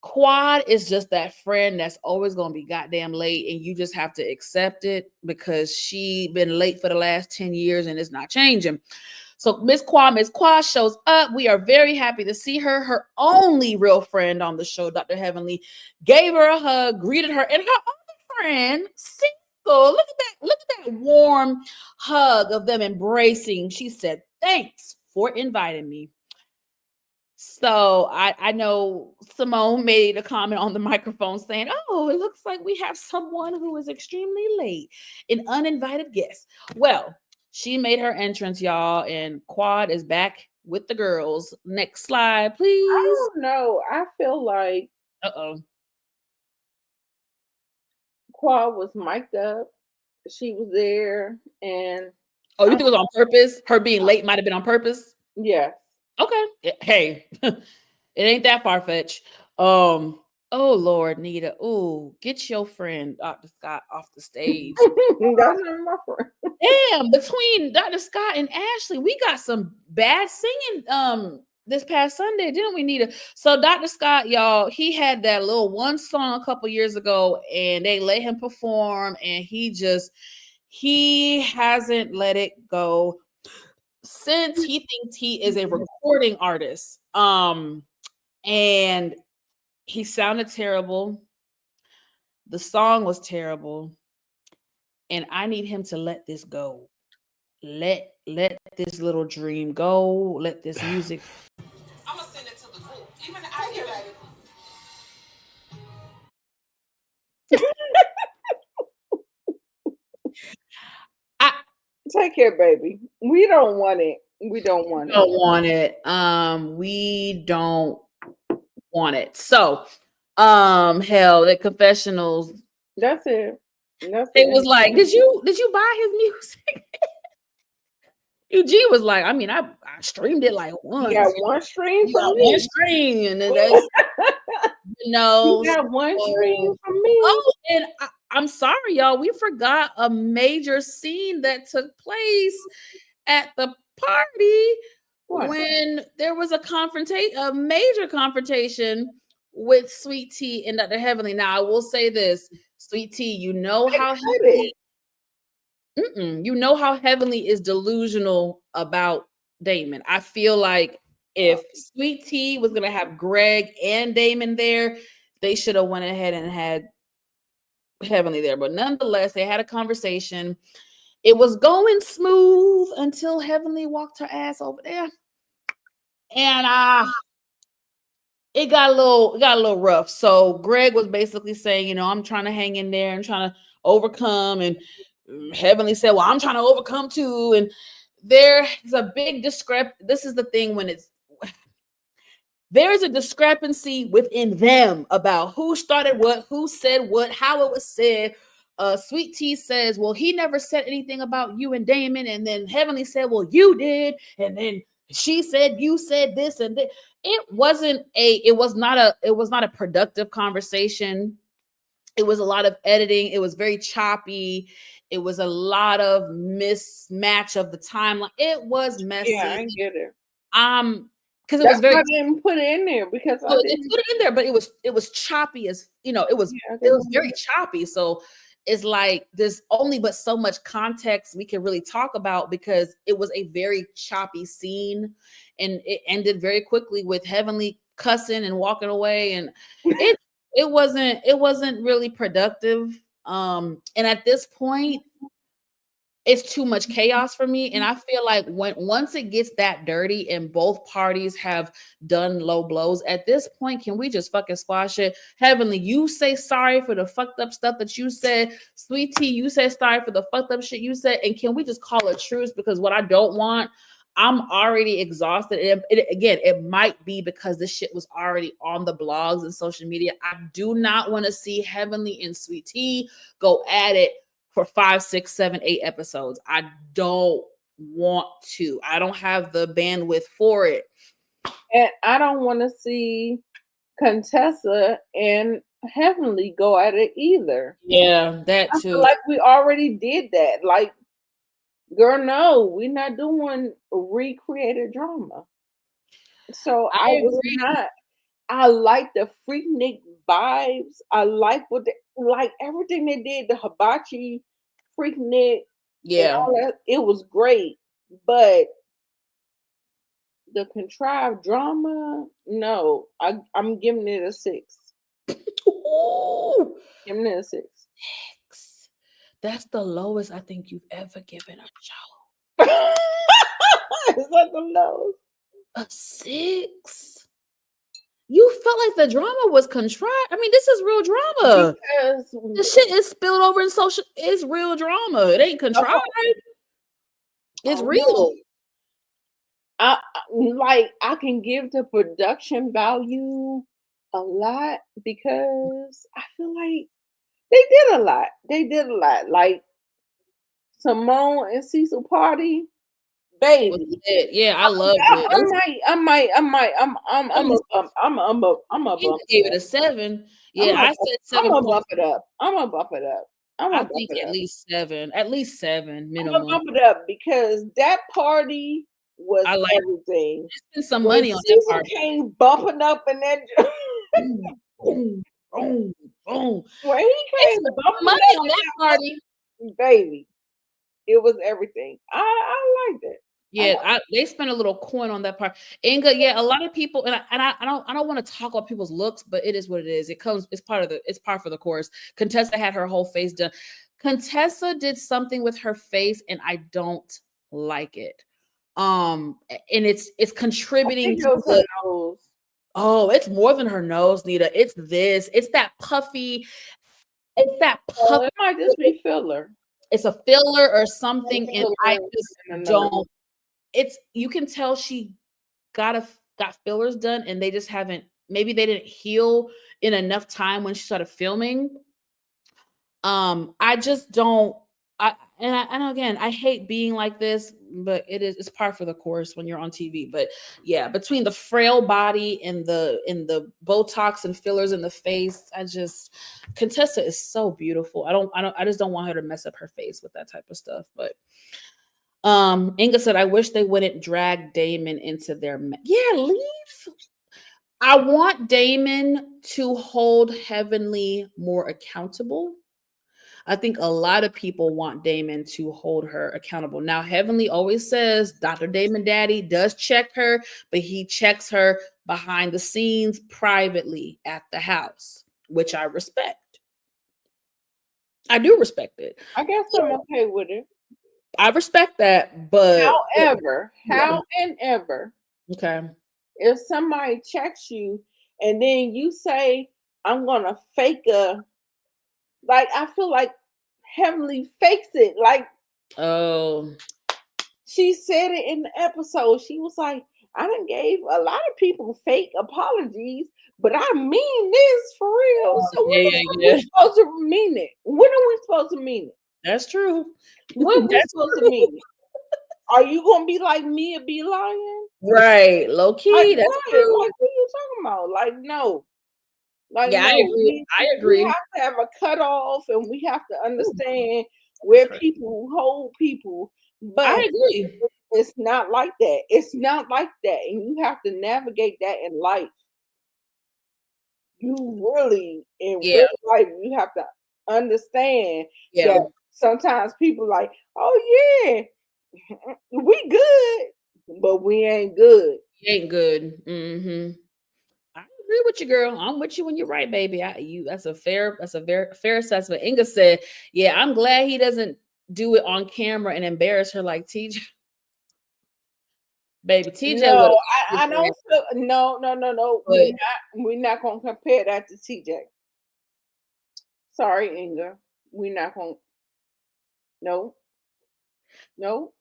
Quad is just that friend that's always going to be goddamn late, and you just have to accept it because she been late for the last 10 years and it's not changing. So Miss Quad shows up. We are very happy to see her. Her only real friend on the show, Dr. Heavenly, gave her a hug, greeted her, and her other friend, Cecil, look at that warm hug of them embracing. She said, "Thanks for inviting me." So I know Simone made a comment on the microphone saying, "Oh, it looks like we have someone who is extremely late, an uninvited guest." Well, she made her entrance, y'all, and Quad is back with the girls. Next slide, please. I don't know. I feel like Quad was mic'd up. She was there, and you think it was on purpose? Her being late might have been on purpose. Yeah. Okay. Hey, it ain't that far-fetched. Oh Lord, Nita. Oh, get your friend Dr. Scott off the stage. That's not my friend. Damn, between Dr. Scott and Ashley, we got some bad singing this past Sunday, didn't we, Nita? So Dr. Scott, y'all, he had that little one song a couple years ago, and they let him perform, and he hasn't let it go since. He thinks he is a recording artist. And he sounded terrible. The song was terrible. And I need him to let this go. Let this little dream go. Let this music. I'm gonna send it to the group. Even I hear that. Take care, baby. We don't want it. We don't want it. So, hell, the confessionals. That's it. It was like, did you buy his music? Eugene was like, I mean, I streamed it like once. You got one stream from me. One stream, and then that's, you got one stream from me. Oh, and I'm sorry, y'all. We forgot a major scene that took place at the party What? when there was a major confrontation with Sweet Tea and Dr. Heavenly. Now, I will say this, Sweet Tea, you know how Heavenly, you know how Heavenly is delusional about Damon. I feel like if Sweet Tea was gonna have Greg and Damon there, they should have went ahead and had Heavenly there. But nonetheless, they had a conversation. It was going smooth until Heavenly walked her ass over there. And it got a little rough. So Greg was basically saying, you know, I'm trying to hang in there and trying to overcome. And Heavenly said, well, I'm trying to overcome too. And there's a big discrepancy. This is the thing when there's a discrepancy within them about who started what, who said what, how it was said. Sweet Tea says, well, he never said anything about you and Damon. And then Heavenly said, well, you did. And then she said, you said this and that. It was not a productive conversation. It was a lot of editing. It was very choppy. It was a lot of mismatch of the timeline. It was messy. Yeah, I get it. Because it was very. I didn't put it in there because I didn't put it in there, but it was choppy as you know. It was very choppy. So it's like there's only but so much context we can really talk about because it was a very choppy scene, and it ended very quickly with Heavenly cussing and walking away, and it wasn't really productive. And at this point, it's too much chaos for me. And I feel like once it gets that dirty and both parties have done low blows, at this point, can we just fucking squash it? Heavenly, you say sorry for the fucked up stuff that you said. Sweet Tea, you said sorry for the fucked up shit you said. And can we just call it truce? Because what I don't want, I'm already exhausted. It might be because this shit was already on the blogs and social media. I do not want to see Heavenly and Sweet Tea go at it for 5, 6, 7, 8 episodes. I don't want to. I don't have the bandwidth for it. And I don't want to see Contessa and Heavenly go at it either. Yeah, that too. I feel like we already did that. Like, girl, no, we're not doing recreated drama. So I like the Freaknik vibes. I like everything they did, the Hibachi, Freaknik, yeah, all that. It was great, but the contrived drama, no, I'm giving it a 6. Ooh. Giving it a 6. That's the lowest I think you've ever given a show. Is that the lowest? A 6. You felt like the drama was contrived. I mean, this is real drama. Because the shit is spilled over in social. It's real drama. It ain't contrived. It's real. I can give the production value a lot because I feel like they did a lot. Like Simone and Cecil Party, baby. Yeah, I love it. I'm a bump. Gave it a 7. Yeah, I said 7. I'm gonna bump it up. I think at least 7. At least 7 minimum. I'm gonna bump it up because that party was everything. Spend some money on that party. Came bumping up in that. Boom. When he came bumping money on that party, baby, it was everything. I liked it. Yeah, they spent a little coin on that part. Inga, yeah, a lot of people, and I don't want to talk about people's looks, but it is what it is. It's part for the course. Contessa had her whole face done. Contessa did something with her face, and I don't like it. And it's contributing to the nose. Oh, it's more than her nose, Nita. It's this. It's that puffy. It's that puffy. It might just be filler. It's a filler or something, and I just don't. You can tell she got fillers done, and they just haven't. Maybe they didn't heal in enough time when she started filming. I just don't. and again, I hate being like this, but it's par for the course when you're on TV. But yeah, between the frail body and the Botox and fillers in the face, Contessa is so beautiful. I just don't want her to mess up her face with that type of stuff. But Inga said, I wish they wouldn't drag Damon into their leave. I want Damon to hold Heavenly more accountable. I think a lot of people want Damon to hold her accountable. Now, Heavenly always says Dr. Damon Daddy does check her, but he checks her behind the scenes privately at the house, which I respect. I do respect it. I guess I'm okay with it. I respect that, but however, okay. If somebody checks you and then you say, I'm gonna fake like I feel like Heavenly fakes it. Like she said it in the episode. She was like, I done gave a lot of people fake apologies, but I mean this for real. So when are we supposed to mean it? When are we supposed to mean it? That's true. When are we supposed to mean it? Are you gonna be like me and be lying? Right, low key. Like, that's true. like, what are you talking about? Like, no. Like, yeah, no, I agree. We have to have a cutoff, and we have to understand where people hold people. But I agree. It's not like that. It's not like that, and you have to navigate that in life. You really, in real life, you have to understand that sometimes people like, oh yeah, we good, but we ain't good. We ain't good. Mm-hmm. I agree with you, girl. I'm with you when you're right, baby. That's a very fair assessment. Inga said, yeah, I'm glad he doesn't do it on camera and embarrass her like TJ. Baby, TJ. No, I don't feel no. We're not gonna compare that to TJ. Sorry, Inga. We're not gonna. No.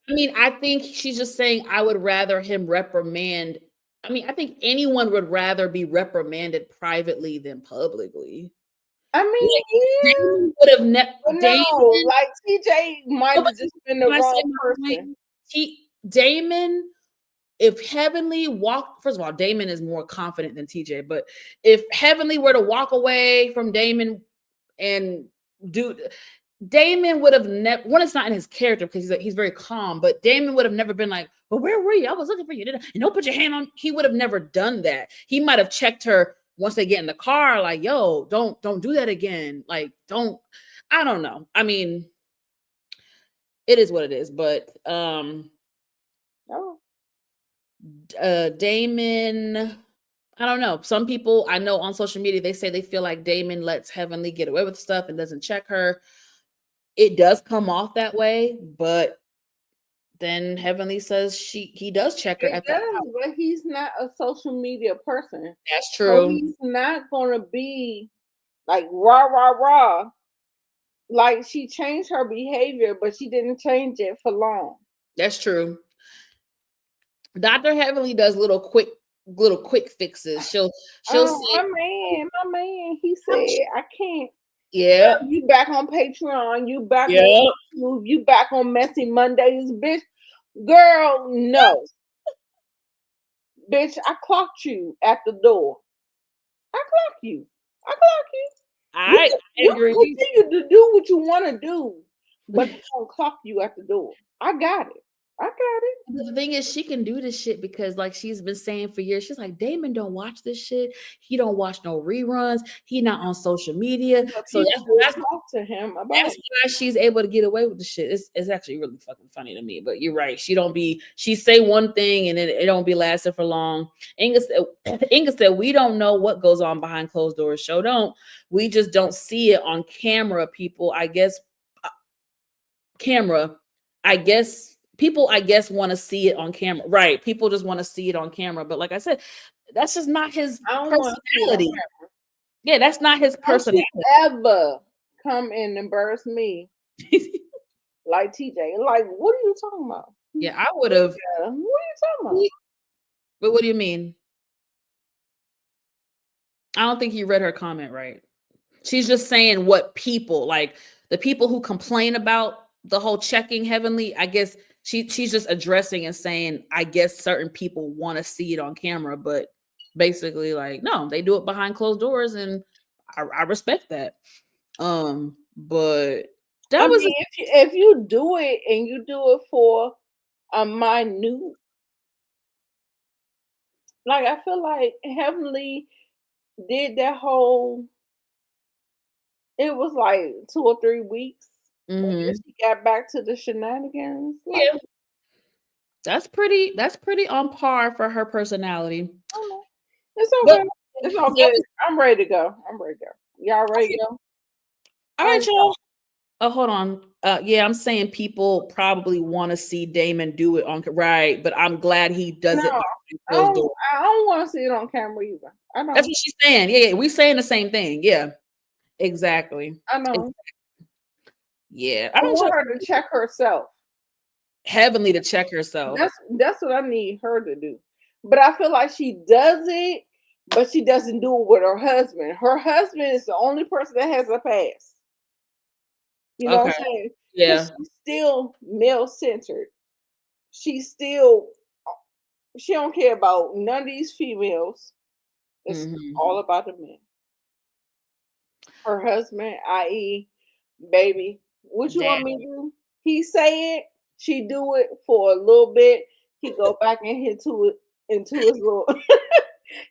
I mean, I think she's just saying I would rather him reprimand. I mean, I think anyone would rather be reprimanded privately than publicly. I mean, Damon would have never. Like TJ might have just been the wrong person. Damon, if Heavenly walked, first of all, Damon is more confident than TJ, but if Heavenly were to walk away from Damon and Damon would have never, one, it's not in his character because he's very calm, but Damon would have never been like, well, where were you? I was looking for you. And don't put your hand on. He would have never done that. He might have checked her once they get in the car, like, yo, don't do that again. Like, I don't know. I mean, it is what it is, but Damon, I don't know. Some people I know on social media, they say they feel like Damon lets Heavenly get away with stuff and doesn't check her. It does come off that way, but then Heavenly says he does check her at that house. But he's not a social media person. That's true. So he's not gonna be like rah. Like she changed her behavior, but she didn't change it for long. That's true. Dr. Heavenly does little quick fixes. She'll say, my man, he said, I can't. Yeah. You back on Patreon, you back on YouTube, you back on Messy Mondays, bitch. Girl, no. Bitch, I clocked you at the door. I clocked you. I agree. You continue to do what you want to do, but I don't clock you at the door. I got it. But the thing is, she can do this shit because, like, she's been saying for years, she's like, Damon don't watch this shit. He don't watch no reruns. He not on social media. So that's talk to him about. That's why she's able to get away with the shit. It's actually really fucking funny to me. But you're right. She say one thing and it don't be lasting for long. Inga said, we don't know what goes on behind closed doors. Show don't. We just don't see it on camera. People, I guess. People, I guess, want to see it on camera. Right. People just want to see it on camera. But like I said, that's just not his personality. Yeah, that's not his personality. Ever come and embarrass me like TJ? Like, what are you talking about? Yeah, I would have. What are you talking about? But what do you mean? I don't think you read her comment right. She's just saying what people, like the people who complain about the whole checking Heavenly, I guess she's just addressing and saying, I guess certain people want to see it on camera, but basically, like, no, they do it behind closed doors, and I respect that. But that I was mean, if you do it and you do it for a minute, like I feel like Heavenly did that whole. It was like 2 or 3 weeks, and then Mhm. she got back to the shenanigans. Like, Yeah, that's pretty on par for her personality. I don't know. It's But okay. It's all that good. was I'm ready to go. I'm ready to go. Y'all ready to go? all All right, right, y'all. Oh, hold on. Yeah, I'm saying people probably want to see Damon do it on right, but I'm glad he does it no, behind closed doors. I don't want to see it on camera either. I That's know. what she's saying. Yeah, we saying the same thing. Yeah, exactly. I know. Yeah, I I'm want sure her to check herself. Heavenly to check herself. That's what I need her to do. But I feel like she does it, but she doesn't do it with her husband. Her husband is the only person that has a past. You know what Okay. I'm saying? Yeah. Because she's still male centered. She's still she don't care about none of these females. It's Mhm. all about the men. Her husband, i.e., baby, what you Damn. want me to do? He say it, she do it for a little bit. He go back into his little.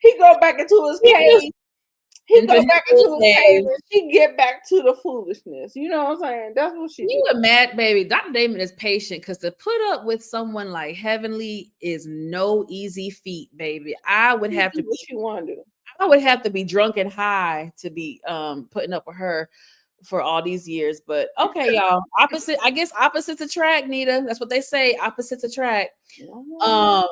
He go back into his cave. He Into go his back little into his cave, cave. and she get back to the foolishness. You know what I'm saying? That's what she You do. a mad baby. Dr. Damon is patient because to put up with someone like Heavenly is no easy feat, baby. She do what she want to do. I would have to be drunk and high to be putting up with her for all these years. But okay, y'all. I guess opposites attract, Nita. That's what they say. Opposites attract. All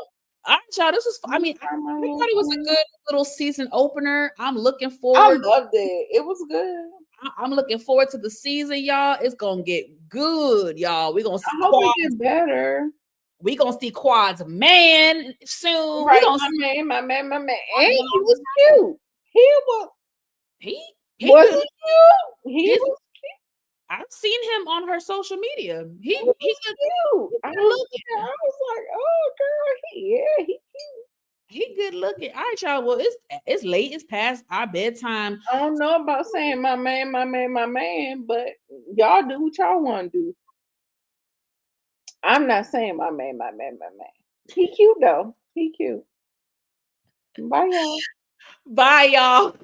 right, y'all. This was I mean, I thought it was a good little season opener. I'm looking I forward. loved it. It was good. I'm looking forward to the season, y'all. It's gonna get good, y'all. We're gonna see I hope it get better. we gonna see Quad's man soon. We Right, gonna my man. And he was cute. He was he was good. he cute? He His, was I've seen him on her social media. He was cute. I good was looking. like, oh girl, he He good looking. All right, y'all. Well, it's late. It's past our bedtime. I don't know about saying my man, but y'all do what y'all want to do. I'm not saying my man. He cute though. He cute. Bye y'all. Bye, y'all.